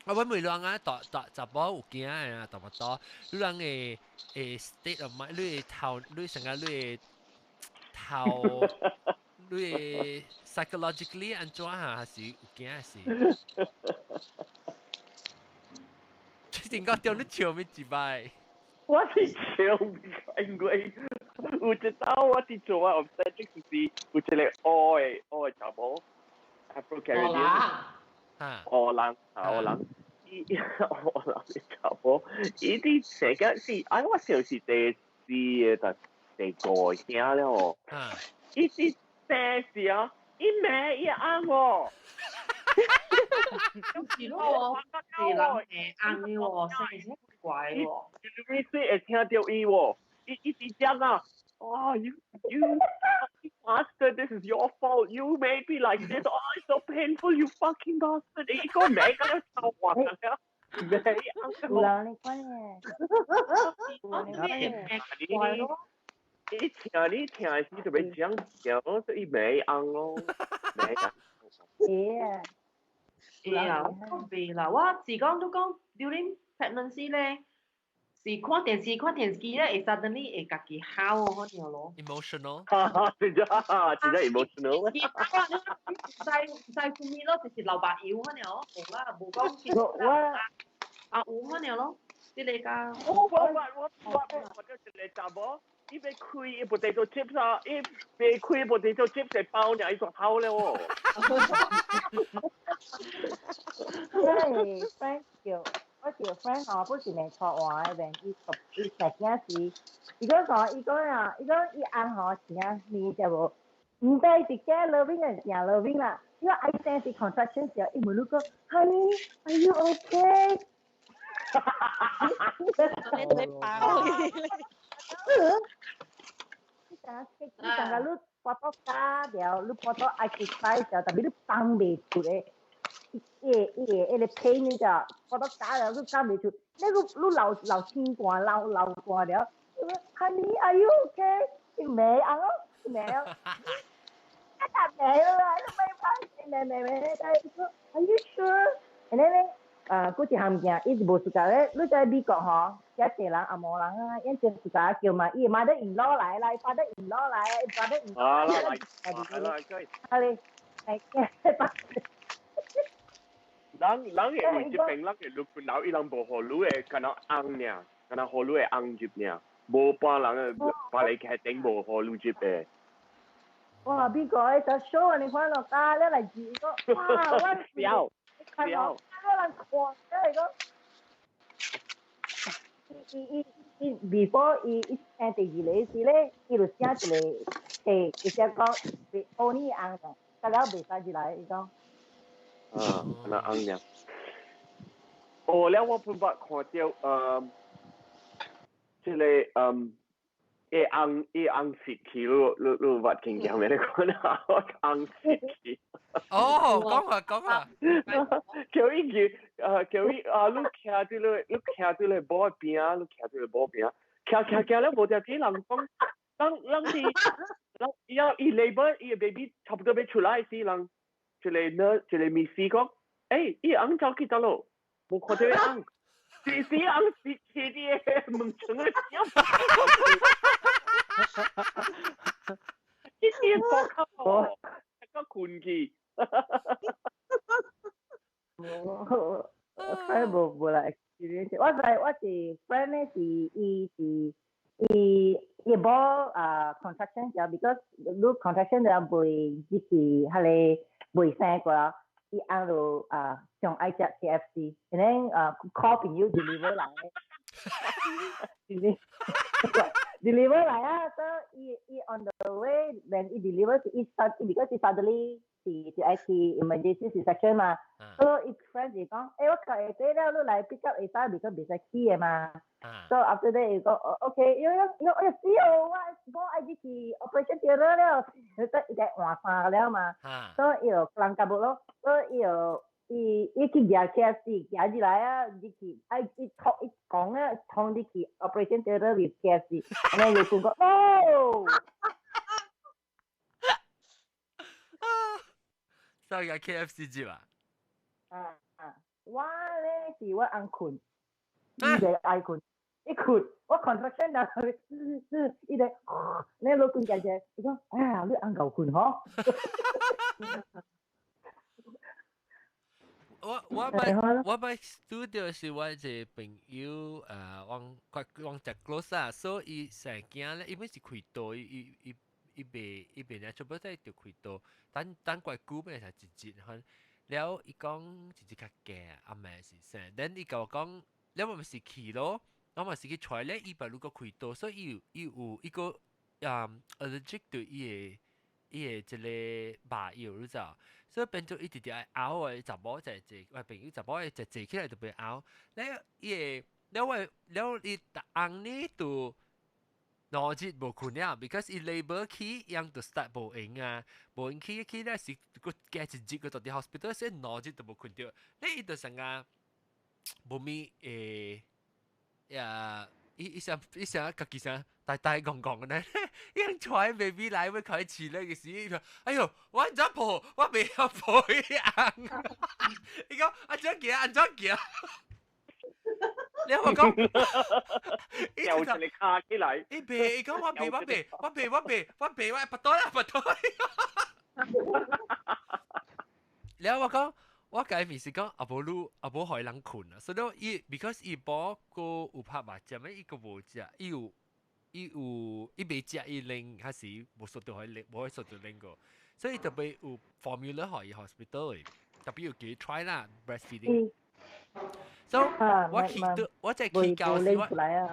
我問你啊，查甫有驚誒啊，差不多。你人誒state of mind，你頭成個你 psychologically 安怎啊？還是有驚是？最近講對你笑咩幾擺？我是笑，因為有一道我是做啊 obstetrics 是有一個黑的查某 Afro-Caribbean。荷蘭，伊荷蘭嘅查某，伊啲成個是，我想是第4、第5聲了哦。伊啲生時啊，伊咩伊啱喎。是咯，是人會啱嘅喎，生時怪喎。你會聽到伊喎，伊直講啊，哦，you bastard, this is your fault. You made me like this. Oh, it's so painful, you fucking bastard. 你個名咁樣臭話嘅，你講嘢。你聽時就俾講講，所以沒啱咯，沒啱。係啦，我是講都講 during pregnancy 咧。是看電視咧，會 suddenly 會家己喊哦，嗰條咯。emotional。真係 emotional。唔使顧面咯，就是流白腰嗰條咯，無啦，無講其實有嗰條咯，啲你家。我就是查某，伊要開一potato chips 啊，伊要開 potato chips 係包呢，伊個口咧喎。係 ，thank you。我條 friend 我不是未錯話嘅，伊食件事，如果講伊啱我錢你就唔得直接 loving 嘅成 loving 啦，因為 I sense contraction 時候，伊問你講 ，Honey, are you okay？ 你爆你成個你波多加掉，你波多 exercise 掉，特別你放未出嘅。你 pain 你就覺得假了，都加唔出。你流清汗，流汗了。Honey, are you okay？ 你未啊？未啊？一笪未啦，你未。Are you sure？ 然後咧，嗰隻鹹件，伊是無自覺咧。你在美國嗬，一啲人阿冇人啊，因隻自覺叫嘛，伊買得唔攞嚟啦，發得唔攞嚟，發得唔攞嚟。係人嘅會接病，人嘅錄本腦，伊人無好路嘅，敢若紅呢，敢若好路嘅紅接呢，無半人嘅把你劇頂無好路接嘅。哇！邊個喺度 show 啊？你看落家咧嚟住個，哇！我笑，你人狂嘅嚟個。伊 before 伊聽第二類時咧，伊就寫一個誒，直接講是歐尼紅嘅，大家未使入來，伊講。那紅呢？哦，了我本捌看到即個紅舌氣，你捌聽見未？你講下紅舌氣。哦，講下。叫伊你徛對咧寶邊，你徛對咧寶邊，徛咧無條件人講，人是人要伊 labor 伊 baby 差不多要出來時，人一個秘書講，伊紅走去倒咯，無看到伊紅，是紅是氣啲問成個笑。一啲國口，一個困去。我無啦 experience， 我是 friend 咧是伊無contraction 就 because 你 contraction 就袂即係係你袂生過啦，伊按就上爱食 KFC，and then call 朋友 deliver 来，deliver 来啊，so 伊 on the way when 伊 deliver to because he suddenly 是愛去 emergency section 嘛，所以伊 friend 就講，我到下底了，你來 pick up 會使 because 袂使去嘅嘛。So after that 伊講，OK，死哦，我愛去 operation theatre 了，佢得伊個換衫了嘛，所以伊就人甲無咯，所以伊去夾 KFC 夾入來啊，你去伊講啊，通你去 operation theatre with KFC，然後就講哦。所以個 KFC 接啊？我咧是我按困，伊就愛困，一困我 contraction 啦，伊就你老公家姐，伊講啊，你按夠困嗬？我咪 studio 是我一個朋友往只 close 啊，所以成間咧，伊本是開刀，伊邊咧，全部都係條開刀，等怪久咩才一看，了伊講一較驚，阿妹是啥？等伊甲我講，了我咪是去咯，我咪是去 try 咧，伊把如果開刀，所以伊有一個allergic 對伊個即個麻藥，你知道？所以變做伊直直愛咬誒，查某就係我朋友查某誒就坐起來就被咬，了伊了伊逐紅呢度。腦筋無困了 ，because 伊 labor 起樣就 start 無用啊，無用起咧是個加一日個到啲 hospital， 所以腦筋都無困到，咧伊就成個無咪伊想家己想大講嘅咧，伊帶 baby 來要開始咧嘅時，伊講：哎呦，我安怎抱，我未曉抱伊紅，伊講安怎行？你我講，又就你卡起嚟。伊背，伊講我背，我不多啦。然後我講，我介面是講阿無害人困啊，所以because 伊寶個有拍麻將咩，伊個無食，伊未食伊拎，還是無速度可以速度拎個，所以特別有 formula 可以 hospital 嘅，特別要叫 try 啦 breastfeeding。So 我在起教時，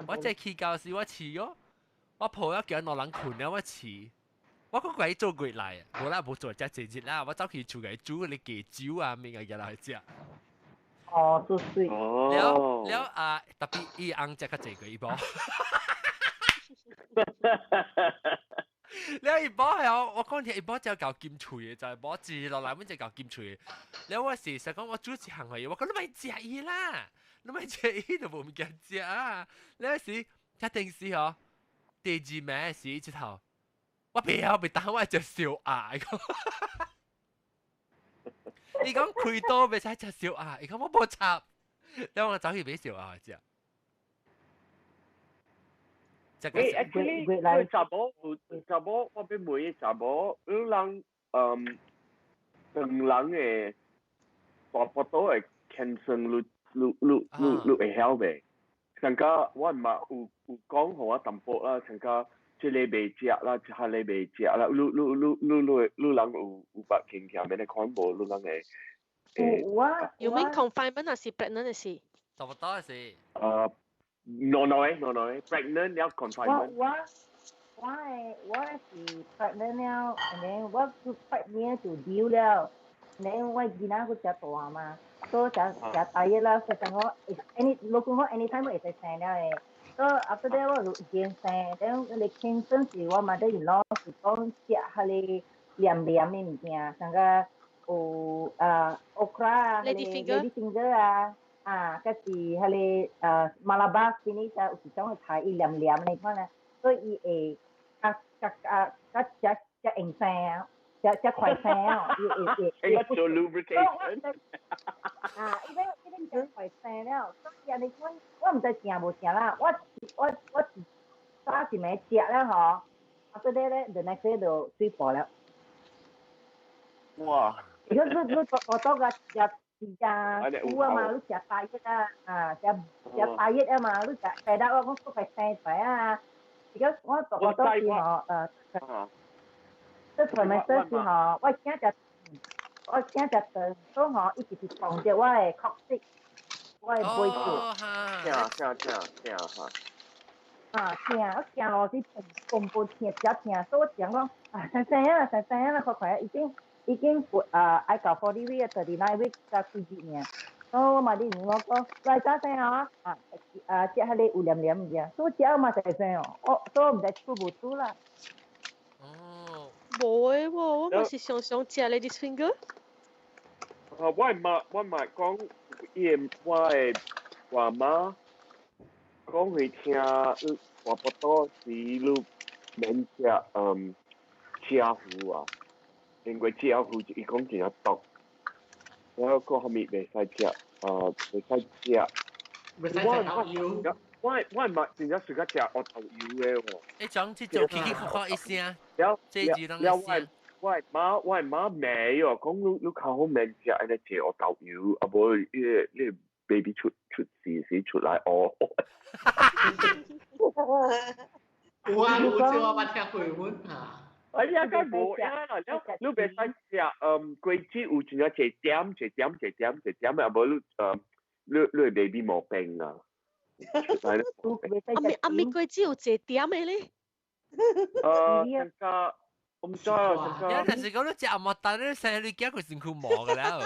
我在起教時我試咗，我抱一叫兩人困了，我試，我講鬼做鬼嚟，冇啦冇做只節啦，我走去厝嘅煮你雞酒啊，咩嘅嘢嚟食。哦，都水。了特別伊紅只較濟個伊寶。了伊寶係我講起伊寶就搞金脆嘅，就係寶自落來本就搞金脆嘅。了我時實講我煮一行嘅，我講你咪食伊啦，你咪食伊就冇物件食啊。了時一定是嗬，第二名時一頭，我未等我食小鴨，伊講開刀未使食小鴨，伊講我冇插，了我走去買小鴨食。actually 佢查某我俾每查某，有人人嘅大腹肚嘅 cancer 你會曉未？成個我唔係有講互我淡薄啦，成個即係未食啦，即係你未食啦，你人有白傾向咩？你看無你人嘅You mean confinement 還是 pregnant 嘅事？差不多是。No, pregnant 了 confinement。我是 pregnant 了 ，and then 我就 pregnant 就丟了 ，and then 我囡仔佢食大嘛，所以食大嘢啦，所以我老公講 anytime 我會使生了嘅，所以 after that 我就已經生，等你傾陣時我mother-in-law是講食下你黏嘅物件，像個有okra 啊，lady finger 啊。嗰時係你馬拉巴嗰啲就有時將佢睇伊黏黏你看咧，所以伊會隻硬聲，隻快聲哦，伊做 lubrication。已經隻快聲了，所以你看我唔知食無食啦，我早時咪食啦嗬，after that 咧 the next day 就水破了。哇！如果你我多個食。烏啊嘛，你食大熱啊，食大熱啊嘛，你食大得我都快生出來啊！而家我讀多時候即係咪嗰時候我驚就我惊只肠，所以吼，伊就是碰着我的口舌，我的背部。痛痛！我行路时碰碰痛，只痛，所以我讲讲，生啦，快，已經愛到40 week 39 week 才開始呢。所以我嘛啲我講，來打生啊，只係你有黏黏嘅，所以只嘛就生哦，所以唔使出唔出啦。哦，冇誒喎，我咪是常常食你啲 finger。我媽講，我嘅媽講佢聽話不多時，你免食車糊啊，因為車糊伊講真係毒，然後講後面袂使食，袂使食。袂使食豆油。我媽真係食食黑豆油嘅喎。一種去做奇奇酷酷一聲，這就當一聲。我媽沒有講你靠後面食安尼食黑豆油，啊無你 baby 出事出來哦。有啊，有即我捌聽過阮啊。哎呀，梗無呀啦，你袂使食果子有真係一點，啊無你 baby 冇病啊。阿咪果子有一點嘅咧。更加。我唔知啊，有陣時講到隻阿莫蛋咧，細你驚佢成褲毛㗎啦，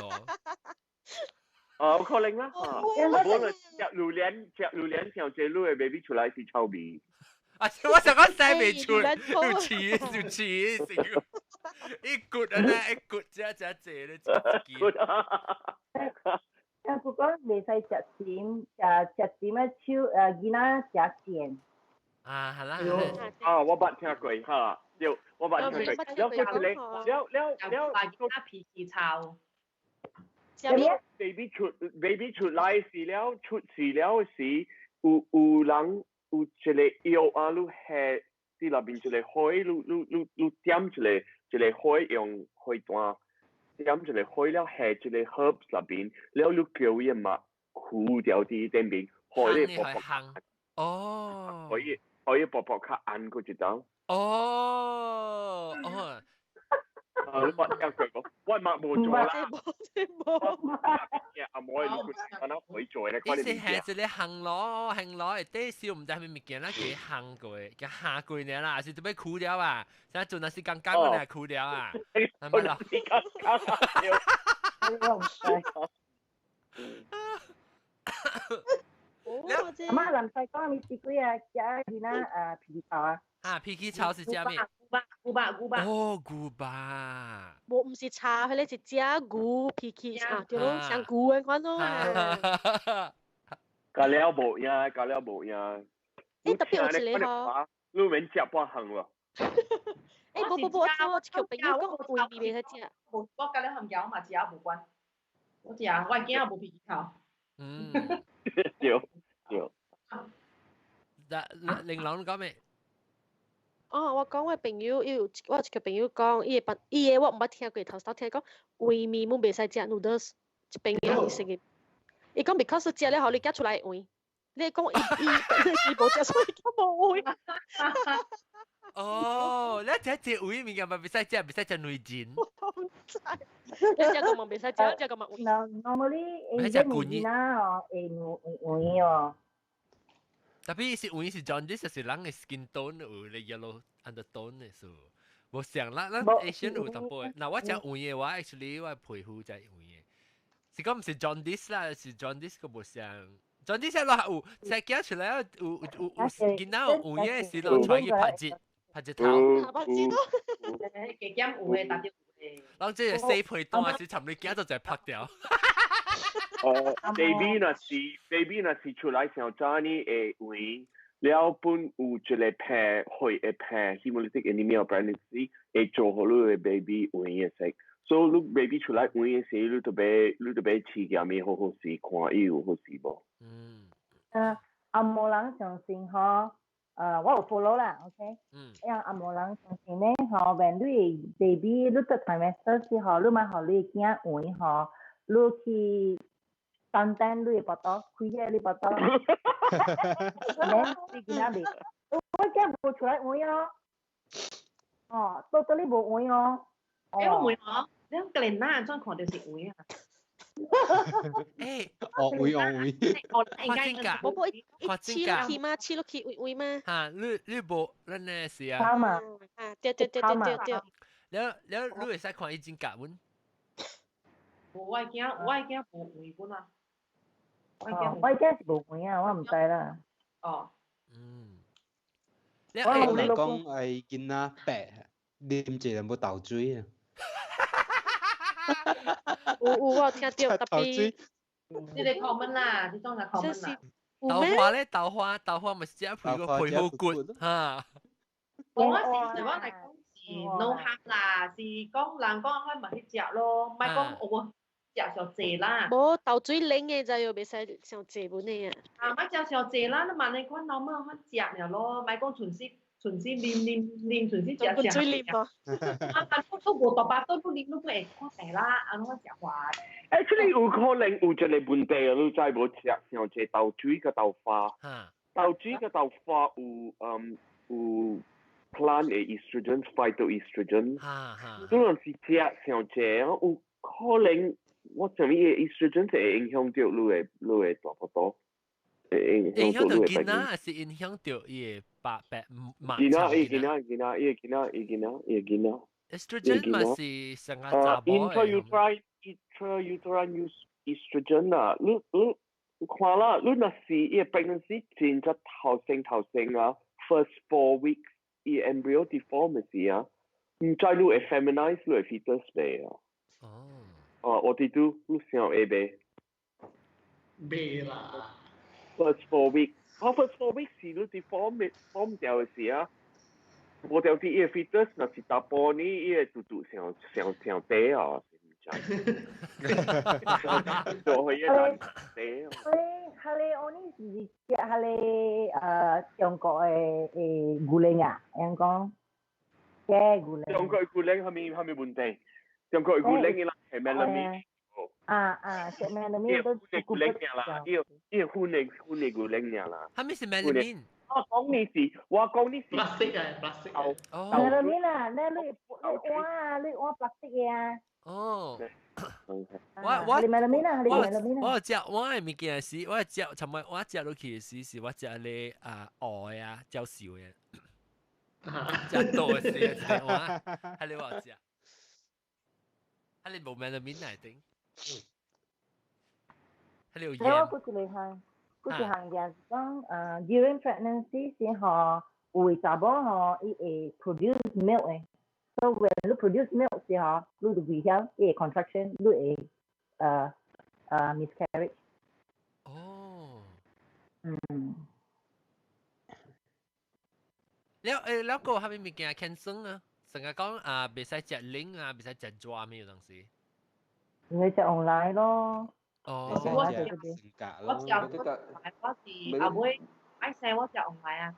有可能啦。無論食榴蓮上隻女嘅 baby 出來是臭味。啊！我想講細未出，要似，一骨啊咧，一骨只咧，但佢講未使食甜啊手囡仔食甜。啊，係啦。我捌聽過嚇。我把你了脾氣臭。baby 出來時了，出事了時，有人有一個藥啊，你下啲入邊一個海，你點一個海用海彈，點一個海了下一個 herbs 入邊，了你叫伊嘛苦掉啲頂邊，海咧薄薄，哦，可以薄薄卡按嗰隻刀。哦，你發聽佢講，我媽冇做啦。阿妹，你佢可以做咧。呢是係一個行路嘅啲少唔知係咪物件啦，佢行過嘅，佢下過嘅啦，是特別苦了啊！現在做那是剛剛嘅咧苦了啊，係咪啦？阿媽林細講你自己啊，食啲啦皮草啊。啊，皮基草是加咩？古巴。哦，古巴。我唔是茶，佢咧是加古皮基啊，對咯，像古嘅款咯。加了無呀。誒，特別有一個嗬。你免食半行喎。誒，我條朋友講貴味未使食。我加了含椒嘛，只要無關。我食，我驚冇皮草。對。玲瑯講咩？哦，我講我朋友，我有一個朋友講，伊個我唔捌聽過，頭先聽講胃麵冇袂使食 noodles， 朋友伊食嘅。伊講 because 食了後你夾出來胃，你講伊冇食，所以佢冇胃。哦，你食胃麵嘅咪袂使食內臟。唔知，你食個咪袂使食，食個咪胃。Normally，食麵啦，胃哦。Tapi si ungi si jaundice si lang skin tone le yellow undertone 嘅數，冇想啦，Asian 有淡薄。嗱，我食ungi嘅話 ，actually 我皮膚就係ungi嘅，是講唔是 jaundice 啦，是 jaundice 個冇想。jaundice 落有，食驚出來有見到ungi嘅時落出去拍隻頭。拍隻頭，幾點有嘅，搭啲有嘅。當即係死皮當係是尋你驚就就拍掉。baby 那是出來上早呢誒胃，了本有一個病會病 hemolytic anemia pregnancy 會做好你嘅 baby 胃嘅食，所以你 baby 出來胃嘅時，你特別試下面好試，看伊有好試無？阿無人相信嗬，我有 follow 啦 ，OK？阿無人相信咧，嗬，when 你 baby 你到 trimester 時候，你咪學你驚胃嗬，你去。單單你嘅報道，開嘅你報道，你見下未？我驚冇出來換哦，到到你冇換哦。誒，我換哦，兩個人哪裝看到是會啊？誒，哦會哦會，看真假，冇一看真黐落假，去嘛，黐落去會嘛。嚇，你無咱呢是啊，啱啊，對，了你會使看伊真假阮，我驚無會本啊，我驚是無會啊，我唔知啦。哦，你我人講係見啊白，啉一兩杯豆水啊。我聽到特別。你哋 comment 啦，你當係 comment 啦。豆花咪只配個配好骨嚇。我嚟講是 no harm 啦，是講人講開咪去食咯，唔係講我食上濟啦。冇豆水冷嘅就要袂使上濟本嘅啊。啊，咪食上濟啦，你問你講老母去食了咯，咪講純粹啉，純粹食。水啉啊！都無大把都啉都會看病啦，啊，我食飯。Actually 有可能有一個問題啊，你知無食上濟豆水個豆花，豆水個豆花有plant 嘅 estrogen phytoestrogen，可能是食上濟，有可能我上面嘅 estrogen 就會影響到你嘅大腹肚，影響到囡仔還是影響到伊嘅白囡仔。estrogen 嘛是成個查某嘅。intrauterine estrogen 啊，你看啦，你若是伊 pregnancy 前只頭先啊 ，first 4 weeks 伊 embryo deform 嘅時啊，唔知你會 feminize 你會 fetus 未啊？我哋都想會未？未啦。first 4 weeks 是你 deform 掉嘅時啊，我掉啲伊 fetus 若是大波呢，伊嘟嘟上低啊。我呢是食中國嘅牛奶啊，人講嘅牛奶。中國牛奶係咪問題？中國牛奶嘅啦係咩啦？食咩啦？咩都牛奶啦，呢個歡嘅牛奶啦。係咪是咩啦？我講呢是。plastic 啊 ，plastic 啊。咩啦？咩啦？你碗 plastic 嘅啊？哦。我食我嘅物件是，我食尋日我食落去嘅是我食咧蚵啊，照燒嘅，食多嘅是我，係你話食，係你冇咩嘅面嚟頂，係你有鹽。我估住你係，估住行嘅講during pregnancy 時候，會查某嗬，伊會 produce milk 嘅。So when you produce milk 時候，你就會曉伊 contraction，你會miscarriage。哦。แล้ว個係咪物件健康啊？成日講袂使食冷啊，袂使食熱咩東西？唔係食紅奶咯。我食性格咯。我是阿妹愛食我食紅奶啊。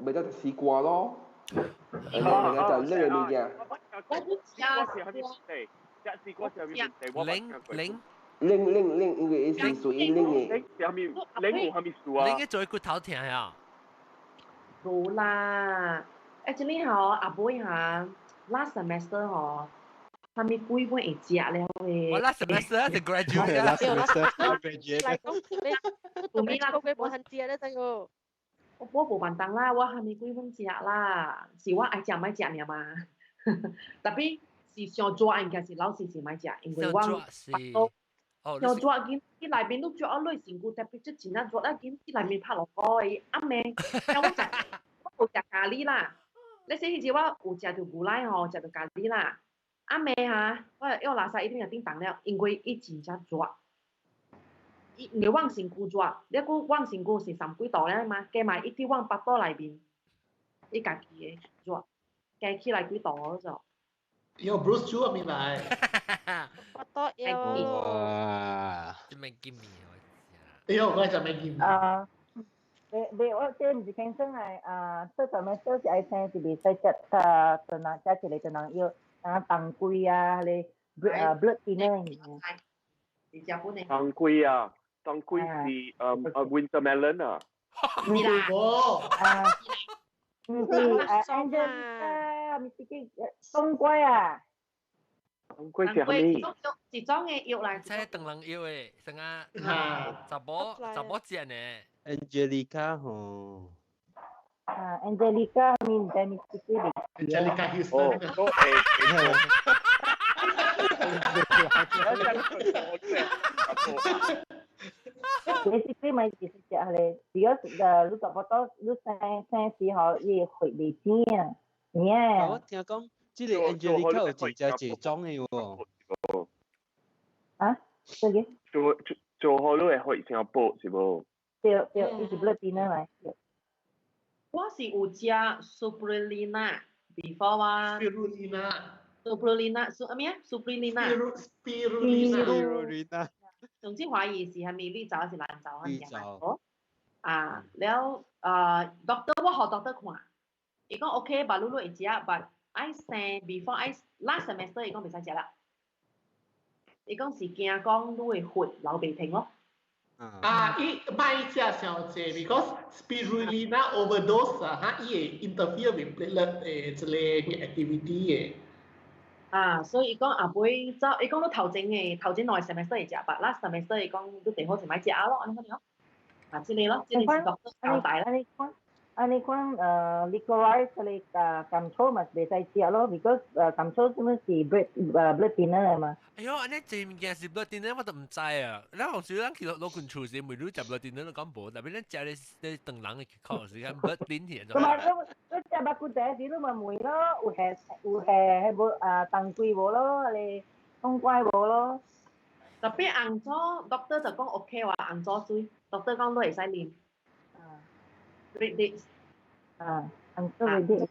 未得試過咯。就呢樣嘢。Leng，因為是屬於Leng嘅。Leng嘅做骨頭痛呀？冇啦 ，actually 嗬，阿妹嚇 last semester 嗬，係咪幾本會食了嘅？我 last semester 就 graduate 啦。嚟講你讀咩啦？佢冇肯食咧，真個。我冇辦當啦，我係咪幾本食啦？是我愛食咪食嘅嘛。特別是上桌應該是老師是咪食，因為我上桌見啲內面都着咗類成個特別即前一桌啦，見啲內面拍落去，啱咩？我食咖喱啦，你寫住我有食到牛奶嗬，食到咖喱啦，啱咩嚇？我垃圾一定係叮當了，因為伊真正熱。你往成個熱，你個往成個是3幾度咧嘛？加埋一啲往8度內面，你家己嘅熱，加起來幾度嗰種。有 Bruce Chu 咪嚟。8度有。哇！真係見面我就未見面。我即唔是傾生係即係咩？即係愛聽是別使食就能加起嚟就能要當歸啊，你blood thinner。是食本嚟。當歸啊，當歸是winter melon 啊。唔係喎。唔是Angelica，唔是冬瓜啊。貴是咩？是裝嘅藥嚟，即係等人藥嘅，成啊，十波隻呢 ？Angelica 吼。Angelica mean basically Angelica Houston. Basically 咪意思就係because你差不多你生時候你血未清啊，我聽講，即個 Angelica 有真正濟種嘅喎。啊？對嘅。做好都係血先補是無？對，伊是 blood thinner 嚟。我是有食 Suprilina before 啊。Suprilina 是咩啊 ？Suprilina。總之懷疑是係咪綠洲是藍洲啊？唔係。啊，แล้วdoctor 我學 doctor 看，伊講 OK，把露露會食 ，but I say before I last semester 伊講未使食啦。伊講是驚講你會血流鼻涕咯。伊賣食小姐 because spirulina overdose 哈，伊會 interfere with platelet 誒之類嘅 activity 嘅。所以伊講後尾走，伊講你頭前兩個 semester 會食，but last semester 伊講你最好是買食咯，安尼咯。之類咯，即係doctor交代啦。你講licorice 你甘草咪未使食咯 ，because 甘草咁樣是 blood thinner 啊嘛。哎呦，安尼濟物件是 blood thinner 我都唔知啊。咱有時咱去攞罐醋時，每日食 blood thinner 都講無，特別咱食咧當人嘅口時間 blood thinner 就。同埋你食白骨茶時你咪梅咯，有係無當歸無咯，你冬瓜無咯。特別紅棗 doctor 就講 OK 話紅棗水 ，doctor 講都會使啉。Red dates。紅棗 red dates。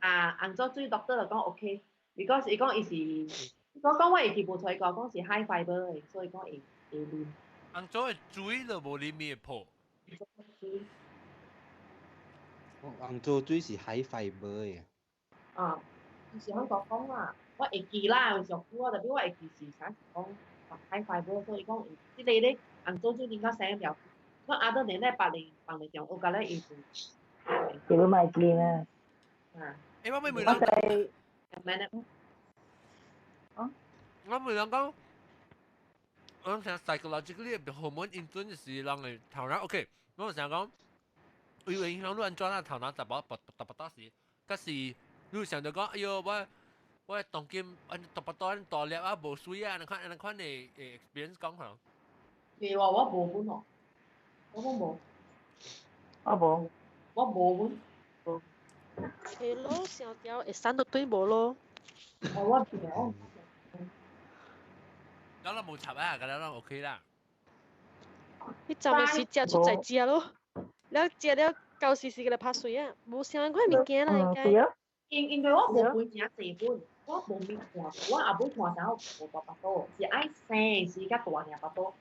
紅棗水 doctor 就講 OK，because 伊講伊是，我講我會記無出來講是 high fiber 嘅，所以講會啉。紅棗嘅水就無啉咩破。紅棗水是 high fiber 嘅。有時香港講啦，我會記啦，有時候我特別我會記是啥講。high fiber，所以講即係咧紅棗水點解成條？我other than 咧白嚟中我覺得伊是。叫佢買錢啊！我咪問你，我問你講，我想 psychologically hormone influence 是人嘅頭腦 OK，我想講，會影響你安怎啊頭腦特別時，嗰時你想到講，哎呦我當今特別多大粒啊無水啊，你看你 experience 講下。你話我無本喎，我冇。我冇本。係咯，小條會生到對無咯。我冇。咁你冇插啊？咁你 OK 啦。你就咪是食出在食咯，了食了夠時嘅嚟拍水啊，冇相關物件啦應該。因為我冇本食四本，我冇面看，我阿本看啥冇大巴多，是愛生時甲大爾巴多。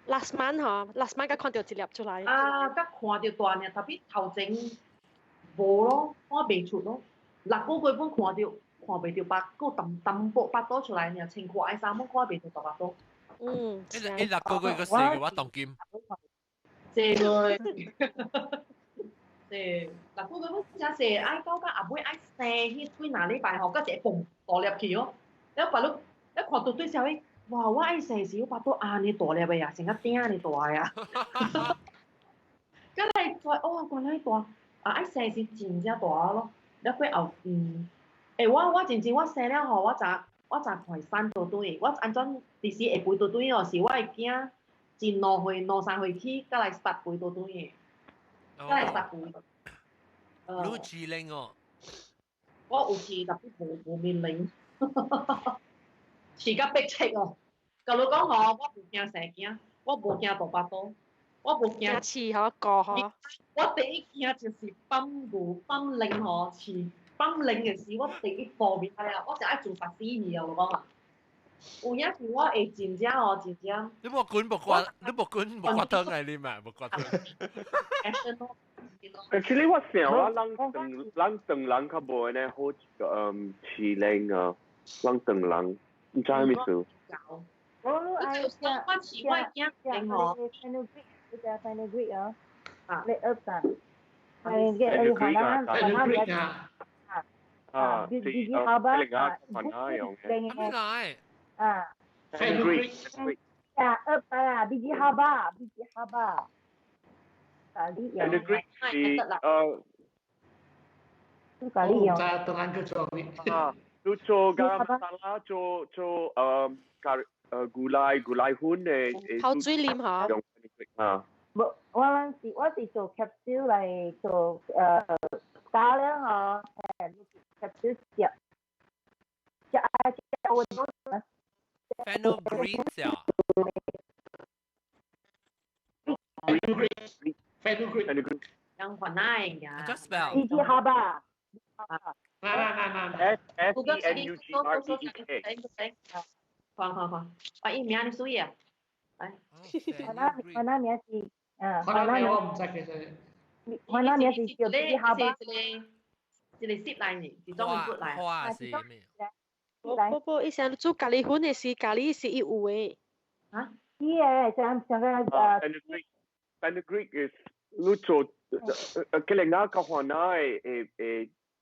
last month 嗬 ，last month 甲看到一粒出來。甲看到大爾，特別頭前無咯，看未出咯。6個月本看未到8個淡薄巴多出來呢，穿褲愛衫冇看未到大巴多。6個月個四嘅話當金。4個月。6個月本真係愛到甲阿妹愛生，迄幾哪禮拜後，甲一蹦大粒去哦。了白咯，一看到對小誒。哇！我愛生時，我巴肚安尼大粒嘅啊，成個鼎安尼大啊！咁嚟再原來大愛生時真正大咯。了過後我真正我生了後，我才看生倒對。我安怎第時會背倒對哦？是我會驚真2歲、3歲起，再來start背倒對嘅。再來start背。你有飼Leng哦？我有飼，特別無面Leng。飼甲逼切哦！甲你講嗬，我無驚生囝，我無驚大巴肚，我無驚飼嗬個嗬。我第一驚就是泵Leng嗬飼泵Leng嘅時，我第一步面係啊，我就愛做14年啊，我講啊。有影時我會真正哦，真正。你冇管湯係你嘛？冇管湯。Actually， 我想我人當人較無呢好飼Leng啊，人當人，唔知係咩事。我愛食fenugreek 啊，red herbs 啊，係嘅，你可能 biji haba fenugreek biji haba kali yang fenugreek kali yang terangkat suami lu cho garam masala cho gulai hun 泡水啉嗬。用 fenugreek 我是做 capsule 嚟做加了嗬，capsule 食我都 fenugreek 啊 fenugreek yang warna ya. just spell biji haba FENUGREEK 好，伊名你水啊？mana名是我唔知其實mana名是叫 biji haba 一個攝嚟呢，是專門撥嚟。花是咩？不，伊想做咖喱粉的是咖喱是有誒。啊？像個fenugreek is 你做佢哋啱講話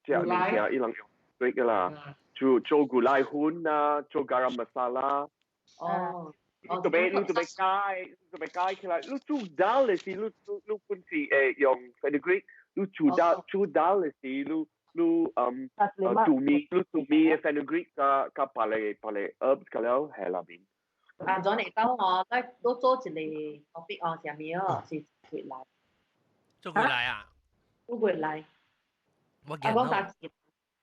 只物件伊能用 fenugreek 噶啦，做gulai hun 啊，做 garam masala。哦。你做咩解起來？你做 dal 嘅時，你本是用 fenugreek， 你做 dal 嘅時，你做米嘅 fenugreek 加白嚟 herbs 㗎了係入邊。啊，咗嚟到我，都做一個 topic 哦，上面哦是回來。做回來啊？做回來。我見到。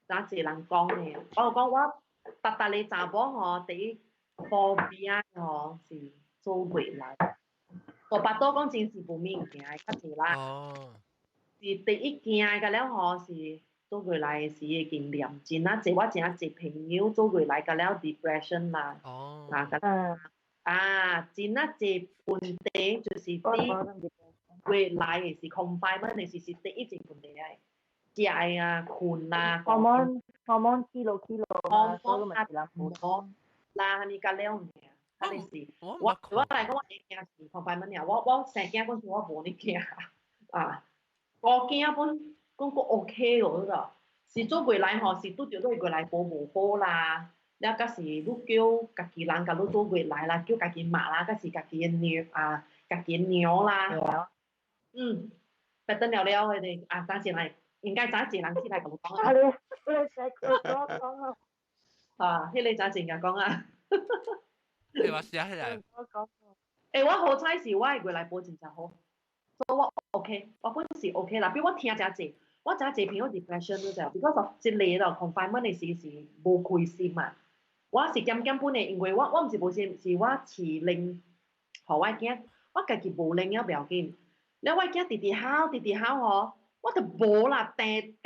咋字人講嘅？我講我特你查幫我第phobia 嗬是做回來。我巴多講真是不明件，較濟啦。哦。是第一件嘅了嗬是做回來是已經嚴重啦，即我真係朋友做回來嘅了 depression 啦。哦。真係即問題就是啲回來嘅是 confinement 嘅是第一件問題嚟。食啊、困啊，hormone kilo 啊，所以咪是啦，啦，你隔了唔嘅，嗰陣時我嚟講我驚是 confinement 呀，我成驚嗰時我冇你驚啊，我驚本講個 OK 咯，嗰是做回來嗬，是都叫做回來保無好啦，了嗰時你叫家己人甲你做回來啦，叫家己媽啦，嗰時家己家己娘啦，不得了佢哋啊，暫時嚟。應該暫時人起來咁講啊！啊，迄個暫時人講啊！你話寫起來？我好彩是我係過來保真正好，所以我 OK， 我本是 OK 啦。比如我聽真濟，我真濟朋友 depression 都就 ，because of 一個咯 confinement 嘅事是無開心嘛。我是減本嘅，因為我唔是無心，是我飼令，互我囝，我家己無令啊不要緊。了我囝直直考嗬。我就冇啦，訂吉，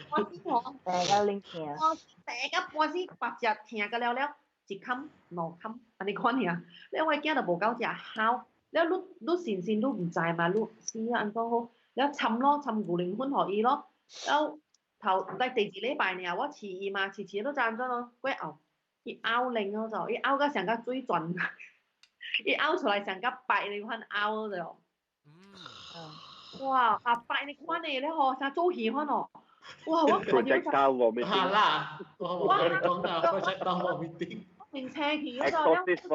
我先我訂零件，我訂吉我先八隻聽個了，一冚兩冚，安尼看呀。你我驚就無夠隻烤，了你先你唔知嘛，你試安怎好，了摻牛奶粉互伊咯，了頭嚟第二禮拜呢，我試伊嘛，試都賺咗咯，鬼熬，伊熬零咯就，伊熬到成個水轉，伊熬出來成個白你看熬就。哇！阿伯你看你咧嗬，成做戲看哦。哇！我看到就係啦，我講啦 projectile vomiting。明車戲嗰度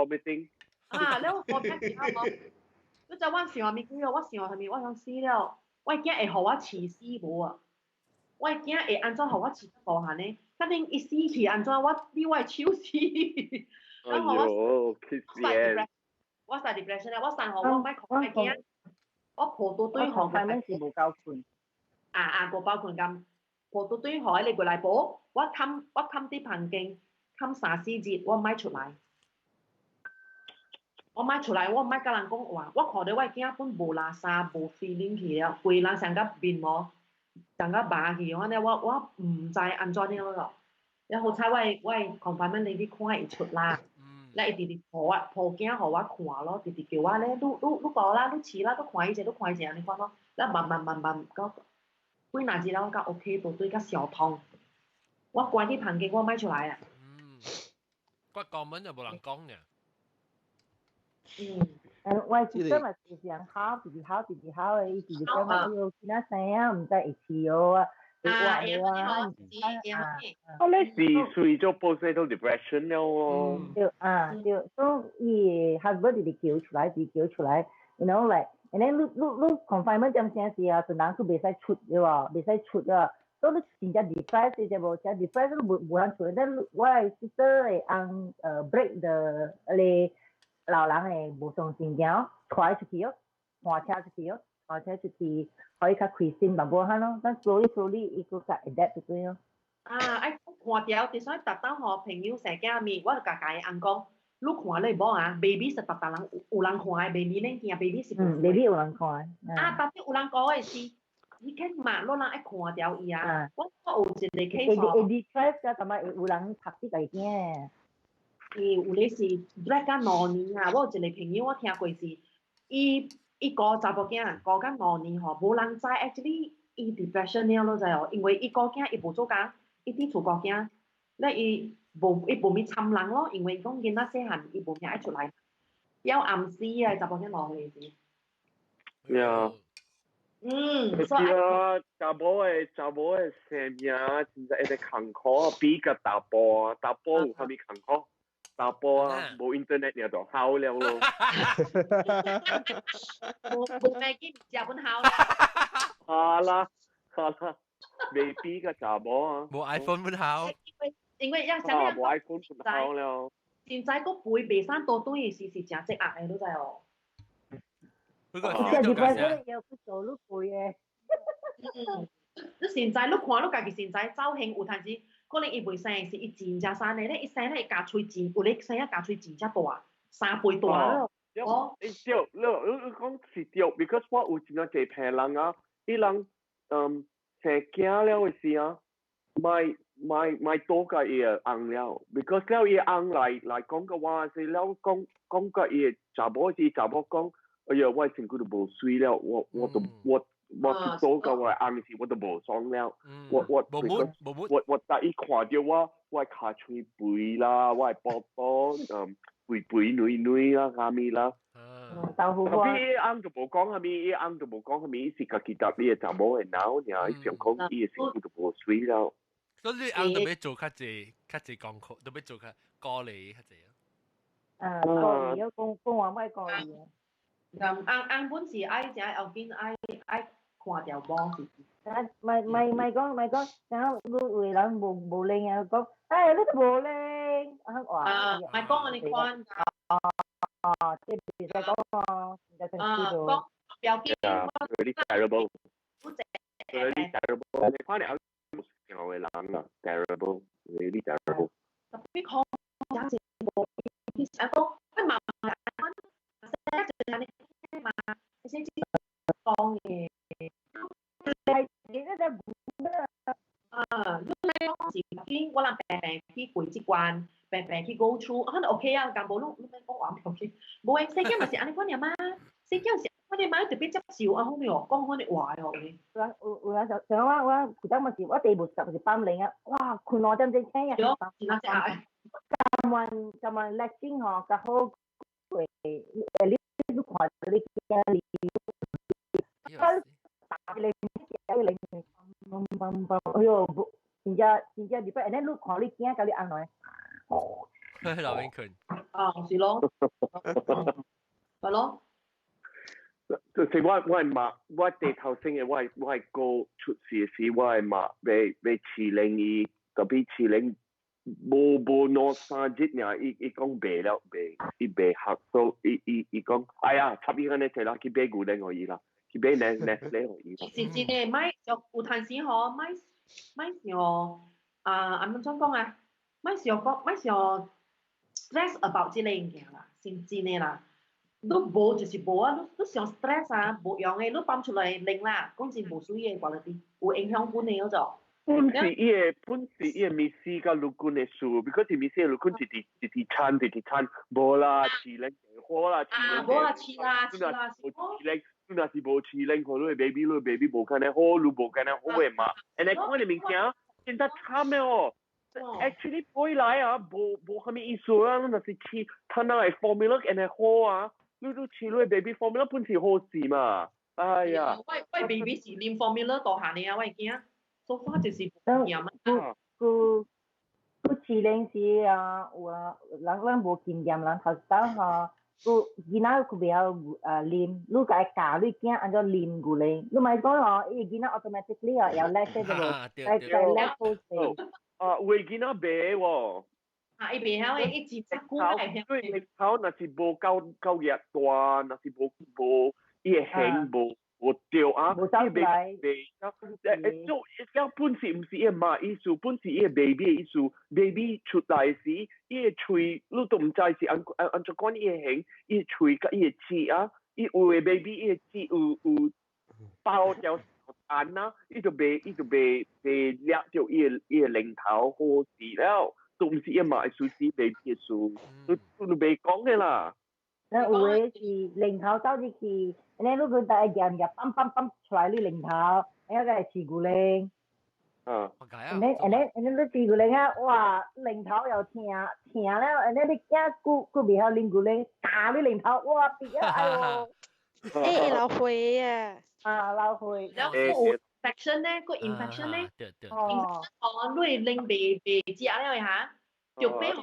咧。啊！咧我講咩嘢啊？你就我想面佢，我想係咪我想死了？我驚會互我刺死無啊！我驚會安怎互我刺無下呢？肯定一死去安怎我比我手死。然後我 depression 咧，我散互我咪驚。我抱到對行嘅係冇夠困。個包困咁，抱到對海你過嚟補，我冚啲棚徑，冚3-4節，我唔買出嚟。我唔買甲人講話，我看到我囝本無垃圾，無 feeling 去了，規人成個面膜，成個白去，我唔知安怎樣咯。然後好彩我 confinement 你啲看會出啦。你直直抱囝互我看咯，直直叫我咧，你講啦，你試啦，你看一隻，你看咯，然後慢，到幾哪日啦，我講 OK， 到對個小痛，我關啲棚徑我買出來啊。我講文就冇人講嘅。我記得咪時常考，直考嘅，直講我要見下聲啊，唔知會試哦啊，我咧是睡咗 postnatal depression 了哦。對，所以 husband 就叫出來，you know like。and then 你 confinement 點先時啊，就人佢未使出嘅喎，未使出啊，所以你真正 depress 嘅啫無，真 depress 你無通出。then 我係 sister 係按break 的你老人係無上心驚，帶出去哦，換車出去哦，換車出去可以較開心淡薄下咯，但 slowly 伊個較 adapt 對咯。看條啲所以特登和朋友成家面，我就甲伊按講。你看你無啊 ，baby 是特人有人看的 ，baby 恁驚 baby 是無。baby 有人看。但是有人講的是，伊肯罵，你人愛看掉伊啊。我有一個 case 哦。depress 㗎，咁啊有人拍啲個驚。有咧是，black 甲2年啊，我有一個朋友我聽過是，伊個查某囝5甲2年吼，無人知 actually 伊 depression 了，你知哦，因為伊個囝伊無做工，伊佇厝個囝，咧伊無咪參人咯，因為講囡仔細漢伊無命愛出來，要暗死啊！查某囝5歲時。呀。所以啊，查某嘅生命真係一個坎坷，比較大波有啥物坎坷？大波啊，無 internet 你就好了咯。無咩見食本好啦。好啦，未必個查某啊。無 iPhone 本好。因為有啥物無 iPhone 本好了。現在個背未生多對是真積壓嘅，你知哦。就係有去做碌背嘅。你現在你看你家己現在走行有陣時，可能伊未生是伊真正生嘅咧，伊生咧伊家喙真，有咧生一家喙真正大，3倍大咯。哦，對，你講是對 ，because 我有真係幾朋人啊，啲人生囝了嘅時啊，咪多個伊個翁了 ，because 了伊個翁來講個話是了講個伊個查某是查某講，哎呀，我身軀都無水了，我去多個我個翁時我都無爽了，我第一看到我腳喙肥啦，我寶寶肥女啦，蝦米啦。豆腐花。咁伊翁就無講蝦米，是家己搭你個查某個腦，然後伊想講伊個身軀都無水了。所以你翁特別做較濟功課，特別做較高哩較濟啊。高哩，講話咩高哩啊？翁本是愛只後邊愛看條波是。咪講，然後你為人無靈啊講，你都無靈，話。咪講你看。即係別使講喎，就成知道。講表記。Really terrible. Really terrible. 你看你後邊嘅人啊 ，terrible. Really terrible. 特別好，有時冇啲成個，佢慢慢講，你嘛，你先知講嘅。係你嗰隻你講時邊我諗病去背即關。病去 go through， 可能 OK 啊，但無你咪講話唔 OK， 無誒，細囝咪是安尼款嘢嘛，細囝是安尼嘛，特別接受啊，好咩哦，講安尼話哦，有上我記得咪是我第10是班領啊，哇，困我真正聽啊，咁問叻先嗬，就好佢你看你嘅你，打你哎呦，真正你不，然後你看你驚到你安來。老邊群是咯，係咯。就是我係罵，我地頭先嘅，我係個出事時，我係罵被刺領伊，特別刺領無攞3日呀，伊講白了白，伊白黑，所以伊講，哎呀，插伊個呢啦，佢白牛領可以啦，佢白呢可以。是真嘅，咪就有陣時嗬，咪上安怎講啊？咪上 stress about 即個物件啦，真嘅啦。你無就是無啊，你上 stress 啊，無用嘅，你放出來零啦，講真無水嘅 quality， 有影響本嘅嗰種。本是伊個密斯甲陸軍嘅事 ，because 密斯陸軍一啲餐，無啦，刺領好啦，無啦，刺啦，你若是無刺領，可能 baby 無可能好，你無可能好嘅嘛。and 你講嘅物件，真係慘嘅哦。actually 背來啊，無蝦米意思啊，你若是刺，睇下係 formula and 係好啊，你刺你 baby formula 本是好事嘛，哎呀。喂 baby 是念 formula 大下你啊，喂驚。So far 就是唔掂啊。佢飼領是啊，人無經驗，人頭先佢囡仔佢比較練，你解教你驚按照練過嚟，你咪講伊囡仔 automatically 有叻些就無，但叻好勢。會囡仔白喎。伊袂曉誒，伊只隻股係對領頭，若是無夠熱大，若是無伊個形無掉啊，伊袂做要本事，毋是伊媽意思，本事伊個 baby 嘅意思 ，baby 出來時，伊個喙你都毋知是按怎講伊個形，伊個喙甲伊個舌啊，伊有個 baby 伊個舌有包條眼啊，伊就袂掠着伊個領頭好事了。都唔是一買數字俾嘅數，都未講嘅啦。有嘅是零頭走入去，你如果大夾泵出來你零頭，你個係持股零。你持股零啊，哇，零頭又痛了，你驚佢未曉零股零，打你零頭，哇，別啊，哎呦！誒，老灰啊！老灰。infection 咧，個 infection 咧你拎未食了嚇，就俾我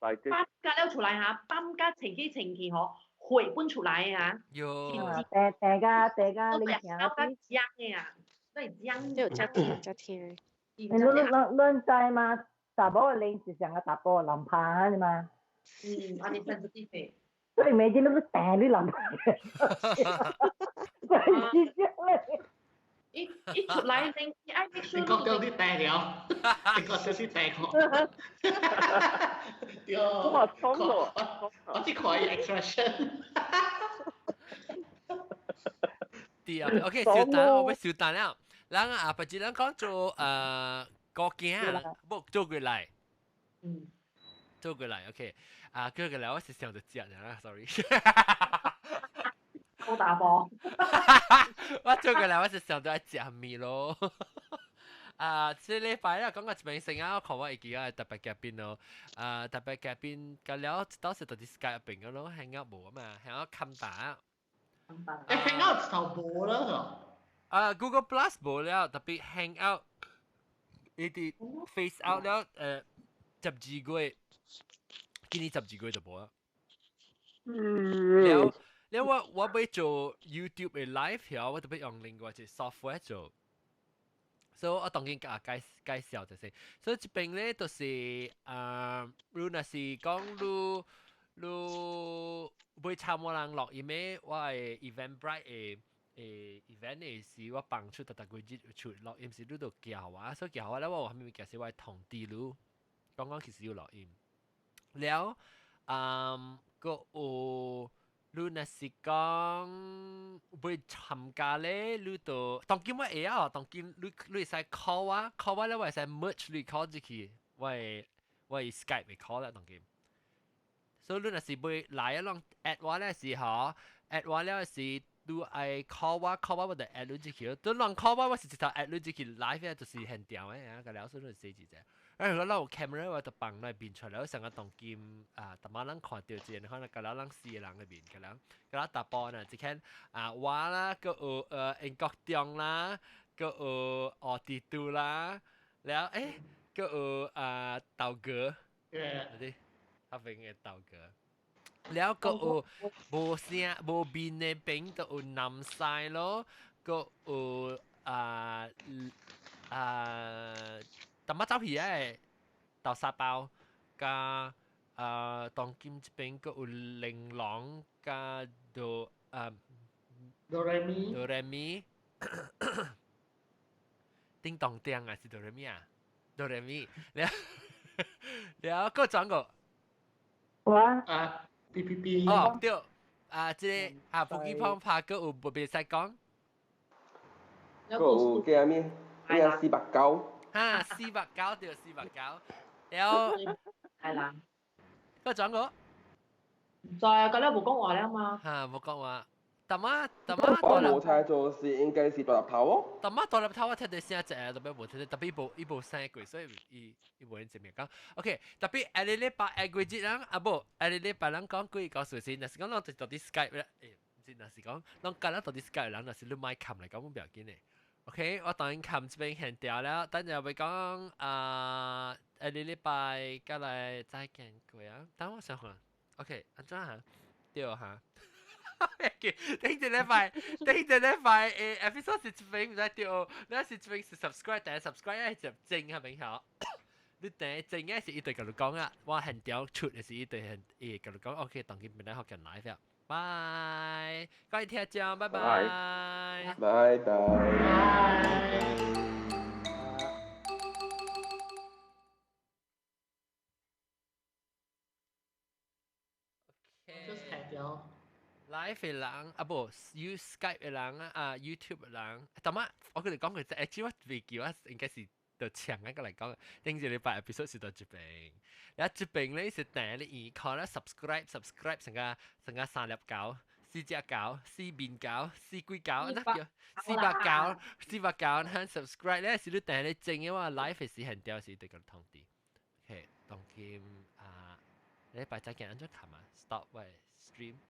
泵加了出來嚇，泵加程起血搬出來嚇。大家你聽啊？都係漿就真甜。你知嘛？大波嘅零是成個大波淋巴啫嘛。我哋sensitive嘅。所以未見到佢掟啲淋巴嘅。一出來拎，你愛 make sure 你講到啲病了，你講少啲病我。我知可以 expression。對啊 ，OK， 小蛋，我要小蛋了。咱啊，不只咱講做個件，不做過來。做過來 ，OK， 做過來我是想着食啦 ，sorry。好大波。我做過來我是想到係食麵咯。這禮拜啦，講個一名聲啊，我看我會記得特別嘉賓咯。特別嘉賓咁了，當時到啲 Skype 入邊嘅咯 ，hang out 冇啊嘛，hang out 冚打。hang out 就冇啦。Google Plus 冇了，特別 hang out 呢啲 face out 了，12個月，今年12個月就冇啦。了。因為我要做 YouTube 嘅 live 嘅，我特別用另外一個 software 做，所以我當然介紹就先。所以這邊咧就是，如果是講你要參與人錄音嘅，我係 Eventbrite 嘅event 嘅是我幫出特個節出錄音是你度教我，所以教我咧我後面介紹我係同啲路，講其實要錄音，了個有。你若是講要參加咧，你就當今我會啊，當今你會使 call 我咧，我會使 merge 你 call 入去，我 Skype 會 call 啦，當今。所以你若是要來啊，啷 at 我咧時候 ，at 我咧是你愛 call 我就 at 你入去，都啷 call 我是直頭 at 你入去 live 咧，就是現場嘅，個了所以死字啫。如果有 camera 我就幫你變出來，我成個當劍特馬人看到之，可能個人人四個人裏邊個人打波呢，只看我啦，個有英國中啦，個有奧地都啦，แล้ว個有豆哥，啲黑邊嘅豆哥，แล้ว個有無聲無邊嘅邊就有南西咯，個有特乜走皮嘅豆沙包加當金這邊個有玲瓏加哆來咪叮當叮啊是哆來咪啊哆來咪แล้วก็轉個PPP 哦對即係福建方拍個有冇別使講個有叫咩489489對489แล้ว係啦，個轉個唔再啊，咁你冇講話啦嘛。冇講話。特媽我冇猜做是應該是獨立頭哦。特媽獨立頭我聽到聲隻特別冇聽到，特別伊部聲貴，所以伊冇人正面講。OK，特別下個禮拜下個節人啊不，下個禮拜人講幾個數先，若是講咱到啲 Skype 咧，唔是若是講咱今日到啲 Skype 人，若是你買琴嚟講冇要緊嘅。OK， 我當然冚這邊現掉了，等陣會講下禮拜過來再見過啊。等我想下 ，OK， 安怎嚇？對嚇。頂住禮拜episode 是這邊唔使掉，你是這邊是 subscribe，但係 subscribe 係就正係咪好？你第正嘅是一對咁樣講啊，我現掉出嘅是一對係咁樣講 ，OK， 當佢唔嚟學緊 live 啊。拜，各位聽眾，拜拜，拜拜。just 係咗 live 嘅人啊，不 use Skype 嘅人啊，YouTube 嘅人，但係我跟你講佢就actually 我未叫啊，應該是就長一個嚟講，頂住禮拜 episode 是到這邊，然後這邊咧是第一個咧 subscribe 成個三粒狗。四隻狗、四邊狗、四龜狗，那叫四百狗，喺 subscribe 咧，是你訂你正嘅話 ，live 係很屌，是對個通知。OK，當今禮拜再見，安怎看嘛 ？Stop 喂 stream。